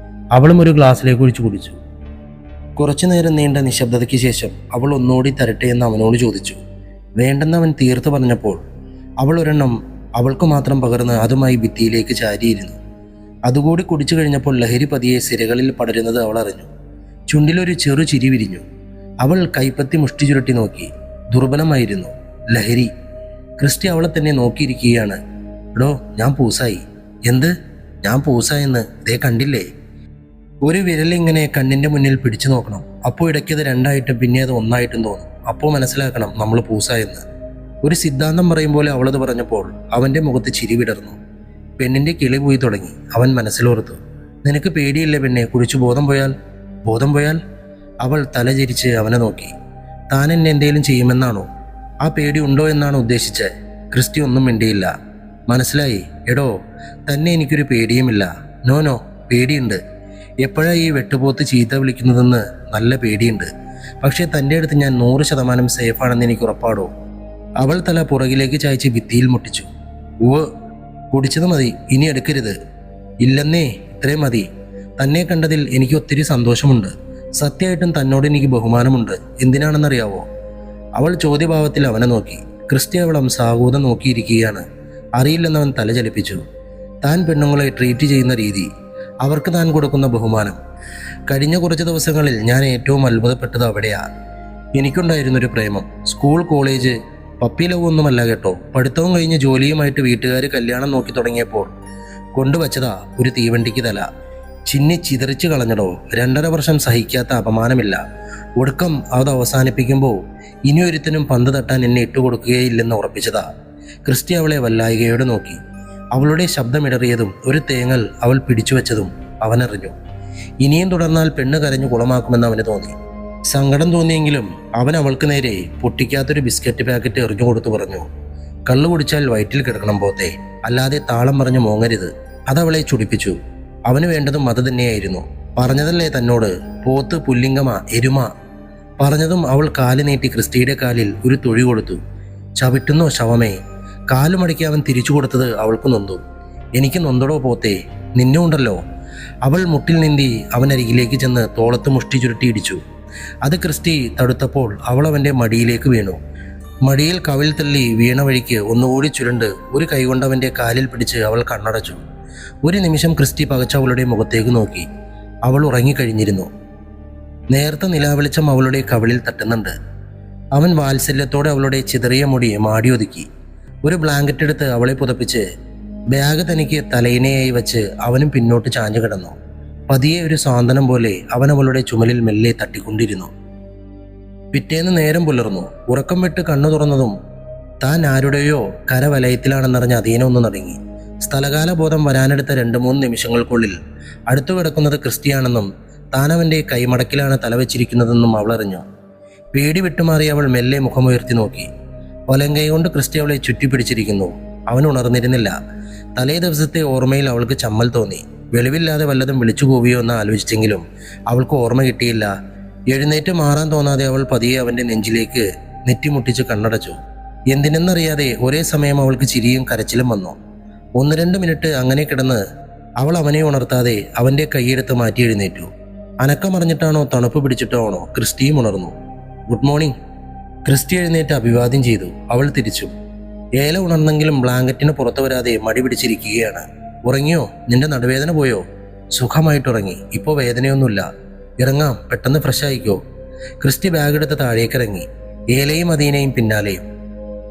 അവളും ഒരു ഗ്ലാസ്സിലേക്ക് ഒഴിച്ചു കുടിച്ചു. കുറച്ചു നേരം നീണ്ട നിശബ്ദതയ്ക്ക് ശേഷം അവൾ ഒന്നുകൂടി തരട്ടെ എന്ന് അവനോട് ചോദിച്ചു. വേണ്ടെന്ന് അവൻ തീർത്തു പറഞ്ഞപ്പോൾ അവൾ ഒരെണ്ണം അവൾക്ക് മാത്രം പകർന്ന് അതുമായി ഭിത്തിയിലേക്ക് ചാരിയിരുന്നു. അതുകൂടി കുടിച്ചു കഴിഞ്ഞപ്പോൾ ലഹരി പതിയെ സിരകളിൽ പടരുന്നത് അവൾ അറിഞ്ഞു. ചുണ്ടിലൊരു ചെറു ചിരി വിരിഞ്ഞു. അവൾ കൈപ്പത്തി മുഷ്ടി ചുരുട്ടി നോക്കി. ദുർബലമായിരുന്നു. ലഹരി. ക്രിസ്റ്റി അവളെ തന്നെ നോക്കിയിരിക്കുകയാണ്. എടോ, ഞാൻ പൂസായി. എന്ത്? ഞാൻ പൂസായെന്ന് ദേ കണ്ടില്ലേ? ഒരു വിരലിങ്ങനെ കണ്ണിന്റെ മുന്നിൽ പിടിച്ചു നോക്കണം. അപ്പോൾ ഇടയ്ക്കത് രണ്ടായിട്ടും പിന്നെ അത് ഒന്നായിട്ടും തോന്നും. അപ്പോൾ മനസ്സിലാക്കണം നമ്മൾ പൂസായെന്ന്. ഒരു സിദ്ധാന്തം പറയും പോലെ അവളത് പറഞ്ഞപ്പോൾ അവന്റെ മുഖത്ത് ചിരി വിടർന്നു. പെണ്ണിന്റെ കിളി പോയി തുടങ്ങി. അവൻ മനസ്സിലോർത്തു. നിനക്ക് പേടിയില്ലേ പെണ്ണെ, കുടിച്ചു ബോധം പോയാൽ? ബോധം പോയാൽ? അവൾ തലചരിച്ച് അവനെ നോക്കി. താൻ എന്നെ എന്തെങ്കിലും ചെയ്യുമെന്നാണോ? ആ പേടി ഉണ്ടോ എന്നാണ് ഉദ്ദേശിച്ചത്? ക്രിസ്റ്റി ഒന്നും മിണ്ടിയില്ല. മനസ്സിലായി. എടോ, തന്നെ എനിക്കൊരു പേടിയുമില്ല. നോ നോ, പേടിയുണ്ട്. എപ്പോഴാ ഈ വെട്ടുപോത്ത് ചീത്ത വിളിക്കുന്നതെന്ന് നല്ല പേടിയുണ്ട്. പക്ഷേ തൻ്റെ അടുത്ത് ഞാൻ 100% സേഫാണെന്ന് എനിക്ക് ഉറപ്പാടോ? അവൾ തല പുറകിലേക്ക് ചായച്ച് ഭിത്തിയിൽ മുട്ടിച്ചു. ഉവ്, കുടിച്ചത് മതി, ഇനി എടുക്കരുത്. ഇല്ലെന്നേ, ഇത്രയും മതി. തന്നെ കണ്ടതിൽ എനിക്ക് ഒത്തിരി സന്തോഷമുണ്ട്. സത്യമായിട്ടും തന്നോട് എനിക്ക് ബഹുമാനമുണ്ട്. എന്തിനാണെന്നറിയാവോ? അവൾ ചോദ്യഭാവത്തിൽ അവനെ നോക്കി. ക്രിസ്റ്റി അവളം സാഹൂതം നോക്കിയിരിക്കുകയാണ്. അറിയില്ലെന്നവൻ തല ചലിപ്പിച്ചു. താൻ പെണ്ണുങ്ങളെ ട്രീറ്റ് ചെയ്യുന്ന രീതി, അവർക്ക് താൻ കൊടുക്കുന്ന ബഹുമാനം. കഴിഞ്ഞ കുറച്ച് ദിവസങ്ങളിൽ ഞാൻ ഏറ്റവും അത്ഭുതപ്പെട്ടത് അവിടെയാ. എനിക്കുണ്ടായിരുന്നൊരു പ്രേമം. സ്കൂൾ, കോളേജ്, പപ്പി ലവ് ഒന്നുമല്ല കേട്ടോ. പഠിത്തവും കഴിഞ്ഞ് ജോലിയുമായിട്ട് വീട്ടുകാർ കല്യാണം നോക്കി തുടങ്ങിയപ്പോൾ കൊണ്ടുവച്ചതാ ഒരു തീവണ്ടിക്ക് തല. ചിന്നി ചിതറിച്ച് കളഞ്ഞടോ. 2.5 വർഷം സഹിക്കാത്ത അപമാനമില്ല. ഒടുക്കം അത് അവസാനിപ്പിക്കുമ്പോൾ ഇനിയൊരുത്തനും പന്ത് തട്ടാൻ എന്നെ ഇട്ടുകൊടുക്കുകയില്ലെന്ന് ഉറപ്പിച്ചതാ. ക്രിസ്റ്റി അവളെ വല്ലായികയോട് നോക്കി. അവളുടെ ശബ്ദമിടറിയതും ഒരു തേങ്ങൽ അവൾ പിടിച്ചു വെച്ചതും അവനറിഞ്ഞു. ഇനിയും തുടർന്നാൽ പെണ്ണ് കരഞ്ഞു കുളമാക്കുമെന്ന് അവന് തോന്നി. സങ്കടം തോന്നിയെങ്കിലും അവൻ അവൾക്ക് നേരെ പൊട്ടിക്കാത്തൊരു ബിസ്ക്കറ്റ് പാക്കറ്റ് എറിഞ്ഞു കൊടുത്തു പറഞ്ഞു, കള്ളു കുടിച്ചാൽ വയറ്റിൽ കിടക്കണം പോത്തെ, അല്ലാതെ താളം പറഞ്ഞു മോങ്ങരുത്. അതവളെ ചുടിപ്പിച്ചു. അവന് വേണ്ടതും അത് തന്നെയായിരുന്നു. പറഞ്ഞതല്ലേ തന്നോട്, പോത്ത് പുല്ലിംഗമാ, എരുമ. പറഞ്ഞതും അവൾ കാല് നീട്ടി ക്രിസ്റ്റിയുടെ കാലിൽ ഒരു തൊഴി കൊടുത്തു. ചവിട്ടുന്നോ ശവമേ? കാലുമടക്കി അവൻ തിരിച്ചു കൊടുത്തത് അവൾക്ക് നൊന്തു. എനിക്ക് നൊന്തടോ പോത്തെ, നിന്നെ ഉണ്ടല്ലോ. അവൾ മുട്ടിൽ നീന്തി അവനരികിലേക്ക് ചെന്ന് തോളത്ത് മുഷ്ടി ചുരുട്ടി ഇടിച്ചു. അത് ക്രിസ്റ്റി തടുത്തപ്പോൾ അവൾ അവൻ്റെ മടിയിലേക്ക് വീണു. മടിയിൽ കവിൽ തള്ളി വീണ വഴിക്ക് ഒന്നുകൂടി ചുരുണ്ട് ഒരു കൈകൊണ്ടവൻ്റെ കാലിൽ പിടിച്ച് അവൾ കണ്ണടച്ചു. ഒരു നിമിഷം ക്രിസ്റ്റി പകച്ച് അവളുടെ മുഖത്തേക്ക് നോക്കി. അവൾ ഉറങ്ങിക്കഴിഞ്ഞിരുന്നു. നേർത്ത നിലാവെളിച്ചം അവളുടെ കവിളിൽ തട്ടുന്നുണ്ട്. അവൻ വാത്സല്യത്തോടെ അവളുടെ ചിതറിയ മുടി മാടിയൊതുക്കി. ഒരു ബ്ലാങ്കറ്റ് എടുത്ത് അവളെ പുതപ്പിച്ച് ബാഗ് തനിക്ക് തലയിണയായി വെച്ച് അവനും പിന്നോട്ട് ചാഞ്ഞു കിടന്നു. പതിയെ ഒരു സാന്ത്വനം പോലെ അവൻ അവളുടെ ചുമലിൽ മെല്ലെ തട്ടിക്കൊണ്ടിരുന്നു. പിറ്റേന്ന് നേരം പുലർന്നു. ഉറക്കം വിട്ട് കണ്ണു തുറന്നതും താൻ ആരുടെയോ കരവലയത്തിലാണെന്നറിഞ്ഞ് അധീന ഒന്ന് നടങ്ങി. സ്ഥലകാല ബോധം വരാനെടുത്ത 2-3 നിമിഷങ്ങൾക്കുള്ളിൽ അടുത്തു കിടക്കുന്നത് ക്രിസ്റ്റിയാണെന്നും താൻ അവൻ്റെ കൈമടക്കിലാണ് തലവെച്ചിരിക്കുന്നതെന്നും അവളറിഞ്ഞു. പേടി വിട്ടുമാറി അവൾ മെല്ലെ മുഖമുയർത്തി നോക്കി. വലങ്കൈ കൊണ്ട് ക്രിസ്റ്റി അവളെ ചുറ്റിപ്പിടിച്ചിരിക്കുന്നു. അവൻ ഉണർന്നിരുന്നില്ല. തലേ ദിവസത്തെ ഓർമ്മയിൽ അവൾക്ക് ചമ്മൽ തോന്നി. വെളിവില്ലാതെ വല്ലതും വിളിച്ചു പോവുകയോ എന്ന് ആലോചിച്ചെങ്കിലും അവൾക്ക് ഓർമ്മ കിട്ടിയില്ല. എഴുന്നേറ്റ് മാറാൻ തോന്നാതെ അവൾ പതിയെ അവൻ്റെ നെഞ്ചിലേക്ക് നെറ്റിമുട്ടിച്ച് കണ്ണടച്ചു. എന്തിനെന്നറിയാതെ ഒരേ സമയം അവൾക്ക് ചിരിയും കരച്ചിലും വന്നു. 1-2 മിനിറ്റ് അങ്ങനെ കിടന്ന് അവൾ അവനെ ഉണർത്താതെ അവൻ്റെ കൈയെടുത്ത് മാറ്റി എഴുന്നേറ്റു. അനക്കമറിഞ്ഞിട്ടാണോ തണുപ്പ് പിടിച്ചിട്ടോ ആണോ ക്രിസ്റ്റിയും ഉണർന്നു. Good morning. ക്രിസ്റ്റി എഴുന്നേറ്റ് അഭിവാദ്യം ചെയ്തു. അവൾ തിരിച്ചു. ഏല ഉണർന്നെങ്കിലും ബ്ലാങ്കറ്റിന് പുറത്തു വരാതെ മടി പിടിച്ചിരിക്കുകയാണ്. ഉറങ്ങിയോ? നിന്റെ നടുവേദന പോയോ? സുഖമായിട്ടുറങ്ങി. ഇപ്പോൾ വേദനയൊന്നുമില്ല. ഇറങ്ങാം, പെട്ടെന്ന് ഫ്രഷ് ആയിക്കോ. ക്രിസ്റ്റി ബാഗെടുത്ത് താഴേക്കിറങ്ങി. ഏലയും അദീനയും പിന്നാലെയും.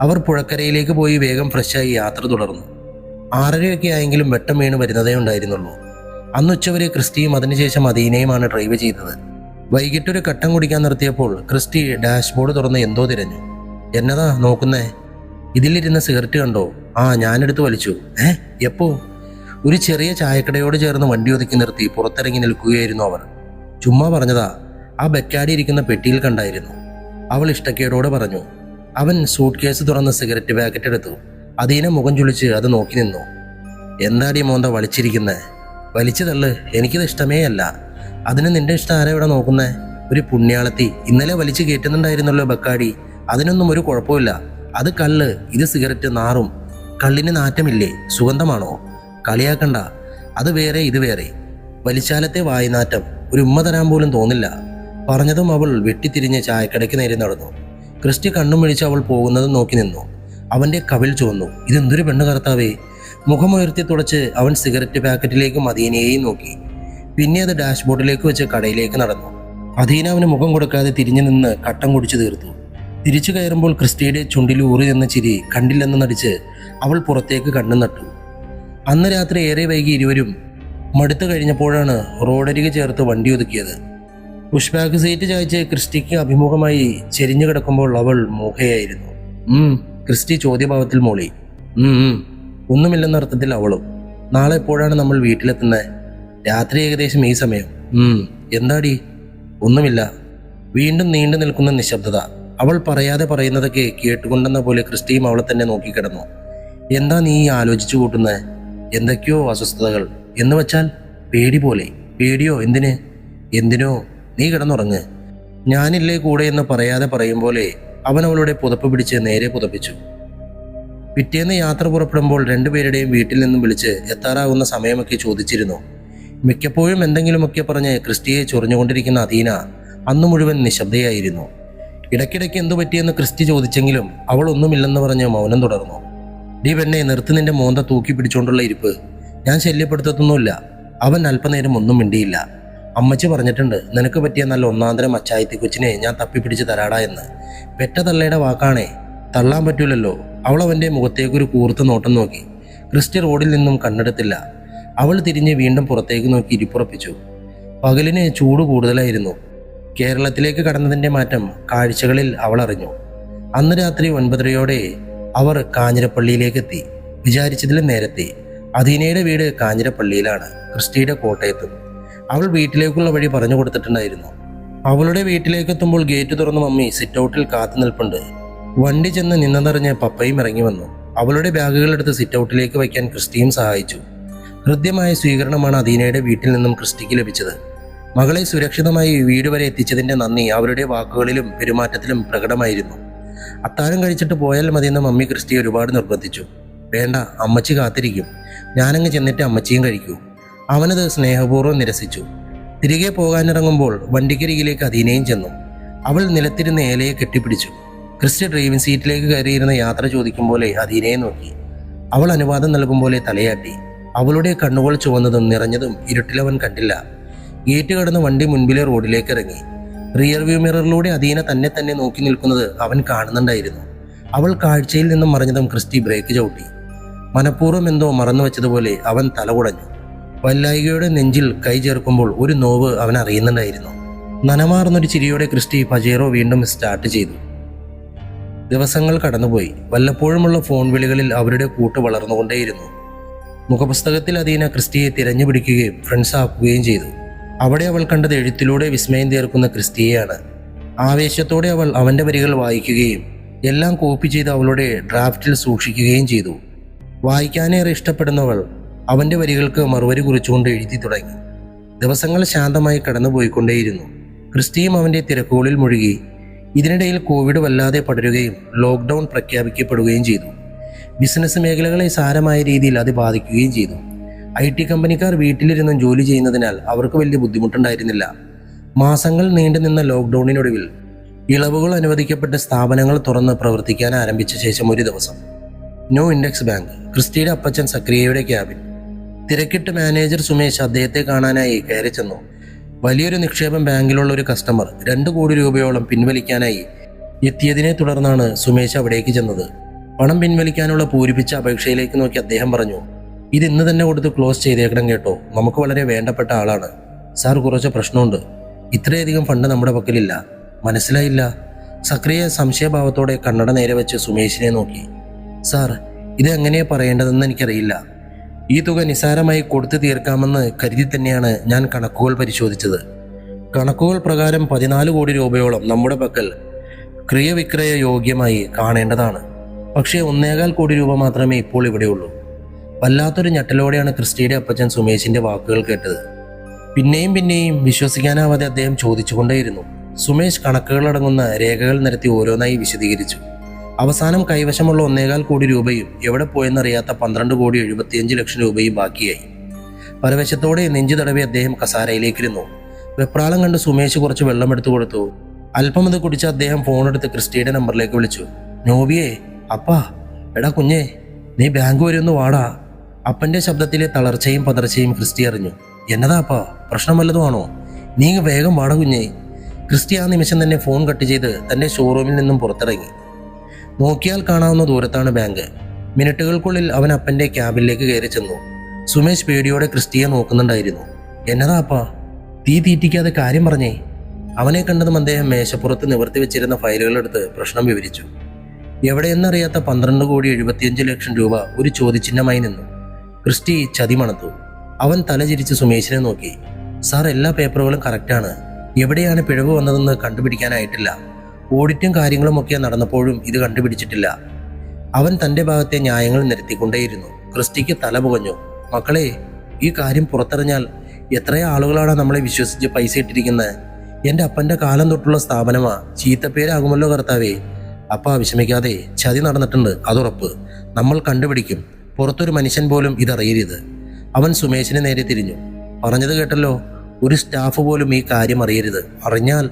അവർ പുഴക്കരയിലേക്ക് പോയി വേഗം ഫ്രഷായി യാത്ര തുടർന്നു. 6:30 ആയെങ്കിലും വെട്ടം വീണ് വരുന്നതേ ഉണ്ടായിരുന്നുള്ളൂ. അന്നുച്ചവരെ ക്രിസ്റ്റിയും അതിനുശേഷം അദീനയുമാണ് ഡ്രൈവ് ചെയ്തത്. വൈകിട്ടൊരു കട്ടൻ കുടിക്കാൻ നിർത്തിയപ്പോൾ ക്രിസ്റ്റി ഡാഷ്ബോർഡ് തുറന്ന് എന്തോ തിരഞ്ഞു. എന്നതാ നോക്കുന്നേ? ഇതിലിരുന്ന സിഗരറ്റ് കണ്ടോ? ആ, ഞാനെടുത്ത് വലിച്ചു. എപ്പോ? ഒരു ചെറിയ ചായക്കടയോട് ചേർന്ന് വണ്ടി ഒതുക്കി നിർത്തി പുറത്തിറങ്ങി നിൽക്കുകയായിരുന്നു അവർ. ചുമ്മാ പറഞ്ഞതാ, ആ ബെക്കാടി ഇരിക്കുന്ന പെട്ടിയിൽ കണ്ടായിരുന്നു. അവൾ ഇഷ്ടക്കേടോടെ പറഞ്ഞു. അവൻ സൂട്ട് കേസ് തുറന്ന് സിഗരറ്റ് പാക്കറ്റ് എടുത്തു. അദീന മുഖം ചുളിച്ച് അത് നോക്കി നിന്നു. എന്താടി മോന്ത വലിച്ചിരിക്കുന്നേ? വലിച്ചു തള്ളു, എനിക്കിത് ഇഷ്ടമേ അല്ല. അതിന് നിന്റെ ഇഷ്ടം ആരാ ഇവിടെ നോക്കുന്നേ? ഒരു പുണ്യാളത്തി, ഇന്നലെ വലിച്ചു കയറ്റുന്നുണ്ടായിരുന്നല്ലോ ബക്കാടി. അതിനൊന്നും ഒരു കുഴപ്പമില്ല. അത് കള്ള്, ഇത് സിഗരറ്റ്. നാറും. കള്ളിന് നാറ്റമില്ലേ? സുഗന്ധമാണോ? കളിയാക്കണ്ട. അത് വേറെ, ഇത് വേറെ. വലിച്ചാലത്തെ വായുനാറ്റം ഒരു ഉമ്മ തരാൻ പോലും തോന്നില്ല. പറഞ്ഞതും അവൾ വെട്ടിത്തിരിഞ്ഞ് ചായക്കടയ്ക്ക് നേരെ നടന്നു. ക്രിസ്റ്റി കണ്ണും മിഴിച്ച് അവൾ പോകുന്നതും നോക്കി നിന്നു. അവൻ്റെ കവിൾ ചുവന്നു. ഇതെന്തൊരു പെണ്ണ് കർത്താവേ! മുഖമുയർത്തി തുടച്ച് അവൻ സിഗരറ്റ് പാക്കറ്റിലേക്കും അദീനയെയും നോക്കി. പിന്നെ അത് ഡാഷ്ബോർഡിലേക്ക് വെച്ച് കടയിലേക്ക് നടന്നു. അദീന അവന് മുഖം കൊടുക്കാതെ തിരിഞ്ഞു നിന്ന് കട്ടം കുടിച്ചു തീർത്തു. തിരിച്ചു കയറുമ്പോൾ ക്രിസ്റ്റിയുടെ ചുണ്ടിൽ ഊറി നിന്ന ചിരി കണ്ടില്ലെന്ന് നടിച്ച് അവൾ പുറത്തേക്ക് കണ്ണു നട്ടു. അന്ന് രാത്രി ഏറെ വൈകി ഇരുവരും മടുത്തു കഴിഞ്ഞപ്പോഴാണ് റോഡരികെ ചേർത്ത് വണ്ടി ഒതുക്കിയത്. പുഷ്ബാക്ക് സീറ്റ് ചായച്ച് ക്രിസ്റ്റിക്ക് അഭിമുഖമായി ചെരിഞ്ഞു കിടക്കുമ്പോൾ അവൾ മൂഹയായിരുന്നു. ക്രിസ്റ്റി ചോദ്യഭാവത്തിൽ മൂളി. ഒന്നുമില്ലെന്ന അർത്ഥത്തിൽ അവളും. നാളെ എപ്പോഴാണ് നമ്മൾ വീട്ടിലെത്തുന്നത്? രാത്രി ഏകദേശം ഈ സമയം. എന്താടി? ഒന്നുമില്ല. വീണ്ടും നീണ്ടു നിൽക്കുന്ന നിശബ്ദത. അവൾ പറയാതെ പറയുന്നതൊക്കെ കേട്ടുകൊണ്ടെന്ന പോലെ ക്രിസ്റ്റിയും അവളെ തന്നെ നോക്കിക്കിടന്നു. എന്താ നീ ആലോചിച്ചു കൂട്ടുന്നത്? എന്തൊക്കെയോ അസ്വസ്ഥതകൾ എന്ന് വെച്ചാൽ പേടി പോലെ. പേടിയോ? എന്തിന്? എന്തിനോ? നീ കിടന്നുറങ്ങ്, ഞാനില്ലേ കൂടെ എന്ന് പറയാതെ പറയും പോലെ അവൻ അവളുടെ പുതപ്പ് പിടിച്ച് നേരെ പുതപ്പിച്ചു. പിറ്റേന്ന് യാത്ര പുറപ്പെടുമ്പോൾ രണ്ടുപേരുടെയും വീട്ടിൽ നിന്നും വിളിച്ച് എത്താറാകുന്ന സമയമൊക്കെ ചോദിച്ചിരുന്നു. മിക്കപ്പോഴും എന്തെങ്കിലുമൊക്കെ പറഞ്ഞ് ക്രിസ്റ്റിയെ ചൊറിഞ്ഞുകൊണ്ടിരിക്കുന്ന അദീന അന്നു മുഴുവൻ നിശബ്ദയായിരുന്നു. ഇടയ്ക്കിടയ്ക്ക് എന്തു പറ്റിയെന്ന് ക്രിസ്റ്റി ചോദിച്ചെങ്കിലും അവൾ ഒന്നുമില്ലെന്ന് പറഞ്ഞ് മൗനം തുടർന്നു. ഡി പെണ്ണെ, നിർത്തി നിന്റെ മോന്ത തൂക്കി പിടിച്ചുകൊണ്ടുള്ള ഇരിപ്പ്. ഞാൻ ശല്യപ്പെടുത്തൊന്നുമില്ല. അവൻ അല്പനേരം ഒന്നും മിണ്ടിയില്ല. അമ്മച്ചി പറഞ്ഞിട്ടുണ്ട്, നിനക്ക് പറ്റിയ നല്ല ഒന്നാന്തരം അച്ചായത്തി കൊച്ചിനെ ഞാൻ തപ്പിപ്പിടിച്ച് തരാടാ എന്ന്. പെറ്റ തള്ളയുടെ വാക്കാണേ, തള്ളാൻ പറ്റൂലല്ലോ. അവൾ അവൻ്റെ മുഖത്തേക്കൊരു കൂർത്ത് നോട്ടം നോക്കി. ക്രിസ്റ്റി റോഡിൽ നിന്നും കണ്ണെടുത്തില്ല. അവൾ തിരിഞ്ഞ് വീണ്ടും പുറത്തേക്ക് നോക്കി ഇരിപ്പുറപ്പിച്ചു. പകലിന് ചൂട് കൂടുതലായിരുന്നു. കേരളത്തിലേക്ക് കടന്നതിൻ്റെ മാറ്റം കാഴ്ചകളിൽ അവൾ അറിഞ്ഞു. അന്ന് രാത്രി 9:30 അവർ കാഞ്ഞിരപ്പള്ളിയിലേക്കെത്തി. വിചാരിച്ചതിലും നേരത്തെ. അദീനയുടെ വീട് കാഞ്ഞിരപ്പള്ളിയിലാണ്, ക്രിസ്റ്റിയുടെ കോട്ടയത്തും. അവൾ വീട്ടിലേക്കുള്ള വഴി പറഞ്ഞു കൊടുത്തിട്ടുണ്ടായിരുന്നു. അവളുടെ വീട്ടിലേക്കെത്തുമ്പോൾ ഗേറ്റ് തുറന്ന് മമ്മി സിറ്റൗട്ടിൽ കാത്തു നിൽപ്പുണ്ട്. വണ്ടി ചെന്ന് നിന്നതറിഞ്ഞ് പപ്പയും ഇറങ്ങി വന്നു. അവളുടെ ബാഗുകളെടുത്ത് സിറ്റൗട്ടിലേക്ക് വയ്ക്കാൻ ക്രിസ്റ്റിയും സഹായിച്ചു. ഹൃദ്യമായ സ്വീകരണമാണ് അദീനയുടെ വീട്ടിൽ നിന്നും ക്രിസ്റ്റിക്ക് ലഭിച്ചത്. മകളെ സുരക്ഷിതമായി വീട് വരെ എത്തിച്ചതിൻ്റെ നന്ദി അവരുടെ വാക്കുകളിലും പെരുമാറ്റത്തിലും പ്രകടമായിരുന്നു. അത്താഴം കഴിച്ചിട്ട് പോയാൽ മതിയെന്ന് മമ്മി ക്രിസ്റ്റിയെ ഒരുപാട് നിർബന്ധിച്ചു. വേണ്ട, അമ്മച്ചി കാത്തിരിക്കും. ഞാനങ്ങ് ചെന്നിട്ട് അമ്മച്ചിയും കഴിക്കൂ. അവനത് സ്നേഹപൂർവ്വം നിരസിച്ചു. തിരികെ പോകാനിറങ്ങുമ്പോൾ വണ്ടിക്കരികിലേക്ക് അദീനയും ചെന്നു. അവൾ നിലത്തിരുന്ന് ഏലയെ കെട്ടിപ്പിടിച്ചു. ക്രിസ്റ്റി ഡ്രൈവിംഗ് സീറ്റിലേക്ക് കയറിയിരുന്ന യാത്ര ചോദിക്കും പോലെ അദീനയെ നോക്കി. അവൾ അനുവാദം നൽകും പോലെ തലയാട്ടി. അവളുടെ കണ്ണുകൾ ചുവന്നതും നിറഞ്ഞതും ഇരുട്ടിലവൻ കണ്ടില്ല. ഗേറ്റ് കടന്ന് വണ്ടി മുൻപിലെ റോഡിലേക്ക് ഇറങ്ങി. റിയർ വ്യൂ മിററിലൂടെ അദീന തന്നെ നോക്കി നിൽക്കുന്നത് അവൻ കാണുന്നുണ്ടായിരുന്നു. അവൾ കാഴ്ചയിൽ നിന്നും മറഞ്ഞതും ക്രിസ്റ്റി ബ്രേക്ക് ചവിട്ടി. മനഃപൂർവ്വം എന്തോ മറന്നു വെച്ചതുപോലെ അവൻ തല കുടഞ്ഞു. വല്ലായികയുടെ നെഞ്ചിൽ കൈ ചേർക്കുമ്പോൾ ഒരു നോവ് അവൻ അറിയുന്നുണ്ടായിരുന്നു. നനമാർന്നൊരു ചിരിയോടെ ക്രിസ്റ്റി പജേറോ വീണ്ടും സ്റ്റാർട്ട് ചെയ്തു. ദിവസങ്ങൾ കടന്നുപോയി. വല്ലപ്പോഴുമുള്ള ഫോൺ വിളികളിൽ അവരുടെ കൂട്ട് വളർന്നുകൊണ്ടേയിരുന്നു. മുഖപുസ്തകത്തിൽ അദീന ക്രിസ്റ്റിയെ തിരഞ്ഞു പിടിക്കുകയും ഫ്രണ്ട്സ് ആക്കുകയും ചെയ്തു. അവിടെ അവൾ കണ്ടത് എഴുത്തിലൂടെ വിസ്മയം തീർക്കുന്ന ക്രിസ്റ്റിയെയാണ്. ആവേശത്തോടെ അവൾ അവൻ്റെ വരികൾ വായിക്കുകയും എല്ലാം കോപ്പി ചെയ്ത് അവളുടെ ഡ്രാഫ്റ്റിൽ സൂക്ഷിക്കുകയും ചെയ്തു. വായിക്കാനേറെ ഇഷ്ടപ്പെടുന്നവൾ അവൻ്റെ വരികൾക്ക് മറുപടി കുറിച്ചുകൊണ്ട് എഴുതി തുടങ്ങി. ദിവസങ്ങൾ ശാന്തമായി കടന്നുപോയിക്കൊണ്ടേയിരുന്നു. ക്രിസ്റ്റിയും അവൻ്റെ തിരക്കുകളിൽ മുഴുകി. ഇതിനിടയിൽ കോവിഡ് വല്ലാതെ പടരുകയും ലോക്ക്ഡൗൺ പ്രഖ്യാപിക്കപ്പെടുകയും ചെയ്തു. ബിസിനസ് മേഖലകളെ സാരമായ രീതിയിൽ അത് ബാധിക്കുകയും ചെയ്തു. IT കമ്പനിക്കാർ വീട്ടിലിരുന്നും ജോലി ചെയ്യുന്നതിനാൽ അവർക്ക് വലിയ ബുദ്ധിമുട്ടുണ്ടായിരുന്നില്ല. മാസങ്ങൾ നീണ്ടുനിന്ന ലോക്ക്ഡൗണിനൊടുവിൽ ഇളവുകൾ അനുവദിക്കപ്പെട്ട സ്ഥാപനങ്ങൾ തുറന്ന് പ്രവർത്തിക്കാൻ ആരംഭിച്ച ശേഷം ഒരു ദിവസം ന്യൂ ഇൻഡെക്സ് ബാങ്ക്, ക്രിസ്റ്റിയുടെ അപ്പച്ചൻ സക്രിയയുടെ ക്യാബിൻ. തിരക്കിട്ട് മാനേജർ സുമേഷ് അദ്ദേഹത്തെ കാണാനായി കയറി ചെന്നു. വലിയൊരു നിക്ഷേപം ബാങ്കിലുള്ള ഒരു കസ്റ്റമർ 2 കോടി രൂപയോളം പിൻവലിക്കാനായി എത്തിയതിനെ തുടർന്നാണ് സുമേഷ് അവിടേക്ക് ചെന്നത്. പണം പിൻവലിക്കാനുള്ള പൂരിപ്പിച്ച അപേക്ഷയിലേക്ക് നോക്കി അദ്ദേഹം പറഞ്ഞു, ഇത് ഇന്ന് തന്നെ കൊടുത്ത് ക്ലോസ് ചെയ്തേക്കണം കേട്ടോ. നമുക്ക് വളരെ വേണ്ടപ്പെട്ട ആളാണ്. സാർ, കുറച്ച് പ്രശ്നമുണ്ട്. ഇത്രയധികം ഫണ്ട് നമ്മുടെ പക്കലില്ല. മനസ്സിലായില്ല. സക്രിയ സംശയഭാവത്തോടെ കണ്ണട നേരെ വെച്ച് സുമേഷിനെ നോക്കി. സാർ, ഇത് എങ്ങനെയാ പറയേണ്ടതെന്ന് എനിക്കറിയില്ല. ഈ തുക നിസ്സാരമായി കൊടുത്തു തീർക്കാമെന്ന് കരുതി തന്നെയാണ് ഞാൻ കണക്കുകൾ പരിശോധിച്ചത്. കണക്കുകൾ പ്രകാരം 14 കോടി രൂപയോളം നമ്മുടെ പക്കൽ ക്രയവിക്രയ യോഗ്യമായി കാണേണ്ടതാണ്. പക്ഷേ 1.25 കോടി രൂപ മാത്രമേ ഇപ്പോൾ ഇവിടെയുള്ളൂ. വല്ലാത്തൊരു ഞെട്ടലോടെയാണ് ക്രിസ്റ്റിയുടെ അപ്പച്ചൻ സുമേഷിന്റെ വാക്കുകൾ കേട്ടത്. പിന്നെയും വിശ്വസിക്കാനാവാതെ അദ്ദേഹം ചോദിച്ചുകൊണ്ടേയിരുന്നു. സുമേഷ് കണക്കുകളടങ്ങുന്ന രേഖകൾ നിരത്തി ഓരോന്നായി വിശദീകരിച്ചു. അവസാനം കൈവശമുള്ള 1.25 കോടി രൂപയും എവിടെ പോയെന്നറിയാത്ത 12,75,00,000 രൂപയും ബാക്കിയായി. പരവശത്തോടെ നെഞ്ചു തടവി അദ്ദേഹം കസാരയിലേക്കിരുന്നു. വെപ്രാളം കണ്ട് സുമേഷ് കുറച്ച് വെള്ളമെടുത്തു കൊടുത്തു. അല്പം അത് കുടിച്ച അദ്ദേഹം ഫോണെടുത്ത് ക്രിസ്റ്റിയുടെ നമ്പറിലേക്ക് വിളിച്ചു. നോബിയേ, അപ്പാ, എടാ കുഞ്ഞേ, നീ ബാങ്ക് വരെ ഒന്ന് വാടാ. അപ്പൻ്റെ ശബ്ദത്തിലെ തളർച്ചയും പതർച്ചയും ക്രിസ്റ്റി അറിഞ്ഞു. എന്നതാ അപ്പാ, പ്രശ്നം വല്ലതുമാണോ? നീ വേഗം വാട കുഞ്ഞേ. ക്രിസ്റ്റി ആ നിമിഷം തന്നെ ഫോൺ കട്ട് ചെയ്ത് തൻ്റെ ഷോറൂമിൽ നിന്നും പുറത്തിറങ്ങി. നോക്കിയാൽ കാണാവുന്ന ദൂരത്താണ് ബാങ്ക്. മിനിറ്റുകൾക്കുള്ളിൽ അവൻ അപ്പൻ്റെ ക്യാബിലേക്ക് കയറി ചെന്നു. സുമേഷ് പേടിയോടെ ക്രിസ്റ്റിയെ നോക്കുന്നുണ്ടായിരുന്നു. എന്നതാ അപ്പാ, തീ തീറ്റിക്കാതെ കാര്യം പറഞ്ഞേ. അവനെ കണ്ടതും അദ്ദേഹം മേശപ്പുറത്ത് നിവർത്തി വെച്ചിരുന്ന ഫയലുകളെടുത്ത് പ്രശ്നം വിവരിച്ചു. എവിടെയെന്നറിയാത്ത 12,75,00,000 രൂപ ഒരു ചോദ്യചിഹ്നമായി നിന്നു. ക്രിസ്റ്റി ചതി മണത്തു. അവൻ തലചിരിച്ച് സുമേഷിനെ നോക്കി. സാർ, എല്ലാ പേപ്പറുകളും കറക്റ്റാണ്. എവിടെയാണ് പിഴവ് വന്നതെന്ന് കണ്ടുപിടിക്കാനായിട്ടില്ല. ഓഡിറ്റും കാര്യങ്ങളുമൊക്കെ നടന്നപ്പോഴും ഇത് കണ്ടുപിടിച്ചിട്ടില്ല. അവൻ തൻ്റെ ഭാഗത്തെ ന്യായങ്ങൾ നിരത്തിക്കൊണ്ടേയിരുന്നു. ക്രിസ്റ്റിക്ക് തല പുകഞ്ഞു. മക്കളെ, ഈ കാര്യം പുറത്തറിഞ്ഞാൽ എത്ര ആളുകളാണ് നമ്മളെ വിശ്വസിച്ച് പൈസ ഇട്ടിരിക്കുന്നത്. എൻ്റെ അപ്പൻ്റെ കാലം തൊട്ടുള്ള സ്ഥാപനമാ, ചീത്തപ്പേരാകുമല്ലോ കർത്താവേ. അപ്പ വിഷമിക്കാതെ, ചതി നടന്നിട്ടുണ്ട്, അതുറപ്പ്. നമ്മൾ കണ്ടുപിടിക്കും. പുറത്തൊരു മനുഷ്യൻ പോലും ഇതറിയരുത്. അവൻ സുമേഷിന് നേരെ തിരിഞ്ഞു. പറഞ്ഞത് കേട്ടല്ലോ, ഒരു സ്റ്റാഫ് പോലും ഈ കാര്യം അറിയരുത്. അറിഞ്ഞാൽ...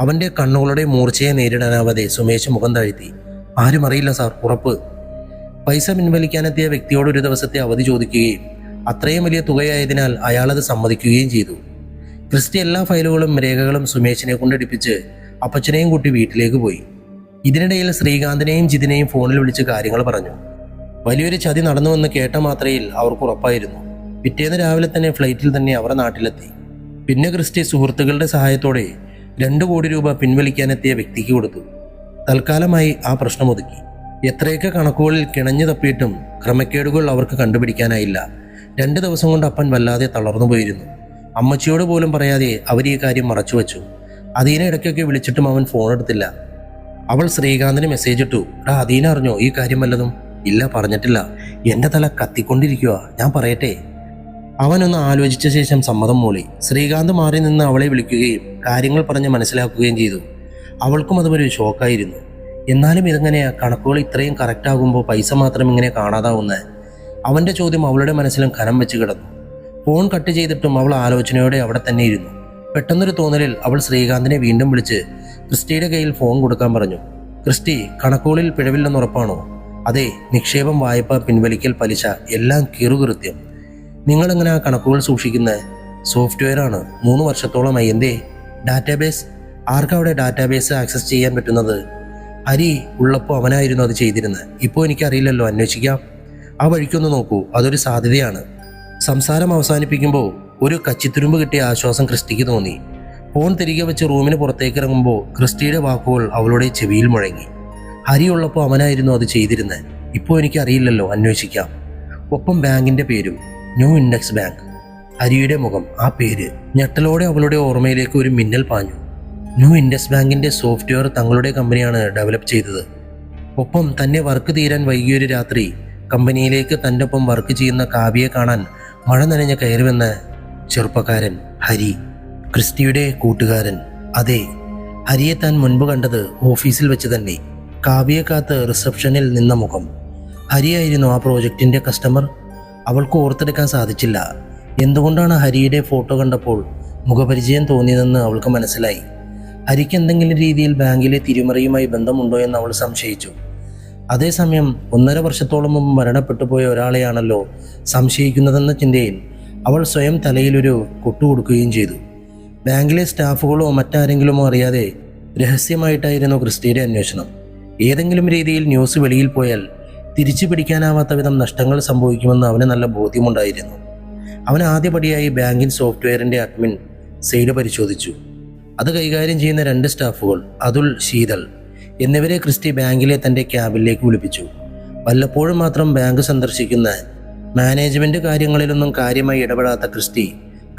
അവൻ്റെ കണ്ണുകളുടെ മൂർച്ചയെ നേരിടാനാവാതെ സുമേഷ് മുഖം താഴ്ത്തി. ആരും അറിയില്ല സാർ, ഉറപ്പ്. പൈസ പിൻവലിക്കാനെത്തിയ വ്യക്തിയോട് ഒരു ദിവസത്തെ അവധി ചോദിക്കുകയും അത്രയും വലിയ തുകയായതിനാൽ അയാളത് സമ്മതിക്കുകയും ചെയ്തു. ക്രിസ്റ്റി എല്ലാ ഫയലുകളും രേഖകളും സുമേഷിനെ കൊണ്ടെടുപ്പിച്ച് അപ്പച്ചനെയും കൂട്ടി വീട്ടിലേക്ക് പോയി. ഇതിനിടയിൽ ശ്രീകാന്തിനെയും ജിതിനെയും ഫോണിൽ വിളിച്ച് കാര്യങ്ങൾ പറഞ്ഞു. വലിയൊരു ചതി നടന്നുവെന്ന് കേട്ട മാത്രയിൽ അവർക്ക് ഉറപ്പായിരുന്നു. പിറ്റേന്ന് രാവിലെ തന്നെ ഫ്ലൈറ്റിൽ തന്നെ അവർ നാട്ടിലെത്തി. പിന്നെ ക്രിസ്റ്റി സുഹൃത്തുക്കളുടെ സഹായത്തോടെ 2 കോടി രൂപ പിൻവലിക്കാനെത്തിയ വ്യക്തിക്ക് കൊടുത്തു. തൽക്കാലമായി ആ പ്രശ്നം ഒതുക്കി. എത്രയൊക്കെ കണക്കുകളിൽ കിണഞ്ഞു തപ്പിയിട്ടും ക്രമക്കേടുകൾ അവർക്ക് കണ്ടുപിടിക്കാനായില്ല. 2 ദിവസം കൊണ്ട് അപ്പൻ വല്ലാതെ തളർന്നു പോയിരുന്നു. അമ്മച്ചിയോട് പോലും പറയാതെ അവർ ഈ കാര്യം മറച്ചുവെച്ചു. അദീന ഇടയ്ക്കൊക്കെ വിളിച്ചിട്ടും അവൻ ഫോൺ എടുത്തില്ല. അവൾ ശ്രീകാന്തിന് മെസ്സേജ് ഇട്ടു. അദീന അറിഞ്ഞോ ഈ കാര്യം വല്ലതും? ഇല്ല, പറഞ്ഞിട്ടില്ല. എൻ്റെ തല കത്തിക്കൊണ്ടിരിക്കുക, ഞാൻ പറയട്ടെ. അവനൊന്ന് ആലോചിച്ച ശേഷം സമ്മതം മൂളി. ശ്രീകാന്ത് മാറി നിന്ന് അവളെ വിളിക്കുകയും കാര്യങ്ങൾ പറഞ്ഞ് മനസ്സിലാക്കുകയും ചെയ്തു. അവൾക്കും അതും ഷോക്കായിരുന്നു. എന്നാലും ഇതെങ്ങനെയാ, കണക്കുകൾ ഇത്രയും കറക്റ്റാകുമ്പോൾ പൈസ മാത്രം ഇങ്ങനെ കാണാതാവുന്നത്? അവൻ്റെ ചോദ്യം അവളുടെ മനസ്സിലും കനം വെച്ച് കിടന്നു. ഫോൺ കട്ട് ചെയ്തിട്ടും അവൾ ആലോചനയോടെ അവിടെ തന്നെ ഇരുന്നു. പെട്ടെന്നൊരു തോന്നലിൽ അവൾ ശ്രീകാന്തിനെ വീണ്ടും വിളിച്ച് ക്രിസ്റ്റിയുടെ കയ്യിൽ ഫോൺ കൊടുക്കാൻ പറഞ്ഞു. ക്രിസ്റ്റി, കണക്കുകളിൽ പിഴവില്ലെന്ന് ഉറപ്പാണോ? അതെ, നിക്ഷേപം, വായ്പ, പിൻവലിക്കൽ, പലിശ എല്ലാം കീറുകൃത്യം. നിങ്ങളെങ്ങനെ ആ കണക്കുകൾ സൂക്ഷിക്കുന്നത്? സോഫ്റ്റ്വെയർ ആണ്, 3 വർഷത്തോളമായി. എന്തേ? ഡാറ്റാബേസ്? ആർക്കവിടെ ഡാറ്റാബേസ് ആക്സസ് ചെയ്യാൻ പറ്റുന്നത്? ഹരി ഉള്ളപ്പോൾ അവനായിരുന്നു അത് ചെയ്തിരുന്നത്. ഇപ്പോൾ എനിക്കറിയില്ലല്ലോ, അന്വേഷിക്കാം. ആ വഴിക്കൊന്ന് നോക്കൂ, അതൊരു സാധ്യതയാണ്. സംസാരം അവസാനിപ്പിക്കുമ്പോൾ ഒരു കച്ചിത്തുരുമ്പ് കിട്ടിയ ആശ്വാസം ക്രിസ്റ്റിക്ക് തോന്നി. ഫോൺ തിരികെ വെച്ച് റൂമിന് പുറത്തേക്ക് ഇറങ്ങുമ്പോൾ ക്രിസ്റ്റിയുടെ വാക്കുകൾ അവളുടെ ചെവിയിൽ മുഴങ്ങി. ഹരി ഉള്ളപ്പോൾ അവനായിരുന്നു അത് ചെയ്തിരുന്നത്. ഇപ്പോൾ എനിക്കറിയില്ലല്ലോ, അന്വേഷിക്കാം. ഒപ്പം ബാങ്കിൻ്റെ പേരും, ന്യൂ ഇൻഡെക്സ് ബാങ്ക്. ഹരിയുടെ മുഖം, ആ പേര്. ഞെട്ടലോടെ അവളുടെ ഓർമ്മയിലേക്ക് ഒരു മിന്നൽ പാഞ്ഞു. ന്യൂ ഇൻഡെക്സ് ബാങ്കിൻ്റെ സോഫ്റ്റ്വെയർ തങ്ങളുടെ കമ്പനിയാണ് ഡെവലപ്പ് ചെയ്തത്. ഒപ്പം തന്നെ വർക്ക് തീരാൻ വൈകിയൊരു രാത്രി കമ്പനിയിലേക്ക് തൻ്റെ ഒപ്പം വർക്ക് ചെയ്യുന്ന കാവ്യയെ കാണാൻ മഴ നനഞ്ഞ കയറുവെന്ന ചെറുപ്പക്കാരൻ ഹരി, ക്രിസ്റ്റിയുടെ കൂട്ടുകാരൻ. അതെ, ഹരിയെ താൻ മുൻപ് കണ്ടത് ഓഫീസിൽ വെച്ച് തന്നെ. കാവ്യയെ കാത്ത് റിസപ്ഷനിൽ നിന്ന മുഖം. ഹരിയായിരുന്നു ആ പ്രോജക്റ്റിൻ്റെ കസ്റ്റമർ. അവൾക്ക് ഓർത്തെടുക്കാൻ സാധിച്ചില്ല. എന്തുകൊണ്ടാണ് ഹരിയുടെ ഫോട്ടോ കണ്ടപ്പോൾ മുഖപരിചയം തോന്നിയതെന്ന് അവൾക്ക് മനസ്സിലായി. ഹരിക്ക് എന്തെങ്കിലും രീതിയിൽ ബാങ്കിലെ തിരിമറിയുമായി ബന്ധമുണ്ടോ എന്ന് അവൾ സംശയിച്ചു. അതേസമയം 1.5 വർഷത്തോളം മുമ്പ് മരണപ്പെട്ടു പോയ ഒരാളെയാണല്ലോ സംശയിക്കുന്നതെന്ന ചിന്തയിൽ അവൾ സ്വയം തലയിലൊരു കൊട്ടുകൊടുക്കുകയും ചെയ്തു. ബാങ്കിലെ സ്റ്റാഫുകളോ മറ്റാരെങ്കിലുമോ അറിയാതെ രഹസ്യമായിട്ടായിരുന്നു ക്രിസ്റ്റിയുടെ അന്വേഷണം. ഏതെങ്കിലും രീതിയിൽ ന്യൂസ് വെളിയിൽ പോയാൽ തിരിച്ചു പിടിക്കാനാവാത്ത വിധം നഷ്ടങ്ങൾ സംഭവിക്കുമെന്ന് അവന് നല്ല ബോധ്യമുണ്ടായിരുന്നു. അവൻ ആദ്യപടിയായി ബാങ്കിൻ സോഫ്റ്റ്വെയറിൻ്റെ അഡ്മിൻ സൈഡ് പരിശോധിച്ചു. അത് കൈകാര്യം ചെയ്യുന്ന 2 സ്റ്റാഫുകൾ, അതുൽ, ശീതൾ എന്നിവരെ ക്രിസ്റ്റി ബാങ്കിലെ തൻ്റെ ക്യാബിനിലേക്ക് വിളിപ്പിച്ചു. വല്ലപ്പോഴും മാത്രം ബാങ്ക് സന്ദർശിക്കുന്ന, മാനേജ്മെൻറ്റ് കാര്യങ്ങളിലൊന്നും കാര്യമായി ഇടപെടാത്ത ക്രിസ്റ്റി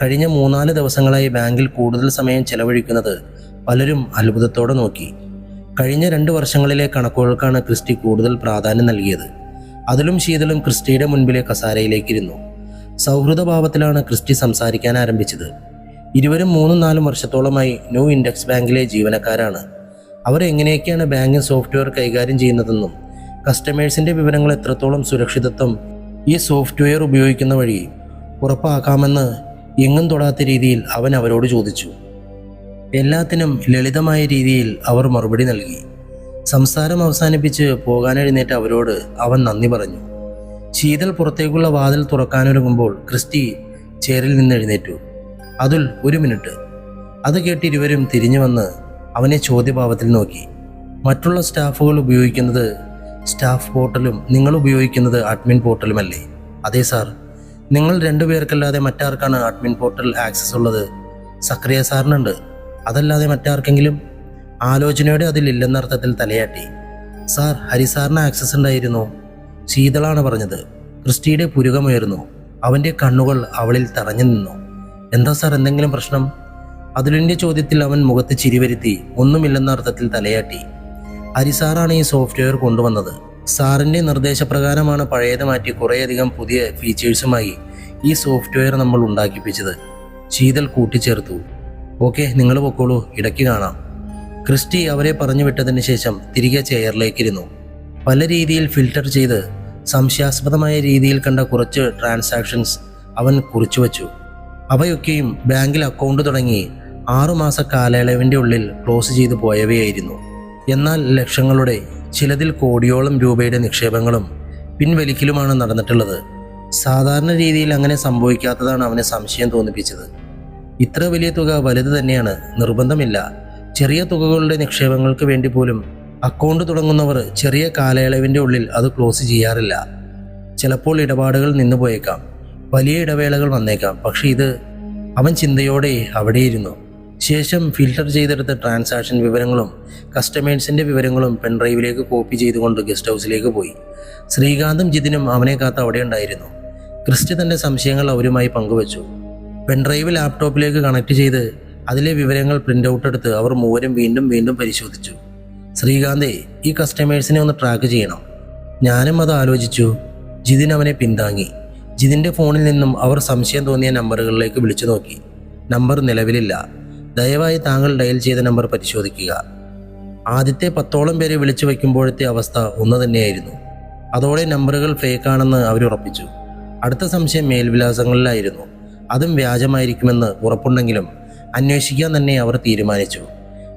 കഴിഞ്ഞ 3-4 ദിവസങ്ങളായി ബാങ്കിൽ കൂടുതൽ സമയം ചെലവഴിക്കുന്നത് പലരും അത്ഭുതത്തോടെ നോക്കി. കഴിഞ്ഞ 2 വർഷങ്ങളിലെ കണക്കുകൾക്കാണ് ക്രിസ്റ്റി കൂടുതൽ പ്രാധാന്യം നൽകിയത്. അതിലും ശീതളും ക്രിസ്റ്റിയുടെ മുൻപിലെ കസാരയിലേക്കിരുന്നു. സൗഹൃദഭാവത്തിലാണ് ക്രിസ്റ്റി സംസാരിക്കാൻ ആരംഭിച്ചത്. ഇരുവരും 3-4 വർഷത്തോളമായി ന്യൂ ഇൻഡെക്സ് ബാങ്കിലെ ജീവനക്കാരാണ്. അവർ എങ്ങനെയൊക്കെയാണ് ബാങ്കിങ് സോഫ്റ്റ്വെയർ കൈകാര്യം ചെയ്യുന്നതെന്നും കസ്റ്റമേഴ്സിൻ്റെ വിവരങ്ങൾ എത്രത്തോളം സുരക്ഷിതത്വം ഈ സോഫ്റ്റ്വെയർ ഉപയോഗിക്കുന്ന വഴി ഉറപ്പാക്കാമെന്ന് എങ്ങും തൊടാത്ത രീതിയിൽ അവൻ അവരോട് ചോദിച്ചു. എല്ലാത്തിനും ലളിതമായ രീതിയിൽ അവർ മറുപടി നൽകി. സംസാരം അവസാനിപ്പിച്ച് പോകാനെഴുന്നേറ്റ് അവരോട് അവൻ നന്ദി പറഞ്ഞു. ശീതൾ പുറത്തേക്കുള്ള വാതിൽ തുറക്കാനൊരുങ്ങുമ്പോൾ ക്രിസ്റ്റി ചെയറിൽ നിന്ന് എഴുന്നേറ്റു. അതുൽ, 1 മിനിറ്റ്. അത് കേട്ട് ഇരുവരും തിരിഞ്ഞു വന്ന് അവനെ ചോദ്യഭാവത്തിൽ നോക്കി. മറ്റുള്ള സ്റ്റാഫുകൾ ഉപയോഗിക്കുന്നത് സ്റ്റാഫ് പോർട്ടലും നിങ്ങൾ ഉപയോഗിക്കുന്നത് അഡ്മിൻ പോർട്ടലുമല്ലേ? അതെ സാർ. നിങ്ങൾ 2 പേർക്കല്ലാതെ മറ്റാർക്കാണ് അഡ്മിൻ പോർട്ടൽ ആക്സസ് ഉള്ളത്? സക്രിയ സാറിനുണ്ട്. അതല്ലാതെ മറ്റാർക്കെങ്കിലും? ആലോചനയോടെ അതിലില്ലെന്നർത്ഥത്തിൽ തലയാട്ടി. സാർ, ഹരിസാറിന് ആക്സസ് ഉണ്ടായിരുന്നു. ശീതളാണ് പറഞ്ഞത്. ക്രിസ്റ്റിയുടെ പുരുകമുയർന്നു. അവൻ്റെ കണ്ണുകൾ അവളിൽ തറഞ്ഞു നിന്നു. എന്താ സാർ, എന്തെങ്കിലും പ്രശ്നം? അതുലിൻ്റെ ചോദ്യത്തിൽ അവൻ മുഖത്ത് ചിരിവരുത്തി ഒന്നുമില്ലെന്ന അർത്ഥത്തിൽ തലയാട്ടി. ഹരിസാറാണ് ഈ സോഫ്റ്റ്വെയർ കൊണ്ടുവന്നത്. സാറിൻ്റെ നിർദ്ദേശപ്രകാരമാണ് പഴയത് മാറ്റി കുറേയധികം പുതിയ ഫീച്ചേഴ്സുമായി ഈ സോഫ്റ്റ്വെയർ നമ്മൾ ഉണ്ടാക്കിപ്പിച്ചത്. ശീതൽ കൂട്ടിച്ചേർത്തു. ഓക്കെ, നിങ്ങൾ പൊക്കോളൂ, ഇടയ്ക്ക് കാണാം. ക്രിസ്റ്റി അവരെ പറഞ്ഞു വിട്ടതിന് ശേഷം തിരികെ ചെയറിലേക്കിരുന്നു. പല രീതിയിൽ ഫിൽട്ടർ ചെയ്ത് സംശയാസ്പദമായ രീതിയിൽ കണ്ട കുറച്ച് ട്രാൻസാക്ഷൻസ് അവൻ കുറിച്ചുവച്ചു. അവയൊക്കെയും ബാങ്കിൽ അക്കൗണ്ട് തുടങ്ങി 6 മാസ കാലയളവിൻ്റെ ഉള്ളിൽ ക്ലോസ് ചെയ്തു പോയവയായിരുന്നു. എന്നാൽ ലക്ഷങ്ങളുടെ, ചിലതിൽ കോടിയോളം രൂപയുടെ നിക്ഷേപങ്ങളും പിൻവലിക്കലുമാണ് നടന്നിട്ടുള്ളത്. സാധാരണ രീതിയിൽ അങ്ങനെ സംഭവിക്കാത്തതാണ് അവനെ സംശയം തോന്നിപ്പിച്ചത്. ഇത്ര വലിയ തുക വലുത് തന്നെയാണ്, നിർബന്ധമില്ല. ചെറിയ തുകകളുടെ നിക്ഷേപങ്ങൾക്ക് വേണ്ടി പോലും അക്കൗണ്ട് തുടങ്ങുന്നവർ ചെറിയ കാലയളവിൻ്റെ ഉള്ളിൽ അത് ക്ലോസ് ചെയ്യാറില്ല. ചിലപ്പോൾ ഇടപാടുകൾ നിന്നുപോയേക്കാം, വലിയ ഇടവേളകൾ വന്നേക്കാം. പക്ഷെ ഇത്, അവൻ ചിന്തയോടെ അവിടെയിരുന്നു. ശേഷം ഫിൽട്ടർ ചെയ്തെടുത്ത ട്രാൻസാക്ഷൻ വിവരങ്ങളും കസ്റ്റമേഴ്സിൻ്റെ വിവരങ്ങളും പെൻഡ്രൈവിലേക്ക് കോപ്പി ചെയ്തുകൊണ്ട് ഗസ്റ്റ് ഹൗസിലേക്ക് പോയി. ശ്രീകാന്തും ജിതിനും അവനെ കാത്ത് അവിടെ ഉണ്ടായിരുന്നു. ക്രിസ്റ്റി തൻ്റെ സംശയങ്ങൾ അവരുമായി പങ്കുവച്ചു. പെൻഡ്രൈവ് ലാപ്ടോപ്പിലേക്ക് കണക്ട് ചെയ്ത് അതിലെ വിവരങ്ങൾ പ്രിൻ്റ് ഔട്ട് എടുത്ത് അവർ മൂവരും വീണ്ടും വീണ്ടും പരിശോധിച്ചു. ശ്രീകാന്തേ, ഈ കസ്റ്റമേഴ്സിനെ ഒന്ന് ട്രാക്ക് ചെയ്യണം. ഞാനും അത് ആലോചിച്ചു. ജിതിൻ അവനെ പിന്താങ്ങി. ജിതിൻ്റെ ഫോണിൽ നിന്നും അവർ സംശയം തോന്നിയ നമ്പറുകളിലേക്ക് വിളിച്ചു നോക്കി. നമ്പർ നിലവിലില്ല. ദയവായി താങ്കൾ ഡയൽ ചെയ്ത നമ്പർ പരിശോധിക്കുക. ആദ്യത്തെ 10ഓളം പേരെ വിളിച്ചു വയ്ക്കുമ്പോഴത്തെ അവസ്ഥ ഒന്ന് തന്നെയായിരുന്നു. അതോടെ നമ്പറുകൾ ഫേക്കാണെന്ന് അവരുറപ്പിച്ചു. അടുത്ത സംശയം മേൽവിലാസങ്ങളിലായിരുന്നു. അതും വ്യാജമായിരിക്കുമെന്ന് ഉറപ്പുണ്ടെങ്കിലും അന്വേഷിക്കാൻ തന്നെ അവർ തീരുമാനിച്ചു.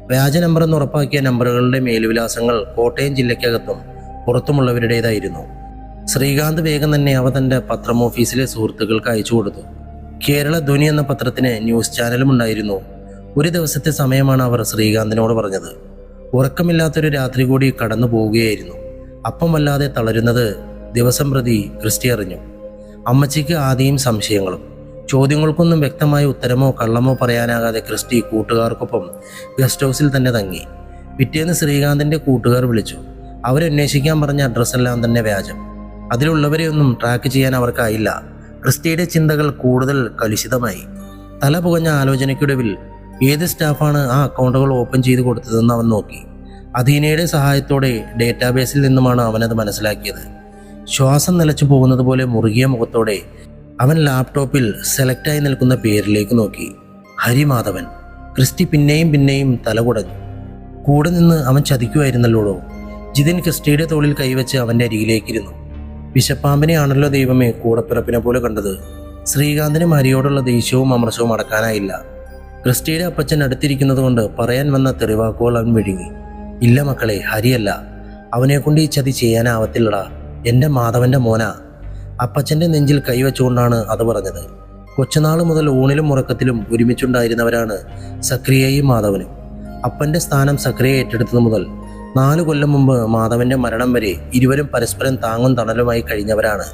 വ്യാജ നമ്പറെന്ന് ഉറപ്പാക്കിയ നമ്പറുകളുടെ മേൽവിലാസങ്ങൾ കോട്ടയം ജില്ലയ്ക്കകത്തും പുറത്തുമുള്ളവരുടേതായിരുന്നു. ശ്രീകാന്ത് വേഗം തന്നെ അവ തൻ്റെ പത്രം ഓഫീസിലെ സുഹൃത്തുക്കൾക്ക് അയച്ചു കൊടുത്തു. കേരള ധ്വനി എന്ന പത്രത്തിന് ന്യൂസ് ചാനലും ഉണ്ടായിരുന്നു. ഒരു ദിവസത്തെ സമയമാണ് അവർ ശ്രീകാന്തിനോട് പറഞ്ഞത്. ഉറക്കമില്ലാത്തൊരു രാത്രി കൂടി കടന്നു പോവുകയായിരുന്നു. അപ്പം വല്ലാതെ തളരുന്നത് ദിവസം പ്രതി ക്രിസ്റ്റി അറിഞ്ഞു. അമ്മച്ചിക്ക് ആദ്യം സംശയങ്ങളും. ചോദ്യങ്ങൾക്കൊന്നും വ്യക്തമായ ഉത്തരമോ കള്ളമോ പറയാനാകാതെ ക്രിസ്റ്റി കൂട്ടുകാർക്കൊപ്പം ഗസ്റ്റ് ഹൗസിൽ തന്നെ തങ്ങി. പിറ്റേന്ന് ശ്രീകാന്തിൻ്റെ കൂട്ടുകാർ വിളിച്ചു. അവരന്വേഷിക്കാൻ പറഞ്ഞ അഡ്രസ്സെല്ലാം തന്നെ വ്യാജം. അതിലുള്ളവരെയൊന്നും ട്രാക്ക് ചെയ്യാൻ അവർക്കായില്ല. ക്രിസ്റ്റിയുടെ ചിന്തകൾ കൂടുതൽ കലുഷിതമായി. തല പുകഞ്ഞ ആലോചനയ്ക്കൊടുവിൽ ഏത് സ്റ്റാഫാണ് ആ അക്കൗണ്ടുകൾ ഓപ്പൺ ചെയ്ത് കൊടുത്തതെന്ന് അവൻ നോക്കി. അധീനയുടെ സഹായത്തോടെ ഡേറ്റാബേസിൽ നിന്നുമാണ് അവനത് മനസ്സിലാക്കിയത്. ശ്വാസം നിലച്ചു പോകുന്നത് പോലെ മുറുകിയ മുഖത്തോടെ അവൻ ലാപ്ടോപ്പിൽ സെലക്റ്റായി നിൽക്കുന്ന പേരിലേക്ക് നോക്കി. ഹരിമാധവൻ. ക്രിസ്റ്റി പിന്നെയും പിന്നെയും തലകുടഞ്ഞു. കൂടെ നിന്ന് അവൻ ചതിക്കുമായിരുന്നല്ലോടോ. ജിതിൻ ക്രിസ്റ്റിയുടെ തോളിൽ കൈവച്ച് അവൻ്റെ അരികിലേക്കിരുന്നു. വിശപ്പാമ്പിനെയാണല്ലോ ദൈവമേ കൂടപ്പിറപ്പിനെ പോലെ കണ്ടത്. ശ്രീകാന്തിനും ഹരിയോടുള്ള ദേഷ്യവും അമർഷവും അടക്കാനായില്ല. ക്രിസ്റ്റിയുടെ അപ്പച്ചൻ അടുത്തിരിക്കുന്നത് കൊണ്ട് പറയാൻ വന്ന തെറിവാക്കുകൾ അവൻ വിഴുങ്ങി. ഇല്ല മക്കളെ, ഹരിയല്ല. അവനെക്കൊണ്ട് ഈ ചതി ചെയ്യാനാവത്തില്ലടാ. എൻ്റെ മാധവൻ്റെ മോനാ. അപ്പച്ചൻ്റെ നെഞ്ചിൽ കൈവച്ചുകൊണ്ടാണ് അത് പറഞ്ഞത്. കൊച്ചുനാൾ മുതൽ ഊണിലും ഉറക്കത്തിലും ഒരുമിച്ചുണ്ടായിരുന്നവരാണ് സക്രിയയും മാധവനും. അപ്പൻ്റെ സ്ഥാനം സക്രിയ ഏറ്റെടുത്തത് മുതൽ 4 കൊല്ലം മുമ്പ് മാധവൻ്റെ മരണം വരെ ഇരുവരും പരസ്പരം താങ്ങും തണലുമായി കഴിഞ്ഞവരാണ്.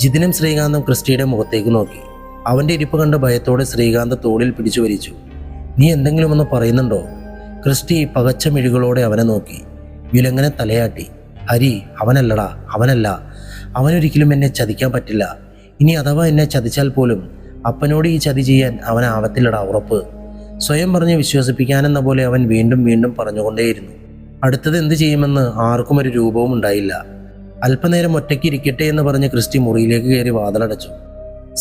ജിതിനും ശ്രീകാന്തും ക്രിസ്റ്റിയുടെ മുഖത്തേക്ക് നോക്കി. അവൻ്റെ ഇരിപ്പ് കണ്ട ഭയത്തോടെ ശ്രീകാന്ത് തോളിൽ പിടിച്ചു വലിച്ചു. നീ എന്തെങ്കിലും ഒന്ന് പറയുന്നുണ്ടോ? ക്രിസ്റ്റി പകച്ച മിഴികളോടെ അവനെ നോക്കി. വിലങ്ങനെ തലയാട്ടി. ഹരി, അവനല്ലടാ, അവനല്ല. അവനൊരിക്കലും എന്നെ ചതിക്കാൻ പറ്റില്ല. ഇനി അഥവാ എന്നെ ചതിച്ചാൽ പോലും അപ്പനോട് ഈ ചതി ചെയ്യാൻ അവനാവത്തില്ലടാ, ഉറപ്പ്. സ്വയം പറഞ്ഞ് വിശ്വസിപ്പിക്കാനെന്ന പോലെ അവൻ വീണ്ടും വീണ്ടും പറഞ്ഞുകൊണ്ടേയിരുന്നു. അടുത്തത് എന്ത് ചെയ്യുമെന്ന് ആർക്കും ഒരു രൂപവും ഉണ്ടായില്ല. അല്പനേരം ഒറ്റയ്ക്ക് ഇരിക്കട്ടെ എന്ന് പറഞ്ഞ് ക്രിസ്റ്റി മുറിയിലേക്ക് കയറി വാതിലടച്ചു.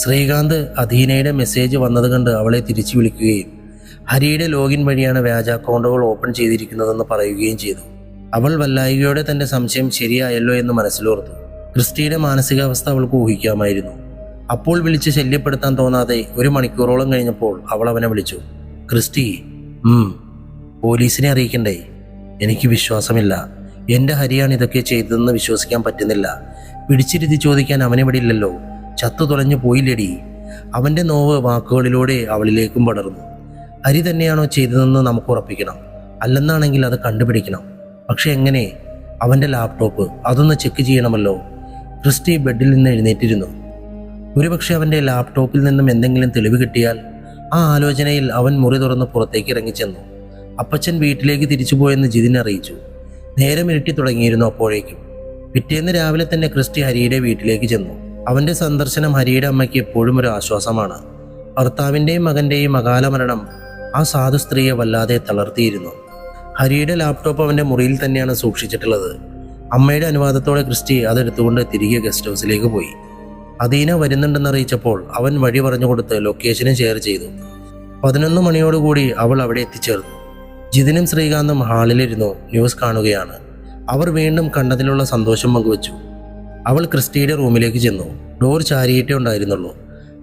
ശ്രീകാന്ത് അധീനയുടെ മെസ്സേജ് വന്നത് കണ്ട് അവളെ തിരിച്ചു വിളിക്കുകയും ഹരിയുടെ ലോഗിൻ വഴിയാണ് വ്യാജ അക്കൗണ്ടുകൾ ഓപ്പൺ ചെയ്തിരിക്കുന്നതെന്ന് പറയുകയും ചെയ്തു. അവൾ വല്ലായികയോടെ തൻ്റെ സംശയം ശരിയായല്ലോ എന്ന് മനസ്സിലോർത്തു. ക്രിസ്റ്റിയുടെ മാനസികാവസ്ഥ അവൾക്ക് ഊഹിക്കാമായിരുന്നു. അപ്പോൾ വിളിച്ച് ശല്യപ്പെടുത്താൻ തോന്നാതെ 1 മണിക്കൂറോളം കഴിഞ്ഞപ്പോൾ അവൾ അവനെ വിളിച്ചു. ക്രിസ്റ്റി, പോലീസിനെ അറിയിക്കണ്ടേ? എനിക്ക് വിശ്വാസമില്ല. എൻ്റെ ഹരിയാണ് ഇതൊക്കെ ചെയ്തതെന്ന് വിശ്വസിക്കാൻ പറ്റുന്നില്ല. പിടിച്ചിരുത്തി ചോദിക്കാൻ അവനിവിടെ ഇല്ലല്ലോ. ചത്തു തുളഞ്ഞു പോയില്ലേടി. അവൻ്റെ നോവ് വാക്കുകളിലൂടെ അവളിലേക്കും പടർന്നു. ഹരി തന്നെയാണോ ചെയ്തതെന്ന് നമുക്ക് ഉറപ്പിക്കണം. അല്ലെന്നാണെങ്കിൽ അത് കണ്ടുപിടിക്കണം. പക്ഷെ എങ്ങനെ? അവൻ്റെ ലാപ്ടോപ്പ് അതൊന്ന് ചെക്ക് ചെയ്യണമല്ലോ. ക്രിസ്റ്റി ബെഡിൽ നിന്ന് എഴുന്നേറ്റിരുന്നു. ഒരുപക്ഷെ അവൻ്റെ ലാപ്ടോപ്പിൽ നിന്നും എന്തെങ്കിലും തെളിവ് കിട്ടിയാൽ. ആ ആലോചനയിൽ അവൻ മുറി തുറന്ന് പുറത്തേക്ക് ഇറങ്ങിച്ചെന്നു. അപ്പച്ചൻ വീട്ടിലേക്ക് തിരിച്ചുപോയെന്ന് ജിതിൻ അറിയിച്ചു. നേരം ഇരുട്ടി തുടങ്ങിയിരുന്നു അപ്പോഴേക്കും. പിറ്റേന്ന് രാവിലെ തന്നെ ക്രിസ്റ്റി ഹരിയുടെ വീട്ടിലേക്ക് ചെന്നു. അവൻ്റെ സന്ദർശനം ഹരിയുടെ അമ്മയ്ക്ക് എപ്പോഴും ഒരു ആശ്വാസമാണ്. ഭർത്താവിൻ്റെയും മകൻ്റെയും അകാല മരണം ആ സാധു സ്ത്രീയെ വല്ലാതെ തളർത്തിയിരുന്നു. ഹരിയുടെ ലാപ്ടോപ്പ് അവൻ്റെ മുറിയിൽ തന്നെയാണ് സൂക്ഷിച്ചിട്ടുള്ളത്. അമ്മയുടെ അനുവാദത്തോടെ ക്രിസ്റ്റി അതെടുത്തുകൊണ്ട് തിരികെ ഗസ്റ്റ് ഹൗസിലേക്ക് പോയി. അദീന വരുന്നുണ്ടെന്നറിയിച്ചപ്പോൾ അവൻ വഴി പറഞ്ഞു കൊടുത്ത് ലൊക്കേഷനും ഷെയർ ചെയ്തു. 11 മണിയോടുകൂടി അവൾ അവിടെ എത്തിച്ചേർന്നു. ജിതിനും ശ്രീകാന്തും ഹാളിലിരുന്നു ന്യൂസ് കാണുകയാണ്. അവർ വീണ്ടും കണ്ടതിലുള്ള സന്തോഷം പങ്കുവച്ചു. അവൾ ക്രിസ്റ്റിയുടെ റൂമിലേക്ക് ചെന്നു. ഡോർ ചാരിയിട്ടേ ഉണ്ടായിരുന്നുള്ളൂ.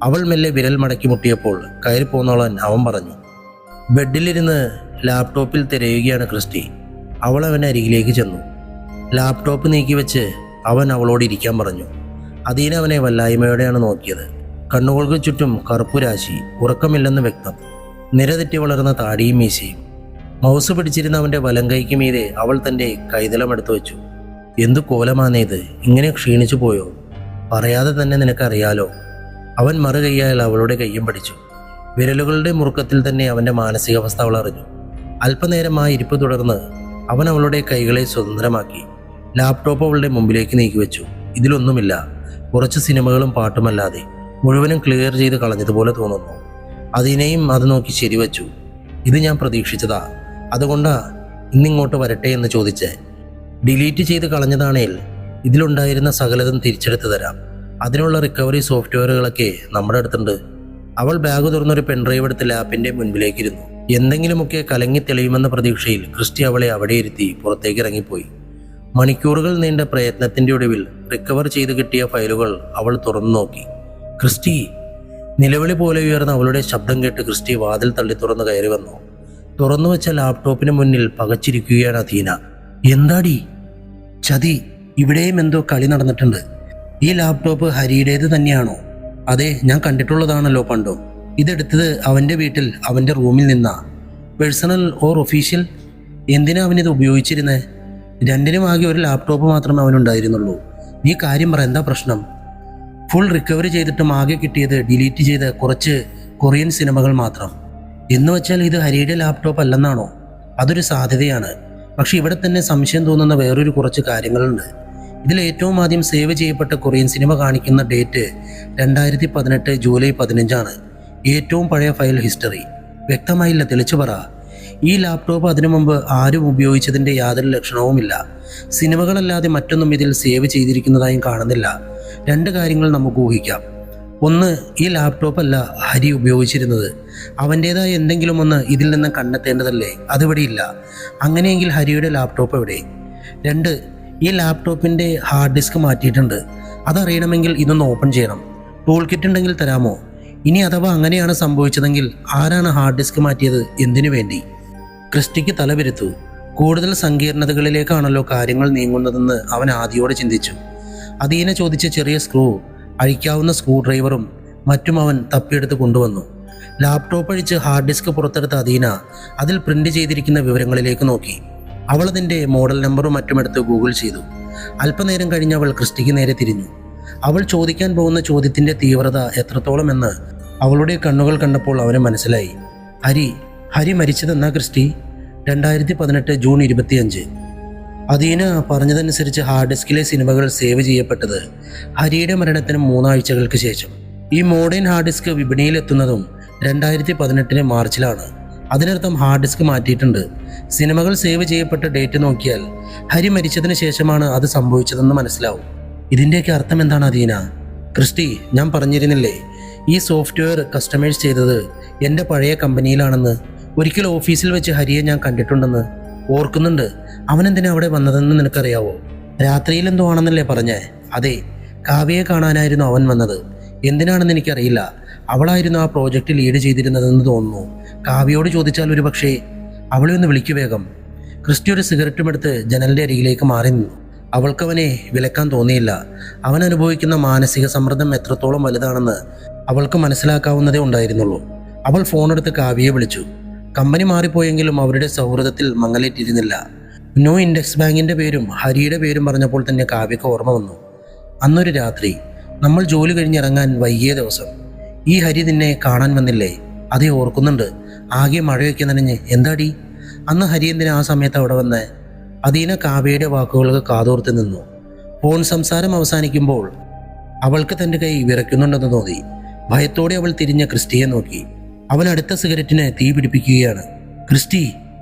അവൾ മെല്ലെ വിരൽ മടക്കി മുട്ടിയപ്പോൾ കയറി പോന്നോളാൻ അവൻ പറഞ്ഞു. ബെഡിലിരുന്ന് ലാപ്ടോപ്പിൽ തിരയുകയാണ് ക്രിസ്റ്റി. അവൾ അവൻ്റെ അരികിലേക്ക് ചെന്നു. ലാപ്ടോപ്പ് നീക്കി വെച്ച് അവൻ അവളോട് ഇരിക്കാൻ പറഞ്ഞു. അദീന അവനെ വല്ലായ്മയോടെയാണ് നോക്കിയത്. കണ്ണുകൾക്ക് ചുറ്റും കറുപ്പുരാശി, ഉറക്കമില്ലെന്ന് വ്യക്തം. നിരതെറ്റി വളർന്ന താടിയും മീശയും. മൗസ് പിടിച്ചിരുന്ന അവൻ്റെ വലം കൈക്ക് മീതെ അവൾ തൻ്റെ കൈതലമെടുത്തു വെച്ചു. എന്തു കോലമാനേത്, ഇങ്ങനെ ക്ഷീണിച്ചു പോയോ? പറയാതെ തന്നെ നിനക്കറിയാലോ. അവൻ മറുകൈയാൽ അവളുടെ കയ്യും പഠിച്ചു. വിരലുകളുടെ മുറുക്കത്തിൽ തന്നെ അവൻ്റെ മാനസികാവസ്ഥ അവൾ അറിഞ്ഞു. അല്പനേരം ആ ഇരിപ്പ് തുടർന്ന് അവൻ അവളുടെ കൈകളെ സ്വതന്ത്രമാക്കി. ലാപ്ടോപ്പ് അവളുടെ മുമ്പിലേക്ക് നീക്കിവെച്ചു. ഇതിലൊന്നുമില്ല, കുറച്ച് സിനിമകളും പാട്ടുമല്ലാതെ. മുഴുവനും ക്ലിയർ ചെയ്ത് കളഞ്ഞതുപോലെ തോന്നുന്നു. അതിനെയും അത് നോക്കി ശരിവച്ചു. ഇത് ഞാൻ പ്രതീക്ഷിച്ചതാ, അതുകൊണ്ടാ ഇന്നിങ്ങോട്ട് വരട്ടെ എന്ന് ചോദിച്ചേ. ഡിലീറ്റ് ചെയ്ത് കളഞ്ഞതാണേൽ ഇതിലുണ്ടായിരുന്ന സകലതും തിരിച്ചെടുത്ത് തരാം. അതിനുള്ള റിക്കവറി സോഫ്റ്റ്വെയറുകളൊക്കെ നമ്മുടെ അടുത്തുണ്ട്. അവൾ ബാഗ് തുറന്നൊരു പെൻഡ്രൈവ് എടുത്ത് ലാപ്പിൻ്റെ മുൻപിലേക്കിരുന്നു. എന്തെങ്കിലുമൊക്കെ കലങ്ങി തെളിയുമെന്ന പ്രതീക്ഷയിൽ ക്രിസ്റ്റി അവളെ അവിടെ ഇരുത്തി പുറത്തേക്ക് ഇറങ്ങിപ്പോയി. മണിക്കൂറുകൾ നീണ്ട പ്രയത്നത്തിൻ്റെ ഒടുവിൽ റിക്കവർ ചെയ്ത് കിട്ടിയ ഫയലുകൾ അവൾ തുറന്നു നോക്കി. ക്രിസ്റ്റി! നിലവിളി പോലെ ഉയർന്ന അവളുടെ ശബ്ദം കേട്ട് ക്രിസ്റ്റി വാതിൽ തള്ളി തുറന്ന് കയറി വന്നു. തുറന്നു വെച്ച ലാപ്ടോപ്പിന് മുന്നിൽ പകച്ചിരിക്കുകയാണ് അദീന. എന്താടി? ചതി! ഇവിടെയും എന്തോ കളി നടന്നിട്ടുണ്ട്. ഈ ലാപ്ടോപ്പ് ഹരിയുടേത് തന്നെയാണോ? അതെ, ഞാൻ കണ്ടിട്ടുള്ളതാണല്ലോ പണ്ടോ. ഇതെടുത്തത് അവൻ്റെ വീട്ടിൽ അവൻ്റെ റൂമിൽ നിന്നാ. Personal or official? എന്തിനാ അവനിത് ഉപയോഗിച്ചിരുന്നേ? രണ്ടിനും ആകെ ഒരു ലാപ്ടോപ്പ് മാത്രമേ അവനുണ്ടായിരുന്നുള്ളൂ. നീ കാര്യം പറ, എന്താ പ്രശ്നം? ഫുൾ റിക്കവറി ചെയ്തിട്ടും ആകെ കിട്ടിയത് ഡിലീറ്റ് ചെയ്ത കുറച്ച് കൊറിയൻ സിനിമകൾ മാത്രം. എന്ന് വെച്ചാൽ ഇത് ഹരിയുടെ ലാപ്ടോപ്പ് അല്ലെന്നാണോ? അതൊരു സാധ്യതയാണ്. പക്ഷെ ഇവിടെ തന്നെ സംശയം തോന്നുന്ന വേറൊരു കുറച്ച് കാര്യങ്ങളുണ്ട്. ഇതിൽ ഏറ്റവും ആദ്യം സേവ് ചെയ്യപ്പെട്ട കൊറിയൻ സിനിമ കാണിക്കുന്ന ഡേറ്റ് 2018 ജൂലൈ 15 ഏറ്റവും പഴയ ഫയൽ ഹിസ്റ്ററി. വ്യക്തമായില്ല, തെളിച്ചു പറ. ഈ ലാപ്ടോപ്പ് അതിനു മുമ്പ് ആരും ഉപയോഗിച്ചതിൻ്റെ യാതൊരു ലക്ഷണവുമില്ല. സിനിമകളല്ലാതെ മറ്റൊന്നും ഇതിൽ സേവ് ചെയ്തിരിക്കുന്നതായും കാണുന്നില്ല. 2 കാര്യങ്ങൾ നമുക്ക് ഊഹിക്കാം. ഒന്ന്, ഈ ലാപ്ടോപ്പ് അല്ല ഹരി ഉപയോഗിച്ചിരുന്നത്. അവൻ്റേതായ എന്തെങ്കിലും ഒന്ന് ഇതിൽ നിന്ന് കണ്ടെത്തേണ്ടതല്ലേ? അതിവിടെയില്ല. അങ്ങനെയെങ്കിൽ ഹരിയുടെ ലാപ്ടോപ്പ് എവിടെ? 2, ഈ ലാപ്ടോപ്പിൻ്റെ ഹാർഡ് ഡിസ്ക് മാറ്റിയിട്ടുണ്ട്. അതറിയണമെങ്കിൽ ഇതൊന്ന് ഓപ്പൺ ചെയ്യണം. ടൂൾ കിറ്റ് ഉണ്ടെങ്കിൽ തരാമോ? ഇനി അഥവാ അങ്ങനെയാണ് സംഭവിച്ചതെങ്കിൽ ആരാണ് ഹാർഡ് ഡിസ്ക് മാറ്റിയത്? എന്തിനു വേണ്ടി? ക്രിസ്റ്റിക്ക് തലവിരുത്തു. കൂടുതൽ സങ്കീർണതകളിലേക്കാണല്ലോ കാര്യങ്ങൾ നീങ്ങുന്നതെന്ന് അവൻ ആദ്യോടെ ചിന്തിച്ചു. അദീന ചോദിച്ച ചെറിയ സ്ക്രൂ, അഴിക്കാവുന്ന സ്ക്രൂ ഡ്രൈവറും മറ്റും അവൻ തപ്പിയെടുത്ത് കൊണ്ടുവന്നു. ലാപ്ടോപ്പ് അഴിച്ച് ഹാർഡ് ഡിസ്ക് പുറത്തെടുത്ത അദീന അതിൽ പ്രിന്റ് ചെയ്തിരിക്കുന്ന വിവരങ്ങളിലേക്ക് നോക്കി. അവൾ അതിൻ്റെ മോഡൽ നമ്പറും മറ്റുമെടുത്ത് ഗൂഗിൾ ചെയ്തു. അല്പനേരം കഴിഞ്ഞ് അവൾ ക്രിസ്റ്റിക്ക് നേരെ തിരിഞ്ഞു. അവൾ ചോദിക്കാൻ പോകുന്ന ചോദ്യത്തിൻ്റെ തീവ്രത എത്രത്തോളം എന്ന് അവളുടെ കണ്ണുകൾ കണ്ടപ്പോൾ അവന് മനസ്സിലായി. ഹരി മരിച്ചതെന്നാ ക്രിസ്റ്റി? 2018 ജൂൺ 25. അദീന പറഞ്ഞതനുസരിച്ച് ഹാർഡ് ഡിസ്കിലെ സിനിമകൾ സേവ് ചെയ്യപ്പെട്ടത് ഹരിയുടെ മരണത്തിന് 3 ആഴ്ചകൾക്ക് ശേഷം. ഈ മോഡേൺ ഹാർഡ് ഡിസ്ക് വിപണിയിലെത്തുന്നതും 2018 മാർച്ചിലാണ്. അതിനർത്ഥം ഹാർഡ് ഡിസ്ക് മാറ്റിയിട്ടുണ്ട്. സിനിമകൾ സേവ് ചെയ്യപ്പെട്ട ഡേറ്റ് നോക്കിയാൽ ഹരി മരിച്ചതിന് ശേഷമാണ് അത് സംഭവിച്ചതെന്ന് മനസ്സിലാവും. ഇതിൻ്റെയൊക്കെ അർത്ഥം എന്താണ് അദീന? ക്രിസ്റ്റി, ഞാൻ പറഞ്ഞിരുന്നില്ലേ ഈ സോഫ്റ്റ്വെയർ കസ്റ്റമൈസ് ചെയ്തത് എൻ്റെ പഴയ കമ്പനിയിലാണെന്ന്. ഒരിക്കൽ ഓഫീസിൽ വെച്ച് ഹരിയെ ഞാൻ കണ്ടിട്ടുണ്ടെന്ന് ഓർക്കുന്നുണ്ട്. അവനെന്തിനാ അവിടെ വന്നതെന്ന് നിനക്കറിയാവോ? രാത്രിയിൽ എന്തോ ആണെന്നല്ലേ പറഞ്ഞേ? അതെ, കാവ്യയെ കാണാനായിരുന്നു അവൻ വന്നത്. എന്തിനാണെന്ന് എനിക്കറിയില്ല. അവളായിരുന്നു ആ പ്രോജക്റ്റ് ലീഡ് ചെയ്തിരുന്നതെന്ന് തോന്നുന്നു. കാവ്യയോട് ചോദിച്ചാൽ ഒരു പക്ഷേ. അവളെ ഒന്ന് വിളിക്കു വേഗം. ക്രിസ്റ്റി ഒരു സിഗരറ്റും എടുത്ത് ജനലിൻ്റെ അരികിലേക്ക് മാറി നിന്നു. അവൾക്കവനെ വിലക്കാൻ തോന്നിയില്ല. അവൻ അനുഭവിക്കുന്ന മാനസിക സമ്മർദ്ദം എത്രത്തോളം വലുതാണെന്ന് അവൾക്ക് മനസ്സിലാക്കാവുന്നതേ ഉണ്ടായിരുന്നുള്ളൂ. അവൾ ഫോണെടുത്ത് കാവ്യയെ വിളിച്ചു. കമ്പനി മാറിപ്പോയെങ്കിലും അവരുടെ സൗഹൃദത്തിൽ മങ്ങലേറ്റിരുന്നില്ല. ന്യൂ ഇൻഡെക്സ് ബാങ്കിൻ്റെ പേരും ഹരിയുടെ പേരും പറഞ്ഞപ്പോൾ തന്നെ കാവ്യക്ക് ഓർമ്മ വന്നു. അന്നൊരു രാത്രി നമ്മൾ ജോലി കഴിഞ്ഞിറങ്ങാൻ വൈകിയ ദിവസം ഈ ഹരി നിന്നെ കാണാൻ വന്നില്ലേ? അതേ, ഓർക്കുന്നുണ്ട്. ആകെ മഴയൊക്കെ നനഞ്ഞ്. എന്താടി അന്ന് ഹരി എന്തിനാ ആ സമയത്ത് അവിടെ വന്നേ? അദീന കാവ്യയുടെ വാക്കുകൾക്ക് കാതോർത്ത് നിന്നു. ഫോൺ സംസാരം അവസാനിക്കുമ്പോൾ അവൾക്ക് തൻ്റെ കൈ വിറയ്ക്കുന്നുണ്ടെന്ന് തോന്നി. ഭയത്തോടെ അവൾ തിരിഞ്ഞ ക്രിസ്റ്റിയെ നോക്കി. അവൻ അടുത്ത സിഗരറ്റിന് തീ പിടിപ്പിക്കുകയാണ്. ക്രിസ്റ്റി,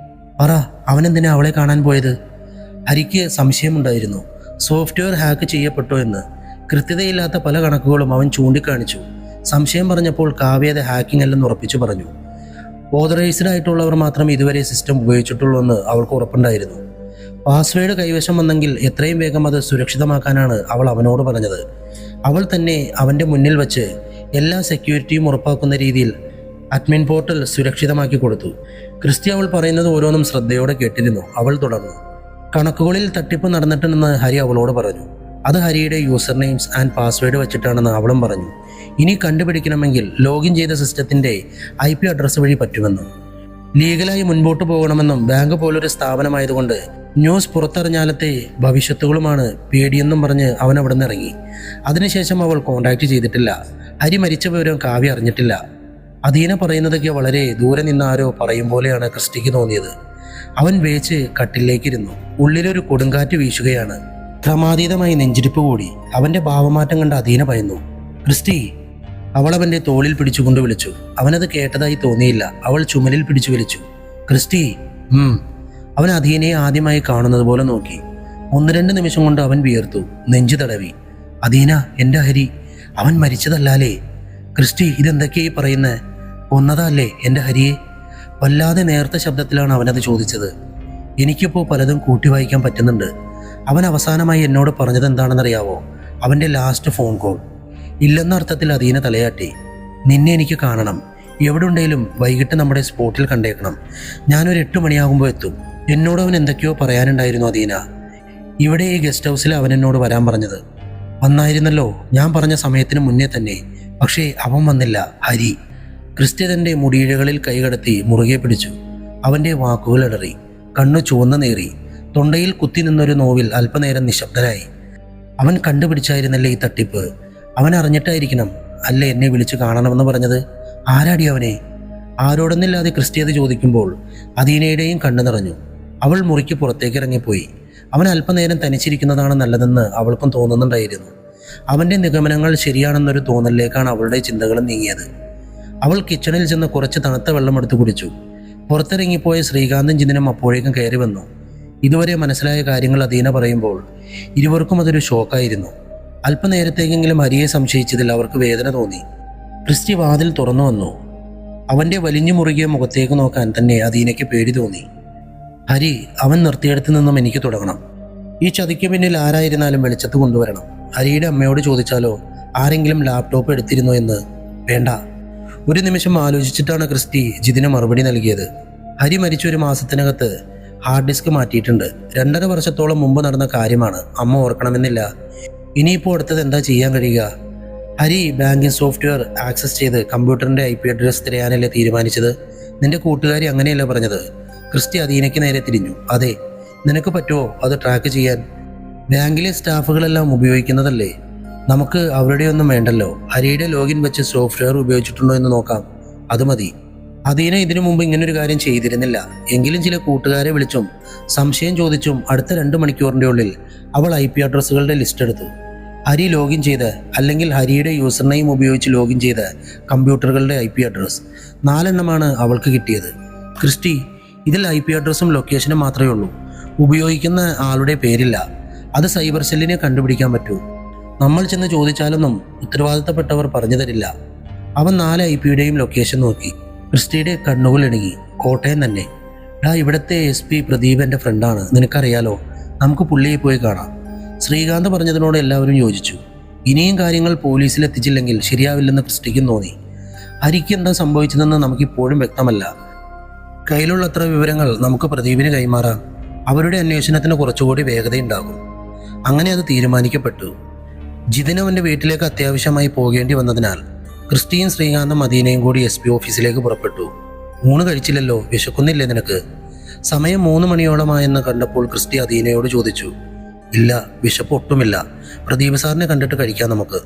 പറ, അവനെന്തിനാ അവളെ കാണാൻ പോയത്? ഹരിക്ക് സംശയമുണ്ടായിരുന്നു. സോഫ്റ്റ്വെയർ ഹാക്ക് ചെയ്യപ്പെട്ടോ എന്ന്. കൃത്യതയില്ലാത്ത പല കണക്കുകളും അവൻ ചൂണ്ടിക്കാണിച്ചു. സംശയം പറഞ്ഞപ്പോൾ കാവ്യ അത് ഹാക്കിംഗ് അല്ലെന്ന് ഉറപ്പിച്ചു പറഞ്ഞു. ഓതറൈസ്ഡ് ആയിട്ടുള്ളവർ മാത്രമേ ഇതുവരെ സിസ്റ്റം ഉപയോഗിച്ചിട്ടുള്ളൂ എന്ന് അവൾക്ക് ഉറപ്പുണ്ടായിരുന്നു. പാസ്വേഡ് കൈവശം വന്നെങ്കിൽ എത്രയും വേഗം അത് സുരക്ഷിതമാക്കാനാണ് അവൾ അവനോട് പറഞ്ഞത്. അവൾ തന്നെ അവൻ്റെ മുന്നിൽ വച്ച് എല്ലാ സെക്യൂരിറ്റിയും ഉറപ്പാക്കുന്ന രീതിയിൽ അഡ്മിൻ പോർട്ടൽ സുരക്ഷിതമാക്കി കൊടുത്തു. ക്രിസ്റ്റി അവൾ പറയുന്നത് ഓരോന്നും ശ്രദ്ധയോടെ കേട്ടിരുന്നു. അവൾ തുടർന്നു. കണക്കുകളിൽ തട്ടിപ്പ് നടന്നിട്ടുണ്ടെന്ന് ഹരി അവളോട് പറഞ്ഞു. അത് ഹരിയുടെ യൂസർ നെയിംസ് ആൻഡ് പാസ്വേഡ് വെച്ചിട്ടാണെന്ന് അവളും പറഞ്ഞു. ഇനി കണ്ടുപിടിക്കണമെങ്കിൽ ലോഗിൻ ചെയ്ത സിസ്റ്റത്തിൻ്റെ IP അഡ്രസ്സ് വഴി പറ്റുമെന്നും ലീഗലായി മുൻപോട്ട് പോകണമെന്നും ബാങ്ക് പോലൊരു സ്ഥാപനമായതുകൊണ്ട് ന്യൂസ് പുറത്തറിഞ്ഞാലത്തെ ഭവിഷ്യത്തുകളുമാണ് പേടിയെന്നും പറഞ്ഞ് അവൻ അവിടെ നിന്ന് ഇറങ്ങി. അതിനുശേഷം അവൾ കോണ്ടാക്ട് ചെയ്തിട്ടില്ല. ഹരി മരിച്ച വിവരം കാവ്യ അറിഞ്ഞിട്ടില്ല. അദീന പറയുന്നതൊക്കെ വളരെ ദൂരെ നിന്നാരോ പറയും പോലെയാണ് ക്രിസ്റ്റിക്ക് തോന്നിയത്. അവൻ വേച്ച് കട്ടിലേക്കിരുന്നു. ഉള്ളിലൊരു കൊടുങ്കാറ്റ് വീശുകയാണ്. ക്രമാതീതമായി നെഞ്ചിരിപ്പ് കൂടി. അവൻ്റെ ഭാവമാറ്റം കണ്ട് അദീന ഭയന്നു. ക്രിസ്റ്റി, അവൾ അവൻ്റെ തോളിൽ പിടിച്ചുകൊണ്ട് വിളിച്ചു. അവനത് കേട്ടതായി തോന്നിയില്ല. അവൾ ചുമലിൽ പിടിച്ചു വലിച്ചു. ക്രിസ്റ്റി. അവൻ അദീനയെ ആദ്യമായി കാണുന്നത് പോലെ നോക്കി. 1-2 നിമിഷം കൊണ്ട് അവൻ വിയർത്തു. നെഞ്ചു തടവി. അദീന, എൻ്റെ ഹരി, അവൻ മരിച്ചതല്ലാലേ? ക്രിസ്റ്റി, ഇതെന്തൊക്കെയായി പറയുന്നേ? കൊന്നതല്ലേ എൻ്റെ ഹരിയെ? വല്ലാതെ നേർത്ത ശബ്ദത്തിലാണ് അവനത് ചോദിച്ചത്. എനിക്കിപ്പോൾ പലതും കൂട്ടി വായിക്കാൻ പറ്റുന്നുണ്ട്. അവൻ അവസാനമായി എന്നോട് പറഞ്ഞത് എന്താണെന്നറിയാവോ? അവൻ്റെ ലാസ്റ്റ് ഫോൺ കോൾ. ഇല്ലെന്ന അർത്ഥത്തിൽ അദീന തലയാട്ടി. നിന്നെ എനിക്ക് കാണണം. എവിടെ ഉണ്ടെങ്കിലും വൈകിട്ട് നമ്മുടെ സ്പോട്ടിൽ കണ്ടേക്കണം. ഞാനൊരു 8 മണിയാകുമ്പോൾ എത്തും. എന്നോട് അവൻ എന്തൊക്കെയോ പറയാനുണ്ടായിരുന്നു അദീന. ഇവിടെ ഈ ഗസ്റ്റ് ഹൗസിൽ അവൻ എന്നോട് വരാൻ പറഞ്ഞത്. വന്നായിരുന്നല്ലോ ഞാൻ പറഞ്ഞ സമയത്തിന് മുന്നേ തന്നെ. പക്ഷേ അവൻ വന്നില്ല. ഹരി. ക്രിസ്റ്റി തൻ്റെ മുടിയിഴകളിൽ കൈകടത്തി മുറുകെ പിടിച്ചു. അവൻ്റെ വാക്കുകൾ ഇടറി. കണ്ണു ചുവന്നു നേറി. തൊണ്ടയിൽ കുത്തി നിന്നൊരു നോവിൽ അല്പനേരം നിശബ്ദനായി. അവൻ കണ്ടുപിടിച്ചായിരുന്നല്ലേ ഈ തട്ടിപ്പ്? അവൻ അറിഞ്ഞിട്ടായിരിക്കണം അല്ലേ എന്നെ വിളിച്ചു കാണണമെന്ന് പറഞ്ഞത്? ആരാടി അവനെ? ആരോടൊന്നില്ലാതെ ക്രിസ്റ്റി അത് ചോദിക്കുമ്പോൾ അദീനയുടെയും കണ്ണു നിറഞ്ഞു. അവൾ മുറിക്ക് പുറത്തേക്ക് ഇറങ്ങിപ്പോയി. അവൻ അല്പനേരം തനിച്ചിരിക്കുന്നതാണ് നല്ലതെന്ന് അവൾക്കും തോന്നുന്നുണ്ടായിരുന്നു. അവൻ്റെ നിഗമനങ്ങൾ ശരിയാണെന്നൊരു തോന്നലിലേക്കാണ് അവളുടെ ചിന്തകളും നീങ്ങിയത്. അവൾ കിച്ചണിൽ ചെന്ന് കുറച്ച് തണുത്ത വെള്ളം എടുത്തു കുടിച്ചു. പുറത്തിറങ്ങിപ്പോയ ശ്രീകാന്തും ജിതിനും അപ്പോഴേക്കും കയറി വന്നു. ഇതുവരെ മനസ്സിലായ കാര്യങ്ങൾ അദീന പറയുമ്പോൾ ഇരുവർക്കും അതൊരു ഷോക്കായിരുന്നു. അല്പനേരത്തേക്കെങ്കിലും ഹരിയെ സംശയിച്ചതിൽ അവർക്ക് വേദന തോന്നി. ക്രിസ്റ്റി വാതിൽ തുറന്നു വന്നു. അവൻ്റെ വലിഞ്ഞു മുറുകിയ മുഖത്തേക്ക് നോക്കാൻ തന്നെ അദീനയ്ക്ക് പേടി തോന്നി. ഹരി, അവൻ നിർത്തിയെടുത്ത് നിന്നും എനിക്ക് തുടങ്ങണം. ഈ ചതിക്ക് പിന്നിൽ ആരായിരുന്നാലും വെളിച്ചത്ത് കൊണ്ടുവരണം. ഹരിയുടെ അമ്മയോട് ചോദിച്ചാലോ? ആരെങ്കിലും ലാപ്ടോപ്പ് എടുത്തിരുന്നോ എന്ന്? വേണ്ട. ഒരു നിമിഷം ആലോചിച്ചിട്ടാണ് ക്രിസ്റ്റി ജിതിന് മറുപടി നൽകിയത്. ഹരി മരിച്ച 1 മാസത്തിനകത്ത് ഹാർഡ് ഡിസ്ക് മാറ്റിയിട്ടുണ്ട്. 2.5 വർഷത്തോളം മുമ്പ് നടന്ന കാര്യമാണ്. അമ്മ ഓർക്കണമെന്നില്ല. ഇനിയിപ്പോൾ അടുത്തത് എന്താ ചെയ്യാൻ കഴിയുക? ഹരി ബാങ്കിങ് സോഫ്റ്റ്വെയർ ആക്സസ് ചെയ്ത് കമ്പ്യൂട്ടറിൻ്റെ IP അഡ്രസ് തിരയാനല്ലേ തീരുമാനിച്ചത്? നിന്റെ കൂട്ടുകാരി അങ്ങനെയല്ലേ പറഞ്ഞത്? ക്രിസ്റ്റി അദീനയ്ക്ക് നേരെ തിരിഞ്ഞു. അതെ. നിനക്ക് പറ്റുമോ അത് ട്രാക്ക് ചെയ്യാൻ? ബാങ്കിലെ സ്റ്റാഫുകളെല്ലാം ഉപയോഗിക്കുന്നതല്ലേ. നമുക്ക് അവരുടെയൊന്നും വേണ്ടല്ലോ. ഹരിയുടെ ലോഗിൻ വെച്ച് സോഫ്റ്റ്വെയർ ഉപയോഗിച്ചിട്ടുണ്ടോ എന്ന് നോക്കാം. അത് മതി. അദീന ഇതിനു മുമ്പ് ഇങ്ങനൊരു കാര്യം ചെയ്തിരുന്നില്ല. എങ്കിലും ചില കൂട്ടുകാരെ വിളിച്ചും സംശയം ചോദിച്ചും അടുത്ത 2 മണിക്കൂറിൻ്റെ ഉള്ളിൽ അവൾ IP അഡ്രസ്സുകളുടെ ലിസ്റ്റ് എടുത്തു. ഹരി ലോഗിൻ ചെയ്ത് അല്ലെങ്കിൽ ഹരിയുടെ യൂസർ നെയിം ഉപയോഗിച്ച് ലോഗിൻ ചെയ്ത് കമ്പ്യൂട്ടറുകളുടെ IP അഡ്രസ്സ് 4 എണ്ണമാണ് അവൾക്ക് കിട്ടിയത്. ക്രിസ്റ്റി, ഇതിൽ IP അഡ്രസ്സും ലൊക്കേഷനും മാത്രമേ ഉള്ളൂ. ഉപയോഗിക്കുന്ന ആളുടെ പേരില്ല. അത് സൈബർ സെല്ലിനെ കണ്ടുപിടിക്കാൻ പറ്റൂ. നമ്മൾ ചെന്ന് ചോദിച്ചാലൊന്നും ഉത്തരവാദിത്തപ്പെട്ടവർ പറഞ്ഞു തരില്ല. അവൻ 4 IPയുടെയും ലൊക്കേഷൻ നോക്കി. ക്രിസ്റ്റിയുടെ കണ്ണുകൾ ഇണങ്ങി. കോട്ടയം തന്നെ. ഇവിടുത്തെ SP പ്രദീപ് എൻ്റെ ഫ്രണ്ടാണ്. നിനക്കറിയാലോ. നമുക്ക് പുള്ളിയെ പോയി കാണാം. ശ്രീകാന്ത് പറഞ്ഞതിനോട് എല്ലാവരും യോജിച്ചു. ഇനിയും കാര്യങ്ങൾ പോലീസിൽ എത്തിച്ചില്ലെങ്കിൽ ശരിയാവില്ലെന്ന് ക്രിസ്റ്റിക്കും തോന്നി. ഹരിക്ക് എന്താ സംഭവിച്ചതെന്ന് നമുക്കിപ്പോഴും വ്യക്തമല്ല. കയ്യിലുള്ളത്ര വിവരങ്ങൾ നമുക്ക് പ്രദീപിന് കൈമാറാം. അവരുടെ അന്വേഷണത്തിന് കുറച്ചുകൂടി വേഗതയുണ്ടാകും. അങ്ങനെ അത് തീരുമാനിക്കപ്പെട്ടു. ജിതിന് അവൻ്റെ വീട്ടിലേക്ക് അത്യാവശ്യമായി പോകേണ്ടി വന്നതിനാൽ ക്രിസ്റ്റിയും ശ്രീകാന്തും അദീനയും കൂടി SP ഓഫീസിലേക്ക് പുറപ്പെട്ടു. ഊണ് കഴിച്ചില്ലല്ലോ, വിശക്കുന്നില്ലേ നിനക്ക്? സമയം 3 മണിയോളമായെന്ന് കണ്ടപ്പോൾ ക്രിസ്റ്റി അദീനയോട് ചോദിച്ചു. ഇല്ല, വിശപ്പ് ഒട്ടുമില്ല. പ്രദീപ് സാറിനെ കണ്ടിട്ട് കഴിക്കാം നമുക്ക്.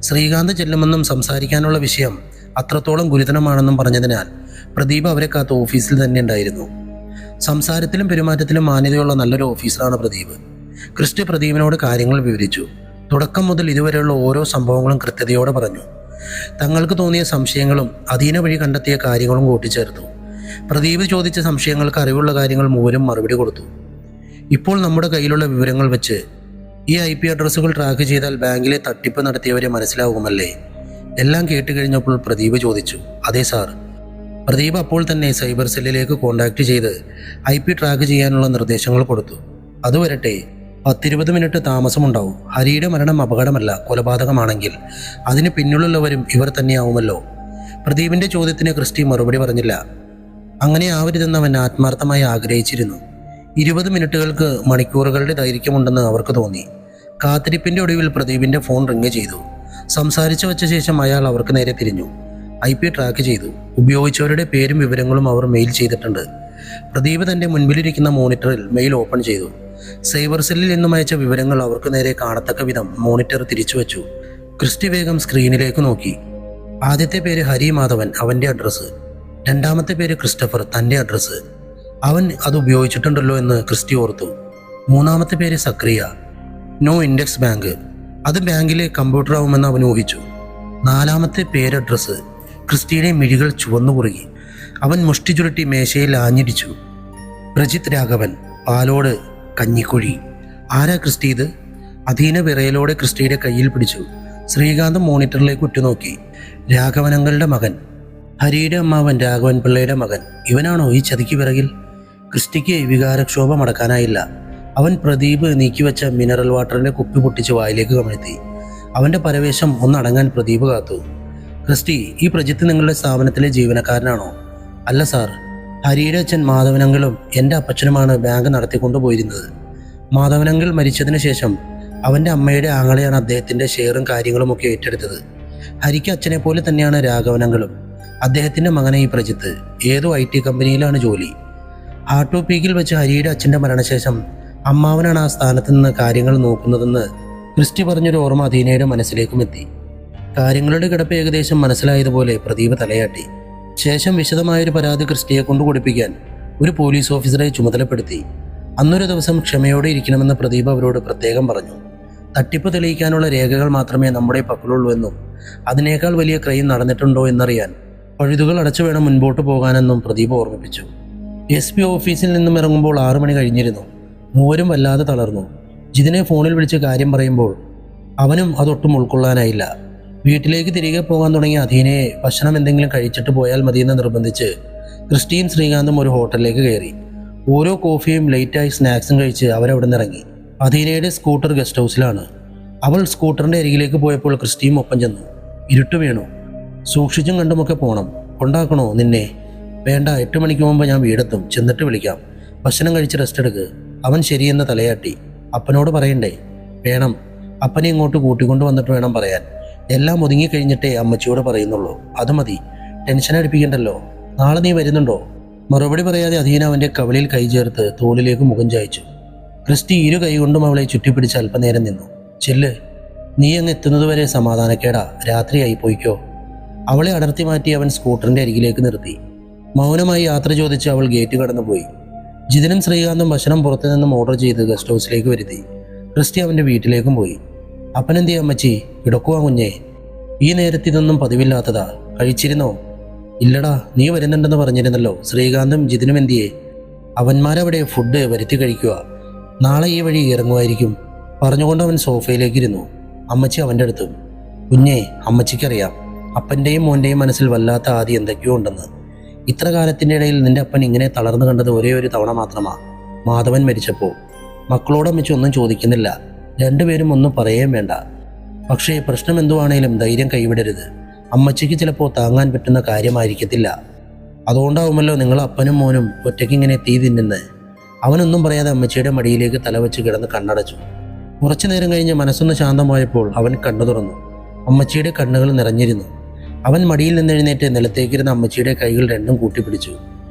ശ്രീകാന്ത് ചെല്ലുമെന്നും സംസാരിക്കാനുള്ള വിഷയം അത്രത്തോളം ഗുരുതരമാണെന്നും പറഞ്ഞതിനാൽ പ്രദീപ് അവരെ കാത്ത് ഓഫീസിൽ തന്നെ ഉണ്ടായിരുന്നു. സംസാരത്തിലും പെരുമാറ്റത്തിലും മാന്യതയുള്ള നല്ലൊരു ഓഫീസറാണ് പ്രദീപ്. ക്രിസ്റ്റി പ്രദീപിനോട് കാര്യങ്ങൾ വിവരിച്ചു. തുടക്കം മുതൽ ഇതുവരെയുള്ള ഓരോ സംഭവങ്ങളും കൃത്യതയോടെ പറഞ്ഞു. തങ്ങൾക്ക് തോന്നിയ സംശയങ്ങളും അദീന വഴി കണ്ടെത്തിയ കാര്യങ്ങളും കൂട്ടിച്ചേർത്തു. പ്രദീപ് ചോദിച്ച സംശയങ്ങൾക്ക് അറിവുള്ള കാര്യങ്ങൾ മൂവരും മറുപടി കൊടുത്തു. ഇപ്പോൾ നമ്മുടെ കയ്യിലുള്ള വിവരങ്ങൾ വെച്ച് ഈ IP അഡ്രസ്സുകൾ ട്രാക്ക് ചെയ്താൽ ബാങ്കിലെ തട്ടിപ്പ് നടത്തിയവരെ മനസ്സിലാവുമല്ലേ? എല്ലാം കേട്ട് കഴിഞ്ഞപ്പോൾ പ്രദീപ് ചോദിച്ചു. അതെ സാർ. പ്രദീപ് അപ്പോൾ തന്നെ സൈബർ സെല്ലിലേക്ക് കോൺടാക്ട് ചെയ്ത് IP ട്രാക്ക് ചെയ്യാനുള്ള നിർദ്ദേശങ്ങൾ കൊടുത്തു. അതുവരട്ടെ, 10-20 മിനിറ്റ് താമസമുണ്ടാവും. ഹരിയുടെ മരണം അപകടമല്ല, കൊലപാതകമാണെങ്കിൽ അതിന് പിന്നിലുള്ളവരും ഇവർ തന്നെയാവുമല്ലോ. പ്രദീപിന്റെ ചോദ്യത്തിന് ക്രിസ്റ്റി മറുപടി പറഞ്ഞില്ല. അങ്ങനെ ആവരുതെന്ന് അവൻ ആത്മാർത്ഥമായി ആഗ്രഹിച്ചിരുന്നു. 20 മിനിറ്റുകൾക്ക് മണിക്കൂറുകളുടെ ദൈർഘ്യമുണ്ടെന്ന് അവർക്ക് തോന്നി. കാത്തിരിപ്പിന്റെ ഒടുവിൽ പ്രദീപിന്റെ ഫോൺ റിങ് ചെയ്തു. സംസാരിച്ചു വച്ച ശേഷം അയാൾ അവർക്ക് നേരെ തിരിഞ്ഞു. IP ട്രാക്ക് ചെയ്തു. ഉപയോഗിച്ചവരുടെ പേരും വിവരങ്ങളും അവർ മെയിൽ ചെയ്തിട്ടുണ്ട്. പ്രദീപ് തന്റെ മുൻപിലിരിക്കുന്ന മോണിറ്ററിൽ മെയിൽ ഓപ്പൺ ചെയ്തു. സൈബർ സെല്ലിൽ നിന്നും അയച്ച വിവരങ്ങൾ അവർക്ക് നേരെ കാണത്തക്ക വിധം മോണിറ്റർ തിരിച്ചു വെച്ചു. ക്രിസ്റ്റി വേഗം സ്ക്രീനിലേക്ക് നോക്കി. ആദ്യത്തെ പേര് ഹരി മാധവൻ, അവന്റെ അഡ്രസ്സ്. രണ്ടാമത്തെ പേര് ക്രിസ്റ്റഫർ, തന്റെ അഡ്രസ്സ്. അവൻ അത് ഉപയോഗിച്ചിട്ടുണ്ടല്ലോ എന്ന് ക്രിസ്റ്റി ഓർത്തു. മൂന്നാമത്തെ പേര് സക്രിയ, നോ ഇൻഡെക്സ് ബാങ്ക്. അത് ബാങ്കിലെ കമ്പ്യൂട്ടർ ആവുമെന്ന് അവൻ ഊഹിച്ചു. നാലാമത്തെ പേര് അഡ്രസ്സ്. ക്രിസ്റ്റിയുടെ മിഴികൾ ചുവന്നു കുറുകി. അവൻ മുഷ്ടി ചുരുട്ടി മേശയിൽ ആഞ്ഞിടിച്ചു. പ്രജിത് രാഘവൻ, പാലോട്, കഞ്ഞിക്കുഴി. ആരാ ക്രിസ്റ്റി ഇത്? അധീന വിറയലോടെ ക്രിസ്റ്റിയുടെ കയ്യിൽ പിടിച്ചു. ശ്രീകാന്ത് മോണിറ്ററിലേക്ക് ഉറ്റുനോക്കി. രാഘവനങ്ങളുടെ മകൻ, ഹരിയുടെ അമ്മാവൻ രാഘവൻ പിള്ളയുടെ മകൻ. ഇവനാണോ ഈ ചതിക്ക് പിറകിൽ? ക്രിസ്റ്റിക്ക് വികാരക്ഷോഭം അടക്കാനായില്ല. അവൻ പ്രദീപ് നീക്കിവെച്ച മിനറൽ വാട്ടറിന്റെ കുപ്പി പൊട്ടിച്ച് വായിലേക്ക് കമഴ്ത്തി. അവന്റെ പരവേശം ഒന്നടങ്ങാൻ പ്രദീപ് കാത്തു. ക്രിസ്റ്റി, ഈ പ്രജിത്ത് നിങ്ങളുടെ സ്ഥാപനത്തിലെ ജീവനക്കാരനാണോ? അല്ല സാർ. ഹരിയുടെ അച്ഛൻ മാധവനങ്ങളും എൻ്റെ അപ്പച്ചനുമാണ് ബാങ്ക് നടത്തിക്കൊണ്ടുപോയിരുന്നത്. മാധവനങ്ങൾ മരിച്ചതിന് ശേഷം അവൻ്റെ അമ്മയുടെ ആങ്ങളെയാണ് അദ്ദേഹത്തിൻ്റെ ഷെയറും കാര്യങ്ങളുമൊക്കെ ഏറ്റെടുത്തത്. ഹരിക്ക് അച്ഛനെ പോലെ തന്നെയാണ് രാഘവനങ്ങളും. അദ്ദേഹത്തിൻ്റെ മകനെ ഈ പ്രജിത്ത് ഏതോ IT കമ്പനിയിലാണ് ജോലി. ഹാർട്ട് ഓഫ് പീക്കിൽ വെച്ച് ഹരിയുടെ അച്ഛൻ്റെ മരണശേഷം അമ്മാവനാണ് ആ സ്ഥാനത്ത് നിന്ന് കാര്യങ്ങൾ നോക്കുന്നതെന്ന് ക്രിസ്റ്റി പറഞ്ഞൊരു ഓർമ്മ അധീനയുടെ മനസ്സിലേക്കും എത്തി. കാര്യങ്ങളുടെ കിടപ്പ് ഏകദേശം മനസ്സിലായതുപോലെ പ്രദീപ് തലയാട്ടി. ശേഷം വിശദമായൊരു പരാതി ക്രിസ്റ്റിയെ കൊണ്ട് കൊടുപ്പിക്കാൻ ഒരു പോലീസ് ഓഫീസറെ ചുമതലപ്പെടുത്തി. അന്നൊരു ദിവസം ക്ഷമയോടെ ഇരിക്കണമെന്ന് പ്രദീപ് അവരോട് പ്രത്യേകം പറഞ്ഞു. തട്ടിപ്പ് തെളിയിക്കാനുള്ള രേഖകൾ മാത്രമേ നമ്മുടെ പക്കലുള്ളൂ എന്നും അതിനേക്കാൾ വലിയ ക്രൈം നടന്നിട്ടുണ്ടോ എന്നറിയാൻ പഴുതുകൾ അടച്ചു വേണം മുൻപോട്ട് പോകാനെന്നും പ്രദീപ് ഓർമ്മിപ്പിച്ചു. SP ഓഫീസിൽ നിന്നും ഇറങ്ങുമ്പോൾ 6 മണി കഴിഞ്ഞിരുന്നു. മൂവരും വല്ലാതെ തളർന്നു. ജിതിനെ ഫോണിൽ വിളിച്ച് കാര്യം പറയുമ്പോൾ അവനും അതൊട്ടും ഉൾക്കൊള്ളാനായില്ല. വീട്ടിലേക്ക് തിരികെ പോകാൻ തുടങ്ങിയ അധീനയെ ഭക്ഷണം എന്തെങ്കിലും കഴിച്ചിട്ട് പോയാൽ മതിയെന്ന് നിർബന്ധിച്ച് ക്രിസ്റ്റിയും ശ്രീകാന്തും ഒരു ഹോട്ടലിലേക്ക് കയറി. ഓരോ കോഫിയും ലേറ്റായി സ്നാക്സും കഴിച്ച് അവരവിടെ നിന്നിറങ്ങി. അധീനയുടെ സ്കൂട്ടർ ഗസ്റ്റ് ഹൗസിലാണ്. അവൾ സ്കൂട്ടറിന്റെ അരികിലേക്ക് പോയപ്പോൾ ക്രിസ്റ്റിയും ഒപ്പം ചെന്നു. ഇരുട്ട് വീണു. സൂക്ഷിച്ചും കണ്ടുമൊക്കെ പോണം. കൊണ്ടാക്കണോ നിന്നെ? വേണ്ട, 8 മണിക്ക് മുമ്പ് ഞാൻ വീടെത്തും, ചെന്നിട്ട് വിളിക്കാം. ഭക്ഷണം കഴിച്ച് റെസ്റ്റ് എടുക്ക്. അവൻ ശരിയെന്ന് തലയാട്ടി. അപ്പനോട് പറയണ്ടേ? വേണം. അപ്പനെ ഇങ്ങോട്ട് കൂട്ടിക്കൊണ്ട് വന്നിട്ട് വേണം പറയാൻ. എല്ലാം ഒതുങ്ങിക്കഴിഞ്ഞിട്ടേ അമ്മച്ചിയോട് പറയുന്നുള്ളൂ. അത് മതി, ടെൻഷൻ അടിപ്പിക്കണ്ടല്ലോ. നാളെ നീ വരുന്നുണ്ടോ? മറുപടി പറയാതെ അധീന അവൻ്റെ കവിളിൽ കൈ ചേർത്ത് തോളിലേക്ക് മുഖം ചായച്ചു. ക്രിസ്റ്റി ഇരു കൈകൊണ്ടും അവളെ ചുറ്റിപ്പിടിച്ച് അല്പനേരം നിന്നു. ചെല്ല്, നീ അങ്ങ് എത്തുന്നതുവരെ സമാധാനക്കേടാ, രാത്രിയായി പോയിക്കോ. അവളെ അടർത്തി മാറ്റി അവൻ സ്കൂട്ടറിന്റെ അരികിലേക്ക് നിർത്തി. മൗനമായി യാത്ര ചോദിച്ച് അവൾ ഗേറ്റ് കടന്നുപോയി. ജിതിനും ശ്രീകാന്തും ഭക്ഷണം പുറത്തു നിന്നും ഓർഡർ ചെയ്ത് ഗസ്റ്റ് ഹൗസിലേക്ക് വരുത്തി. ക്രിസ്റ്റി അവൻ്റെ വീട്ടിലേക്കും പോയി. അപ്പനെന്തിയെ അമ്മച്ചി? കിടക്കുവാ കുഞ്ഞേ. ഈ നേരത്ത് ഇതൊന്നും പതിവില്ലാത്തതാ. കഴിച്ചിരുന്നോ? ഇല്ലടാ, നീ വരുന്നുണ്ടെന്ന് പറഞ്ഞിരുന്നല്ലോ. ശ്രീകാന്തും ജിതിനും എന്തിയെ? അവന്മാരവിടെ ഫുഡ് വരുത്തി കഴിക്കുക. നാളെ ഈ വഴി ഇറങ്ങുമായിരിക്കും. പറഞ്ഞുകൊണ്ട് അവൻ സോഫയിലേക്ക് ഇരുന്നു. അമ്മച്ചി അവൻ്റെ അടുത്തും. കുഞ്ഞേ, അമ്മച്ചിക്കറിയാം അപ്പൻ്റെയും മോൻ്റെയും മനസ്സിൽ വല്ലാത്ത ആദി എന്തൊക്കെയോ ഉണ്ടെന്ന്. ഇത്ര കാലത്തിൻ്റെ ഇടയിൽ നിന്റെ അപ്പൻ ഇങ്ങനെ തളർന്നു കണ്ടത് ഒരേ ഒരു തവണ മാത്രമാ, മാധവൻ മരിച്ചപ്പോൾ. മക്കളോട് അമ്മച്ചി ഒന്നും ചോദിക്കുന്നില്ല. രണ്ടുപേരും ഒന്നും പറയുകയും വേണ്ട. പക്ഷേ പ്രശ്നം എന്തുവാണേലും ധൈര്യം കൈവിടരുത്. അമ്മച്ചിക്ക് ചിലപ്പോൾ താങ്ങാൻ പറ്റുന്ന കാര്യമായിരിക്കത്തില്ല. അതുകൊണ്ടാവുമല്ലോ നിങ്ങൾ അപ്പനും മോനും ഒറ്റയ്ക്കിങ്ങനെ തീ തിന്നുന്നത്. അവനൊന്നും പറയാതെ അമ്മച്ചിയുടെ മടിയിലേക്ക് തലവെച്ച് കിടന്ന് കണ്ണടച്ചു. കുറച്ചു നേരം കഴിഞ്ഞ് മനസ്സൊന്ന് ശാന്തമായപ്പോൾ അവൻ കണ്ണു തുറന്നു. അമ്മച്ചിയുടെ കണ്ണുകൾ നിറഞ്ഞിരുന്നു. അവൻ മടിയിൽ നിന്നെഴുന്നേറ്റ് നിലത്തേക്കിരുന്ന അമ്മച്ചിയുടെ കൈകൾ രണ്ടും കൂട്ടിപ്പിടിച്ചു.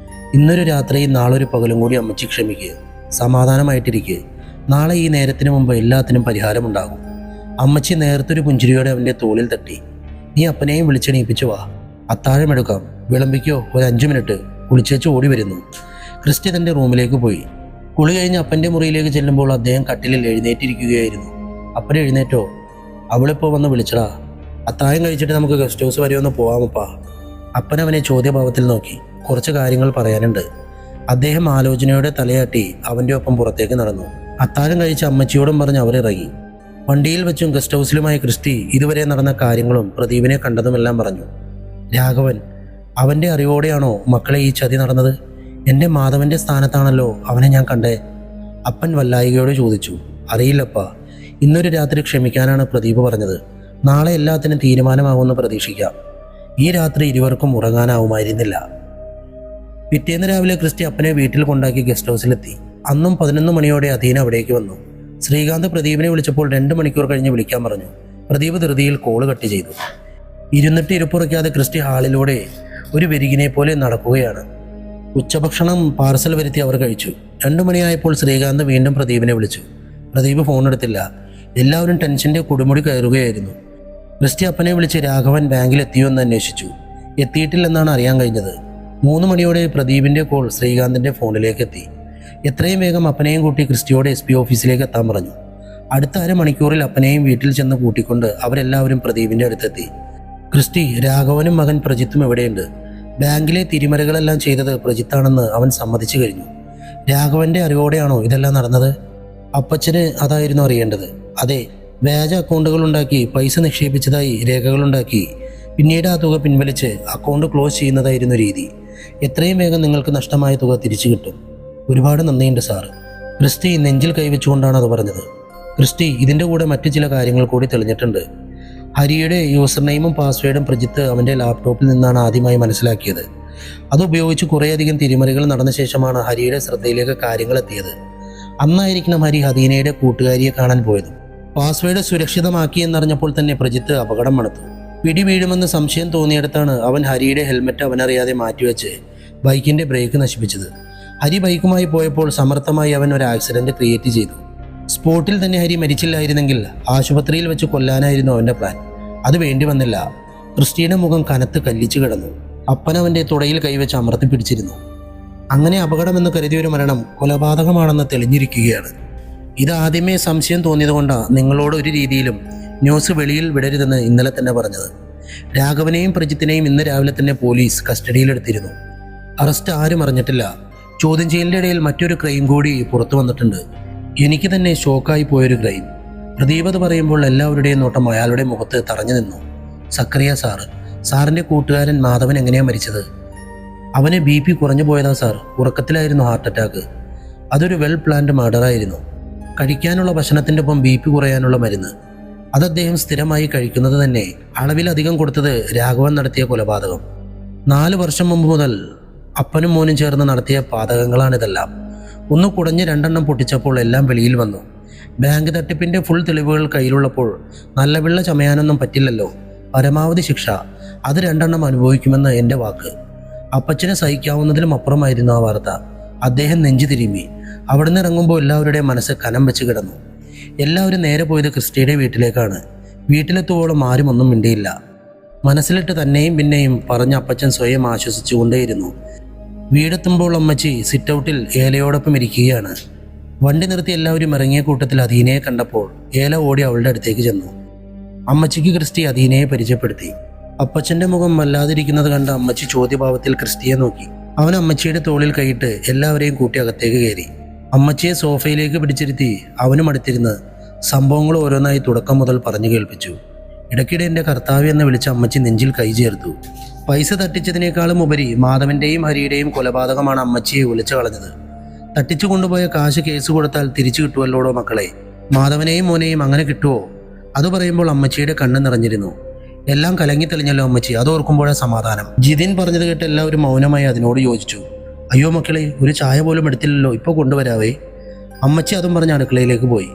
ഇന്നൊരു രാത്രിയും നാളൊരു പകലും കൂടി അമ്മച്ചി ക്ഷമിക്കുക. സമാധാനമായിട്ടിരിക്കുക. നാളെ ഈ നേരത്തിന് മുമ്പ് എല്ലാത്തിനും പരിഹാരമുണ്ടാകും. അമ്മച്ചി നേർത്തൊരു പുഞ്ചിരിയോടെ അവൻ്റെ തോളിൽ തട്ടി. നീ അപ്പനെയും വിളിച്ചെണീപ്പിച്ചു വാ, അത്താഴമെടുക്കാം. വിളമ്പിക്കോ, ഒരു 5 മിനിറ്റ്. കുളിച്ചേച്ച് ഓടി വരുന്നു. ക്രിസ്റ്റി തൻ്റെ റൂമിലേക്ക് പോയി. കുളി കഴിഞ്ഞ് അപ്പൻ്റെ മുറിയിലേക്ക് ചെല്ലുമ്പോൾ അദ്ദേഹം കട്ടിലിൽ എഴുന്നേറ്റിരിക്കുകയായിരുന്നു. അപ്പൻ എഴുന്നേറ്റോ? അവളിപ്പോൾ വന്ന് വിളിച്ചടാ. അത്താഴം കഴിച്ചിട്ട് നമുക്ക് ഗസ്റ്റ് ഹൗസ് വരെ ഒന്ന് പോവാമപ്പാ. അപ്പൻ അവനെ ചോദ്യഭാവത്തിൽ നോക്കി. കുറച്ച് കാര്യങ്ങൾ പറയാനുണ്ട്. അദ്ദേഹം ആലോചനയോടെ തലയാട്ടി അവൻ്റെ ഒപ്പം പുറത്തേക്ക് നടന്നു. അത്താഴം കഴിച്ച അമ്മച്ചിയോടും പറഞ്ഞ് അവരിറങ്ങി. വണ്ടിയിൽ വെച്ചും ഗസ്റ്റ് ഹൗസിലുമായി ക്രിസ്റ്റി ഇതുവരെ നടന്ന കാര്യങ്ങളും പ്രദീപിനെ കണ്ടതുമെല്ലാം പറഞ്ഞു. രാഘവൻ അവൻ്റെ അറിവോടെയാണോ മക്കളെ ഈ ചതി നടന്നത്? എൻ്റെ മാധവൻ്റെ സ്ഥാനത്താണല്ലോ അവനെ ഞാൻ കണ്ടേ. അപ്പൻ വല്ലായികയോട് ചോദിച്ചു. അറിയില്ലപ്പാ, ഇന്നൊരു രാത്രി ക്ഷമിക്കാനാണ് പ്രദീപ് പറഞ്ഞത്. നാളെ എല്ലാത്തിനും തീരുമാനമാകുമെന്ന് പ്രതീക്ഷിക്കാം. ഈ രാത്രി ഇരുവർക്കും ഉറങ്ങാനാവുമായിരുന്നില്ല. പിറ്റേന്ന് രാവിലെ ക്രിസ്റ്റി അപ്പനെ വീട്ടിൽ കൊണ്ടാക്കി ഗസ്റ്റ് ഹൗസിലെത്തി. അന്നും 11 മണിയോടെ അധീന അവിടേക്ക് വന്നു. ശ്രീകാന്ത് പ്രദീപിനെ വിളിച്ചപ്പോൾ 2 മണിക്കൂർ കഴിഞ്ഞ് വിളിക്കാൻ പറഞ്ഞു. പ്രദീപ് ധൃതിയിൽ കോള് കട്ട് ചെയ്തു. ഇരുന്നിട്ട് ഇരിപ്പുറയ്ക്കാതെ ക്രിസ്റ്റി ഹാളിലൂടെ ഒരു വെരികിനെ പോലെ നടക്കുകയാണ്. ഉച്ചഭക്ഷണം പാർസൽ വരുത്തി അവർ കഴിച്ചു. 2 മണിയായപ്പോൾ ശ്രീകാന്ത് വീണ്ടും പ്രദീപിനെ വിളിച്ചു. പ്രദീപ് ഫോൺ എടുത്തില്ല. എല്ലാവരും ടെൻഷൻ്റെ കൊടുമുടി കയറുകയായിരുന്നു. ക്രിസ്റ്റി അപ്പനെ വിളിച്ച് രാഘവൻ ബാങ്കിൽ എത്തിയോ എന്ന് അന്വേഷിച്ചു. എത്തിയിട്ടില്ലെന്നാണ് അറിയാൻ കഴിഞ്ഞത്. 3 മണിയോടെ പ്രദീപിൻ്റെ കോൾ ശ്രീകാന്തിൻ്റെ ഫോണിലേക്ക് എത്തി. എത്രയും വേഗം അപ്പനെയും കൂട്ടി ക്രിസ്റ്റിയോട് SP ഓഫീസിലേക്ക് എത്താൻ പറഞ്ഞു. അടുത്ത അരമണിക്കൂറിൽ അപ്പനെയും വീട്ടിൽ ചെന്ന് കൂട്ടിക്കൊണ്ട് അവരെല്ലാവരും പ്രദീപിൻ്റെ അടുത്തെത്തി. ക്രിസ്റ്റി, രാഘവനും മകൻ പ്രജിത്തും എവിടെയുണ്ട്? ബാങ്കിലെ തിരിമറികളെല്ലാം ചെയ്തത് പ്രജിത്താണെന്ന് അവൻ സമ്മതിച്ചു കഴിഞ്ഞു. രാഘവൻ്റെ അറിവോടെയാണോ ഇതെല്ലാം നടന്നത്? അപ്പച്ചന് അതായിരുന്നു അറിയേണ്ടത്. അതെ, വ്യാജ അക്കൗണ്ടുകൾ ഉണ്ടാക്കി പൈസ നിക്ഷേപിച്ചതായി രേഖകളുണ്ടാക്കി പിന്നീട് ആ തുക പിൻവലിച്ച് അക്കൗണ്ട് ക്ലോസ് ചെയ്യുന്നതായിരുന്നു രീതി. എത്രയും വേഗം നിങ്ങൾക്ക് നഷ്ടമായ തുക തിരിച്ചു കിട്ടും. ഒരുപാട് നന്ദിയുണ്ട് സാർ. ക്രിസ്റ്റി നെഞ്ചിൽ കൈവച്ചുകൊണ്ടാണ് അത് പറഞ്ഞത്. ക്രിസ്റ്റി, ഇതിൻ്റെ കൂടെ മറ്റു ചില കാര്യങ്ങൾ കൂടി തെളിഞ്ഞിട്ടുണ്ട്. ഹരിയുടെ യൂസർ നെയിമും പാസ്വേഡും പ്രജിത്ത് അവൻ്റെ ലാപ്ടോപ്പിൽ നിന്നാണ് ആദ്യമായി മനസ്സിലാക്കിയത്. അതുപയോഗിച്ച് കുറേയധികം തിരിമറികൾ നടന്ന ശേഷമാണ് ഹരിയുടെ ശ്രദ്ധയിലേക്ക് കാര്യങ്ങൾ എത്തിയത്. അന്നായിരിക്കണം ഹരി ഹദീനയുടെ കൂട്ടുകാരിയെ കാണാൻ പോയത്. പാസ്വേഡ് സുരക്ഷിതമാക്കിയെന്നറിഞ്ഞപ്പോൾ തന്നെ പ്രജിത്ത് അപകടം മണത്തു. പിടി വീഴുമെന്ന് സംശയം തോന്നിയിടത്താണ് അവൻ ഹരിയുടെ ഹെൽമെറ്റ് അവനറിയാതെ മാറ്റിവെച്ച് ബൈക്കിൻ്റെ ബ്രേക്ക് നശിപ്പിച്ചത്. ഹരി ബൈക്കുമായി പോയപ്പോൾ സമർത്ഥമായി അവൻ ഒരു ആക്സിഡൻറ്റ് ക്രിയേറ്റ് ചെയ്തു. സ്പോട്ടിൽ തന്നെ ഹരി മരിച്ചില്ലായിരുന്നെങ്കിൽ ആശുപത്രിയിൽ വെച്ച് കൊല്ലാനായിരുന്നു അവൻ്റെ പ്ലാൻ. അത് വേണ്ടി വന്നില്ല. ക്രിസ്റ്റിയുടെ മുഖം കനത്ത് കല്ലിച്ചു കിടന്നു. അപ്പൻ അവൻ്റെ തുടയിൽ കൈവച്ച് അമർത്തി പിടിച്ചിരുന്നു. അങ്ങനെ അപകടമെന്ന് കരുതിയൊരു മരണം കൊലപാതകമാണെന്ന് തെളിഞ്ഞിരിക്കുകയാണ്. ഇതാദ്യമേ സംശയം തോന്നിയതുകൊണ്ടാണ് നിങ്ങളോട് ഒരു രീതിയിലും ന്യൂസ് വെളിയിൽ വിടരുതെന്ന് ഇന്നലെ തന്നെ പറഞ്ഞത്. രാഘവനെയും പ്രജിത്തിനെയും ഇന്ന് രാവിലെ തന്നെ പോലീസ് കസ്റ്റഡിയിലെടുത്തിരുന്നു. അറസ്റ്റ് ആരും അറിഞ്ഞിട്ടില്ല. ചോദ്യം ചെയ്യലിൻ്റെ ഇടയിൽ മറ്റൊരു ക്രൈം കൂടി പുറത്തു വന്നിട്ടുണ്ട്. എനിക്ക് തന്നെ ഷോക്കായി പോയൊരു ക്രൈം. പ്രദീപ് അത് പറയുമ്പോൾ എല്ലാവരുടെയും നോട്ടം അയാളുടെ മുഖത്ത് തറഞ്ഞു നിന്നു. സക്കറിയ സാറിൻ്റെ കൂട്ടുകാരൻ മാധവൻ എങ്ങനെയാണ് മരിച്ചത്? അവന് BP കുറഞ്ഞു പോയതാ സാർ. ഉറക്കത്തിലായിരുന്നു ഹാർട്ട് അറ്റാക്ക്. അതൊരു വെൽ പ്ലാൻഡ് മർഡറായിരുന്നു. കഴിക്കാനുള്ള ഭക്ഷണത്തിൻ്റെ ഒപ്പം BP കുറയാനുള്ള മരുന്ന് അത് അദ്ദേഹം സ്ഥിരമായി കഴിക്കുന്നത് തന്നെ. അളവിലധികം കൊടുത്തത് രാഘവൻ നടത്തിയ കൊലപാതകം. 4 വർഷം മുമ്പ് മുതൽ അപ്പനും മോനും ചേർന്ന് നടത്തിയ പാതകങ്ങളാണിതെല്ലാം. ഒന്ന് കുടഞ്ഞ് 2 എണ്ണം പൊട്ടിച്ചപ്പോൾ എല്ലാം വെളിയിൽ വന്നു. ബാങ്ക് തട്ടിപ്പിൻ്റെ ഫുൾ തെളിവുകൾ കയ്യിലുള്ളപ്പോൾ നല്ല പിള്ള ചമയാനൊന്നും പറ്റില്ലല്ലോ. പരമാവധി ശിക്ഷ അത് 2 എണ്ണം അനുഭവിക്കുമെന്ന് എൻ്റെ വാക്ക്. അപ്പച്ചനെ സഹിക്കാവുന്നതിലും അപ്പുറമായിരുന്നു ആ വാർത്ത. അദ്ദേഹം നെഞ്ചു തിരുമ്മി. അവിടുന്ന് ഇറങ്ങുമ്പോൾ എല്ലാവരുടെയും മനസ്സ് കനം വെച്ച് കിടന്നു. എല്ലാവരും നേരെ പോയത് ക്രിസ്റ്റിയുടെ വീട്ടിലേക്കാണ്. വീട്ടിലെത്തുവോളം ആരും ഒന്നും മിണ്ടിയില്ല. മനസ്സിലിട്ട് തന്നെയും പിന്നെയും പറഞ്ഞ അപ്പച്ചൻ സ്വയം ആശ്വസിച്ചുകൊണ്ടേയിരുന്നു. വീടെത്തുമ്പോൾ അമ്മച്ചി സിറ്റൗട്ടിൽ ഏലയോടൊപ്പം ഇരിക്കുകയാണ്. വണ്ടി നിർത്തി എല്ലാവരും ഇറങ്ങിയ കൂട്ടത്തിൽ അധീനയെ കണ്ടപ്പോൾ ഏല ഓടി അവളുടെ അടുത്തേക്ക് ചെന്നു. അമ്മച്ചിക്ക് ക്രിസ്റ്റി അധീനയെ പരിചയപ്പെടുത്തി. അപ്പച്ചൻ്റെ മുഖം വല്ലാതിരിക്കുന്നത് കണ്ട അമ്മച്ചി ചോദ്യഭാവത്തിൽ ക്രിസ്റ്റിയെ നോക്കി. അവൻ അമ്മച്ചിയുടെ തോളിൽ കൈയിട്ട് എല്ലാവരെയും കൂട്ടി അകത്തേക്ക് കയറി. അമ്മച്ചിയെ സോഫയിലേക്ക് പിടിച്ചിരുത്തി അവനും അടുത്തിരുന്ന് സംഭവങ്ങൾ ഓരോന്നായി തുടക്കം മുതൽ പറഞ്ഞു കേൾപ്പിച്ചു. ഇടയ്ക്കിടെ എൻ്റെ കർത്താവ് എന്ന് വിളിച്ച അമ്മച്ചി നെഞ്ചിൽ കൈ ചേർത്തു. പൈസ തട്ടിച്ചതിനേക്കാളും ഉപരി മാധവൻ്റെയും ഹരിയുടെയും കൊലപാതകമാണ് അമ്മച്ചിയെ ഒലിച്ചു കളഞ്ഞത്. തട്ടിച്ചു കൊണ്ടുപോയ കാശ് കേസ് കൊടുത്താൽ തിരിച്ചു കിട്ടുമല്ലോടോ മക്കളെ. മാധവനെയും മോനെയും അങ്ങനെ കിട്ടുമോ? അത് പറയുമ്പോൾ അമ്മച്ചിയുടെ കണ്ണ് നിറഞ്ഞിരുന്നു. എല്ലാം കലങ്ങി തെളിഞ്ഞല്ലോ അമ്മച്ചി, അതോർക്കുമ്പോഴേ സമാധാനം. ജിതിൻ പറഞ്ഞത് കേട്ട് എല്ലാവരും മൗനമായി അതിനോട് യോജിച്ചു. അയ്യോ മക്കളെ, ഒരു ചായ പോലും എടുത്തില്ലല്ലോ, ഇപ്പോൾ കൊണ്ടുവരാവേ. അമ്മച്ചി അതും പറഞ്ഞ് അടുക്കളയിലേക്ക് പോയി.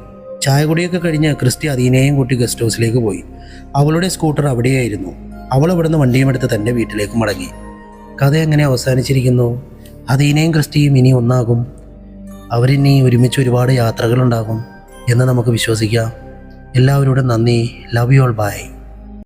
ചായ കുടിയൊക്കെ കഴിഞ്ഞ് ക്രിസ്റ്റി അധീനയെയും കൂട്ടി ഗസ്റ്റ് ഹൗസിലേക്ക് പോയി. അവളുടെ സ്കൂട്ടർ അവിടെയായിരുന്നു. അവൾ അവിടുന്ന് വണ്ടിയും എടുത്ത് തൻ്റെ വീട്ടിലേക്ക് മടങ്ങി. കഥ എങ്ങനെ അവസാനിച്ചിരിക്കുന്നു? അധീനയും ക്രിസ്റ്റിയും ഇനി ഒന്നാകും. അവരിനി ഒരുമിച്ച് ഒരുപാട് യാത്രകളുണ്ടാകും എന്ന് നമുക്ക് വിശ്വസിക്കാം. എല്ലാവരോടും നന്ദി. Love you all. ബൈ.